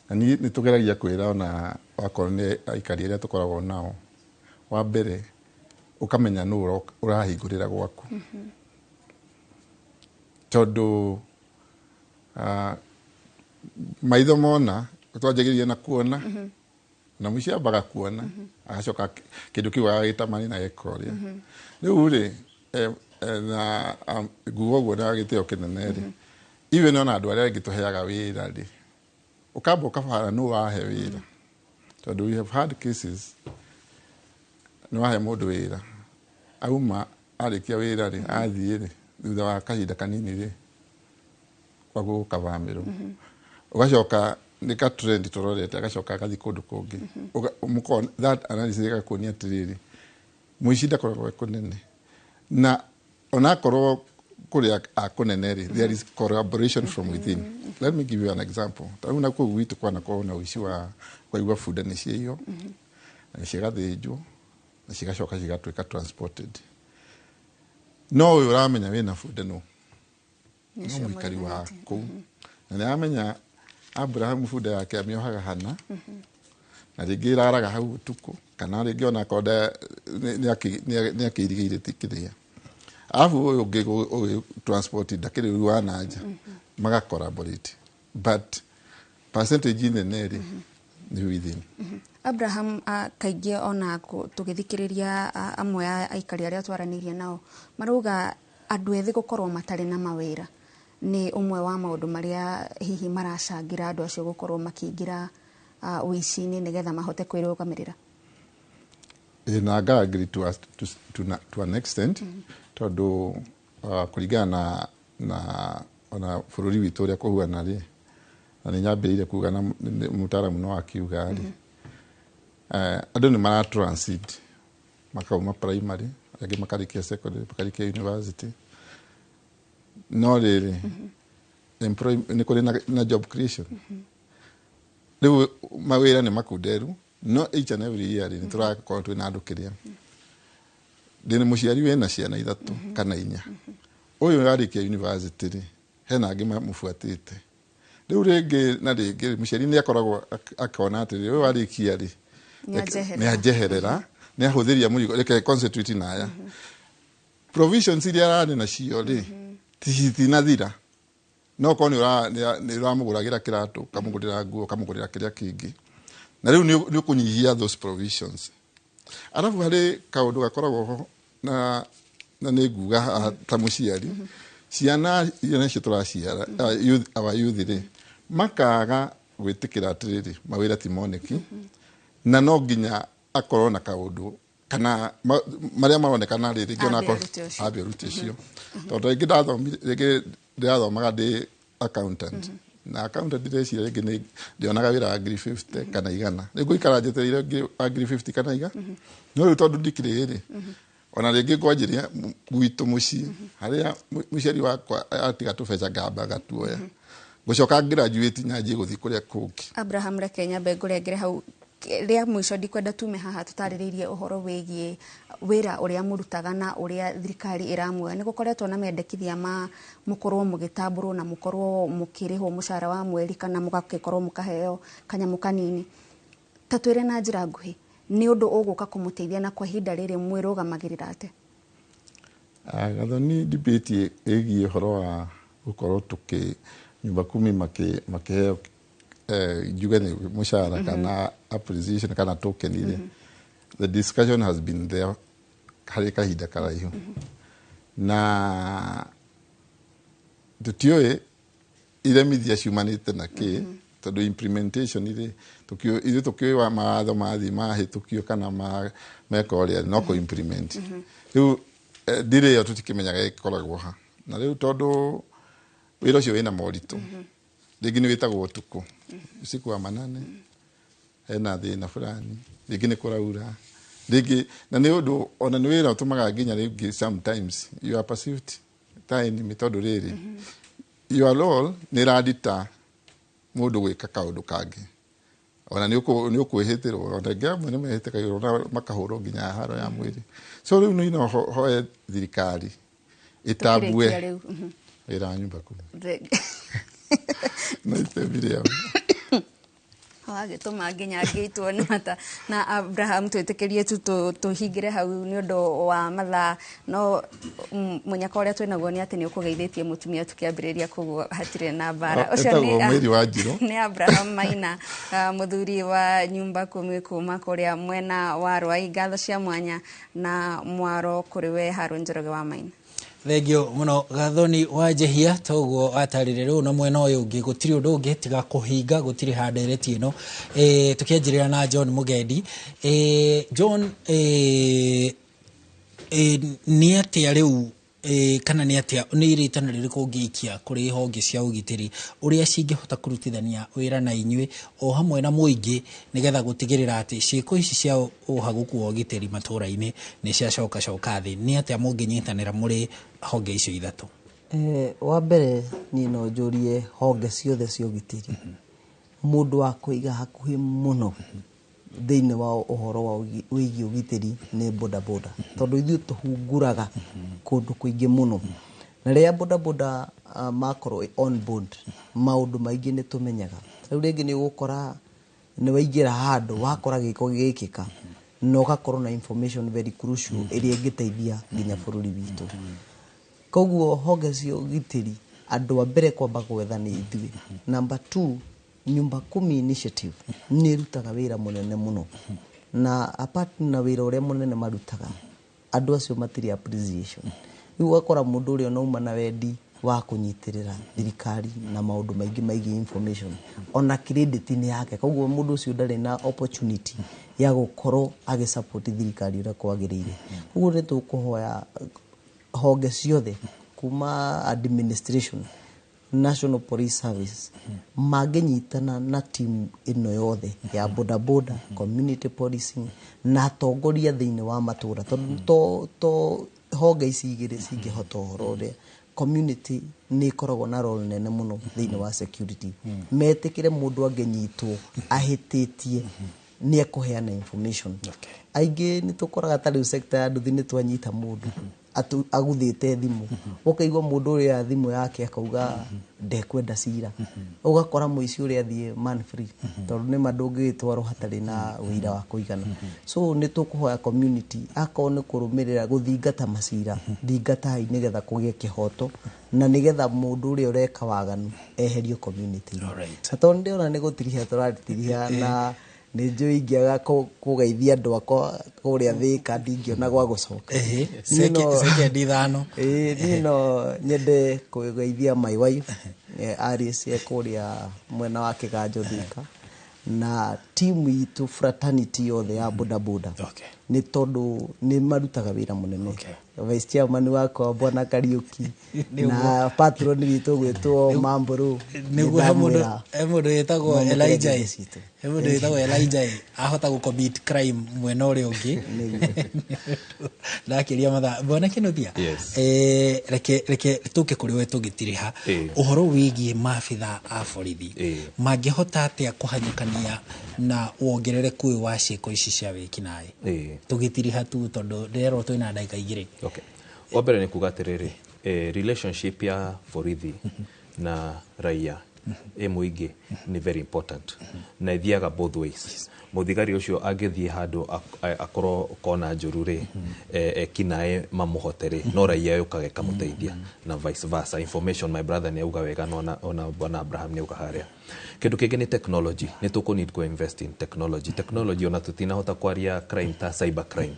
na nĩ tũgeragia kwĩra ona wakorwo nĩ aikari arĩa tũkoragwo nao wa mbere ũkamenya nũ ũrahingũrĩra gwaku tondu maitho mona twanjagĩrĩria na kuona na mũici ambaga kuona agacoka kĩndũ kĩu agagĩtamani na gekorĩa rĩu-rĩ na nguga ũguo na gĩtĩo kĩnene-rĩ even ona andũ arĩa angĩ tũheaga wĩra-rĩ ũkamba ũkabara nũ wahe wĩra tondu we have had cases nĩ wahe mũndũ wĩra auma arĩkia wĩra-rĩ athiĩ-rĩ thutha wa kahinda kanini-rĩ kwaguo gũkabamĩrwo ugacoka nĩ ka trend tũrorete agacoka agathiĩ kũndũ kũngĩ that analysis ĩgakuonia atĩrĩrĩ mũici ndakoragwo kũnene na onakorwo kũrĩa akũnene-rĩ there is collaboration from within. Let me give you an example. Tarĩu nakuo gwitũ kwanakorwo na ũici wa kwaigua bunda nĩ ciaiywo na cigathĩnjwo na cigacoka cigatuĩka transported no ũyũ ũramenya wĩna bunda no mũikari wa kũu na nĩ amenya Abraham bunda yake amĩohaga hana na rĩngĩ ĩraraga hau ũtukũ kana rĩngĩ ona konda nĩ akĩirigĩire tikĩrĩa alafu ũyũ ũngĩ transport ndakĩrĩ wa nanja maga collaborate but percentage nene rĩ nĩ within. Abraham, kaingĩ ona tũgĩthikĩrĩria amwe aikari arĩa twaranĩirie nao marauga andũ ethĩ gũkorwo matarĩ na mawĩra nĩ ũmwe wa maũndũ marĩa hihi maracangira andũ acio gũkorwo makĩingĩra ũici-inĩ nĩgetha mahote kwĩrũgamĩrĩra. Na agree to an extent tondũ kũringana na ona bũrũri witũ ũrĩa kũhuana rĩ na nĩ nyambĩrĩire kuga na mũtaaramu no akiuga rĩ andũ nĩ mara transit makauma primary angĩ makarĩkia secondary makarĩkia university no rĩrĩ nĩ kũrĩ na job creation rĩu mawĩra nĩ makunderu no each and every year nĩ tũrakorwo twĩna andũ kĩrĩa ndĩna mũciari wĩna ciana 3 kana 4 ũyũ arĩkia university rĩ hena angĩ mamũbuatĩte rĩu rĩngĩ na rĩngĩ mũciari nĩ akoragwo akona atĩ ũyũ arĩkia rĩ nĩ ajeherera nĩ ahũthĩria mũrigo reke concentrate na aya provisions iria ararĩ nacio rĩ tinathira no ko nĩ ũramũgũragĩra kĩratũ kamũgũrĩra nguo kamũgũrĩra kĩrĩa kĩngĩ na rĩu nĩ ũkũnyihia those provisions. Arabu harĩ kaũndũ gakoragwo ho na nĩ nguga ta mũciari ciana iria nacio tũraciara our youth rĩ makaga gwĩtĩkĩra atĩrĩrĩ mawĩra ti moneki na no nginya akorwo na kaũndũ kana marĩa maronekana rĩrĩ ngĩona ambia ruti cio tondũ rĩngĩ ndathomaga ndĩ accountant na accountant ndĩreciria rĩngĩ nĩ ndĩonaga wĩra wa ngiri 50 kana 100 rĩngĩ ikara njetereire ngiri 50 kana 100 no rĩu tondũ ndikĩrĩ rĩ ona rĩngĩ ngwanjĩria gwitũ mũciĩ harĩa mũciari wakwa atiga tũbeca ngamba gatuoya gũcoka graduate nyanjie gũthiĩ kũrĩa kũngĩ. Abraham reke nyambe ngũrengere hau rĩa mũico ndikwenda tume haha tutarĩrĩirie ũhoro wĩgiĩ wĩra ũrĩa mũrutaga na ũrĩa thirikari ĩramwe nĩ gũkoretwo na mendekithia ma mũkorwo mũgĩtambũrwo na mũkorwo mũkĩrĩhwo mũcara wa mweri kana mũgagĩkorwo mũkaheo kanyamũ kanini ta twĩre na njĩra nguhĩ nĩ ũndũ ũgũka kũmũteithia na kwa ihinda rĩrĩ mwĩrũgamagĩrĩra atĩ. Gathoni debate ĩgiĩ ũhoro wa gũkorwo nyumba kumi makĩheo njuge nĩ mũcara kana appreciation kana token ile the discussion has been there harĩ kahinda karaihu na tũtiũĩ iremithia ciumanĩte na kĩ tondũ implementation ile tũkiũĩ wa mawatho mathi mahĩtũkio kana meka ũrĩa no kũ implement rĩu ndire yo tũtikĩmenyaga ĩkoragwo ha na rĩu tondũ wĩra ũcio wĩna moritũ rĩngĩ nĩ wĩtagwo ũtukũ usiku wa manane hena thĩna fulani rĩngĩ nĩ kũraura rĩngĩ na nĩ ũndũ ona nĩ wĩra ũtũmaga nginya rĩngĩ sometimes you are perceived ta enemy tondũ rĩrĩ your role nĩ radita mũndũ gwĩka kaũndũ kangĩ ona nĩ ũkwĩhĩtĩrwo ona ngamwe nĩ mehĩtĩkagĩrwo na makahũrwo nginya haro ya mwĩrĩ so rĩu nĩ hoye thirikari ĩtambue wĩra nyumba kumi na itebiria agĩtũma nginya ngĩitwo nĩ mata na Abraham twĩtĩkĩrie tu tũhingĩre hau nĩ ũndũ wa mathaa no mũnyaka ũrĩa twĩnaguo nĩ atĩ nĩ ũkũgeithĩtie mũtumia tukĩambĩrĩria koguo hatirĩ na mbara ũcio nĩ Abraham Maina mũthuri wa nyumba kumi kuma kũrĩa mwena wa Rwai. Ngatho cia mwanya na mwaro kũrĩ we Harun Njoroge wa Maina. Thengio muno Gathoni Wanjehia toguo atarire rĩu na mwena ũyũ ũngĩ gũtirĩ ũndũ ũngĩ tiga kũhinga gũtirĩ handereti ĩno tukĩanjĩrĩra na John Mugendi John nĩ atĩa rĩu kana nĩ atĩa nĩ iritana rĩrĩkũ ngĩikia kũrĩ honge cia ũgitĩri ũrĩa cingĩhota kũrutithania wĩra na inyuĩ o hamwe na mũingĩ nĩgetha gũtigĩrĩra atĩ ciĩko ici cia ũhagũku wa ũgitĩri matũũra-inĩ nĩ ciacoka thĩ nĩ atĩa mũngĩnyitanĩra mũrĩ honge icio ithatũ? Wa mbere niĩ no njũrie honge ciothe cia ũgitĩri mũndũ wa kũiga hakuhĩ mũno thĩinĩ wa ũhoro wa wĩgiĩ ũgitĩri nĩ bodaboda tondũ ithuĩ tũhunguraga kũndũ kũingĩ mũno na rĩrĩa bodaboda makorwo on board maũndũ maingĩ nĩ tũmenyaga rĩu rĩngĩ nĩ ũgũkora nĩ waingĩra handũ wakora gĩko gĩkĩka na ũgakorwo na information very crucial ĩrĩa ĩngĩteithia nginya bũrũri witũ. Koguo honge cia ũgitĩri andũ a mbere kwamba gwetha nĩ ithuĩ. Number 2, nyumba 10 initiative nĩ rutaga wĩra mũnene mũno, na apart na wĩra ũrĩa mũnene marutaga, andũ acio matirĩ appreciation. Rĩu ũgakora mũndũ ũrĩa ũnauma na wendi wa kũnyitĩrĩra thirikari na maũndũ maingĩ maingĩ information ona credit nĩ yake. Koguo mũndũ ũcio ndarĩ na opportunity ya gũkorwo agĩsupport thirikari ũrĩa kwagĩrĩire. Koguo nĩ tũkũhoya honge ciothe kuma administration, National Police Service mangĩnyitana na team ĩno yothe ya bodaboda, community policing na atongoria thĩinĩ wa matũra, tondũ honge ici igĩrĩ cingĩhota ũhoro ũrĩa community nĩ ikoragwo na role nene mũno thĩinĩ wa security. Metĩkĩre mũndũ angĩnyitwo ahĩtĩtie nĩ ekũheana information. Aingĩ nĩ tũkoraga ta rĩu sector ya nduthi nĩ twanyita mũndũ aguthĩte thimũ, ũkaigua mũndũ ũrĩa thimũ yake akauga ndekwenda cira, ũgakora mũici ũrĩa athiĩ man free tondũ nĩ mandũngĩgĩtwarwo hatarĩ na ũira wa kũigana. So nĩ tũkũhoya community akorwo nĩ kũrũmĩrĩra gũthingata macira, thingatai nĩgetha kũgĩe kĩhoto na nĩgetha mũndũ ũrĩa ũreka waganu eherio community. Tondũ ndĩona nĩ gũtiriha tũratiriha na nĩ njũĩ ingĩaga kũgeithia andũ akwa kũrĩa Thĩka ndingĩona gwa gũcoka. Sekendi ithano. Niĩ no nyende kũgeithia my wife Alice kũrĩa mwena wa Kĩganjo Thĩka na timu itũ fraternity yothe ya bodaboda. Nĩ tondũ nĩ marutaga wĩra mũnene. Vice chairman wakwa Bwana Kariuki na patron witũ gwĩtwo Mamburu. Nĩguo mũndũ wĩtagwo Elijah ahota gũcommit crime mwena ũrĩa ũngĩ ndakĩria mathaa. Bwana Kĩnuthia, reke tũke kũrĩ we tũgĩtiriha ũhoro wĩgiĩ maabitha a borithi mangĩhota atĩa kũhanyũkania na wongerereku ũyũ wa ciĩko ici cia wĩkinaĩ tũgĩtiriha tu tondũ ndĩrerwo twĩna ndagĩka igĩrĩ. Wa mbere nĩ kuga atĩrĩrĩ, relationship ya borithi na raia mũingĩ nĩ very important na ithiaga both ways. Mũthigari ũcio angĩthiĩ handũ akorwo kona njũru rĩ ekinaĩ mamũhote rĩ no raia yũkaga ĩkamũteithia na vice versa. Information my brother nĩ auga wega ona Bwana Abraham nĩ auga harĩa. Kĩndũ kĩngĩ nĩ technology. Nĩ tũkũnid kũ invest in technology. Technology ona tũtinahota kwaria crime ta cyber crime.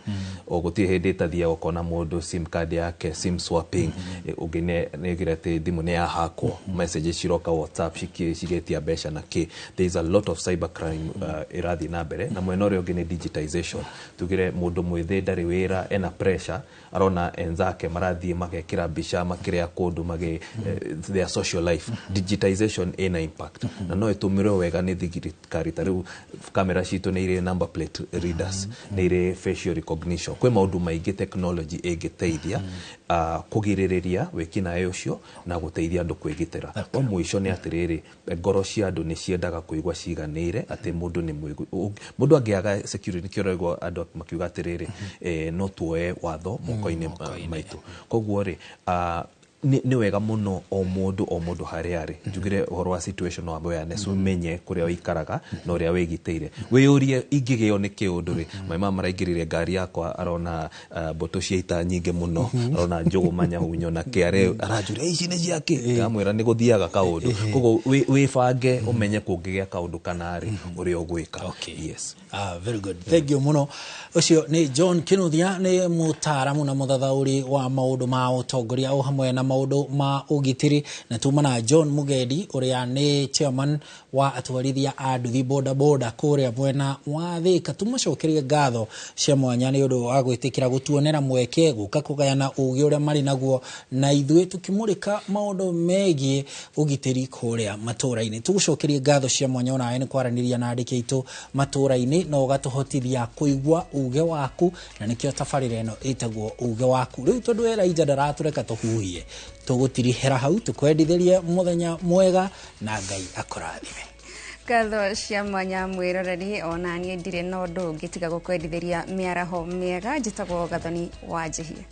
O gũtirĩ hĩndĩ ĩtathiaga ũkona mũndũ sim card yake sim swapping, ũngĩ nĩgĩra atĩ thimũ nĩ yahakwo, messages ciroka WhatsApp cigetia mbeca na kĩ. There is a lot of cyber crime ĩrathiĩ na mbere na mwena ũrĩa ũngĩ nĩ digitization. Tugire mũndũ mwĩthĩ ndarĩ wĩra ena pressure arona enzake marathiĩ magekĩra mbica makĩrĩa kũndũ their social life. Digitization ina impact na no ĩtũmĩrwo wega nĩ thirikari. Ta rĩu kamera citũ nĩ irĩ number plate readers, nĩ irĩ facial recognition. Kwĩ maũndũ maingĩ technology ĩngĩteithia kũgirĩrĩria wĩkinaĩ ũcio na gũteithia andũ kwĩgitĩra. Wa mũico nĩ atĩrĩrĩ, ngoro cia andũ nĩ ciendaga kũigua ciganĩire atĩ mũndũ nĩ mũndũ angĩaga security kĩrego andũ makiuga atĩrĩrĩ no tuoe watho moko-inĩ maitũ. Koguo rĩ nĩ wega mũno o mũndũ harĩa arĩ. Njugire ũhoro wa situation wa awareness, umenye kũrĩa ũikaraga na ũrĩa wĩgitĩire. Wĩyũrie ingĩgĩo nĩ kĩũndũ rĩ, maima maraingĩrire ngari yakwa arona mboto cia ita nyingĩ mũno, arona njũgũ manyahunyo na kĩare aranjũria ici nĩ ciake, ngamwĩra nĩ gũthiaga kaũndũ. Koguo wĩbange ũmenye kũngĩgĩa kaũndũ kana rĩ ũrĩa ũgwĩka. Yes. Very good. Thank you mũno. Ũcio nĩ John Kĩnuthia, nĩ mũtaaramu na mũthathaũri wa maũndũ ma ũtongoria o hamwe na maũndũ ma ũgitĩri. Na tuma na John Mugendi ũrĩa nĩ chairman wa atwarithia a nduthi bodaboda kũrĩa mwena wa Thĩka. Tũmũcokerie ngatho cia mwanya nĩ ũndũ wa gwĩtĩkĩra gũtuonera mweke gũka kũgayana ũũgĩ ũrĩa marĩ naguo na ithuĩ tũkĩmũrĩka maũndũ megiĩ ũgitĩri kũrĩa matũũra-inĩ. Tũgũcokerie ngatho cia mwanya onawe nĩ kwaranĩria na andĩki aitũ matũũra-inĩ na ũgatũhotithia kũigua ũũgĩ waku, na nĩkĩo tabarĩra ĩno ĩtagwo ũũgĩ waku. Rĩu tondũ Elijah ndaratũreka tũhuhie, tũgũtirihĩra hau tũkwendithĩrie mũthenya mwega na Ngai akũrathime. Ngatho cia mwanya mwĩroreri, ona niĩ ndirĩ na ũndũ ũngĩ tiga gũkwendithĩria mĩaraho mĩega. Njĩtagwo Gathoni wa Njihia.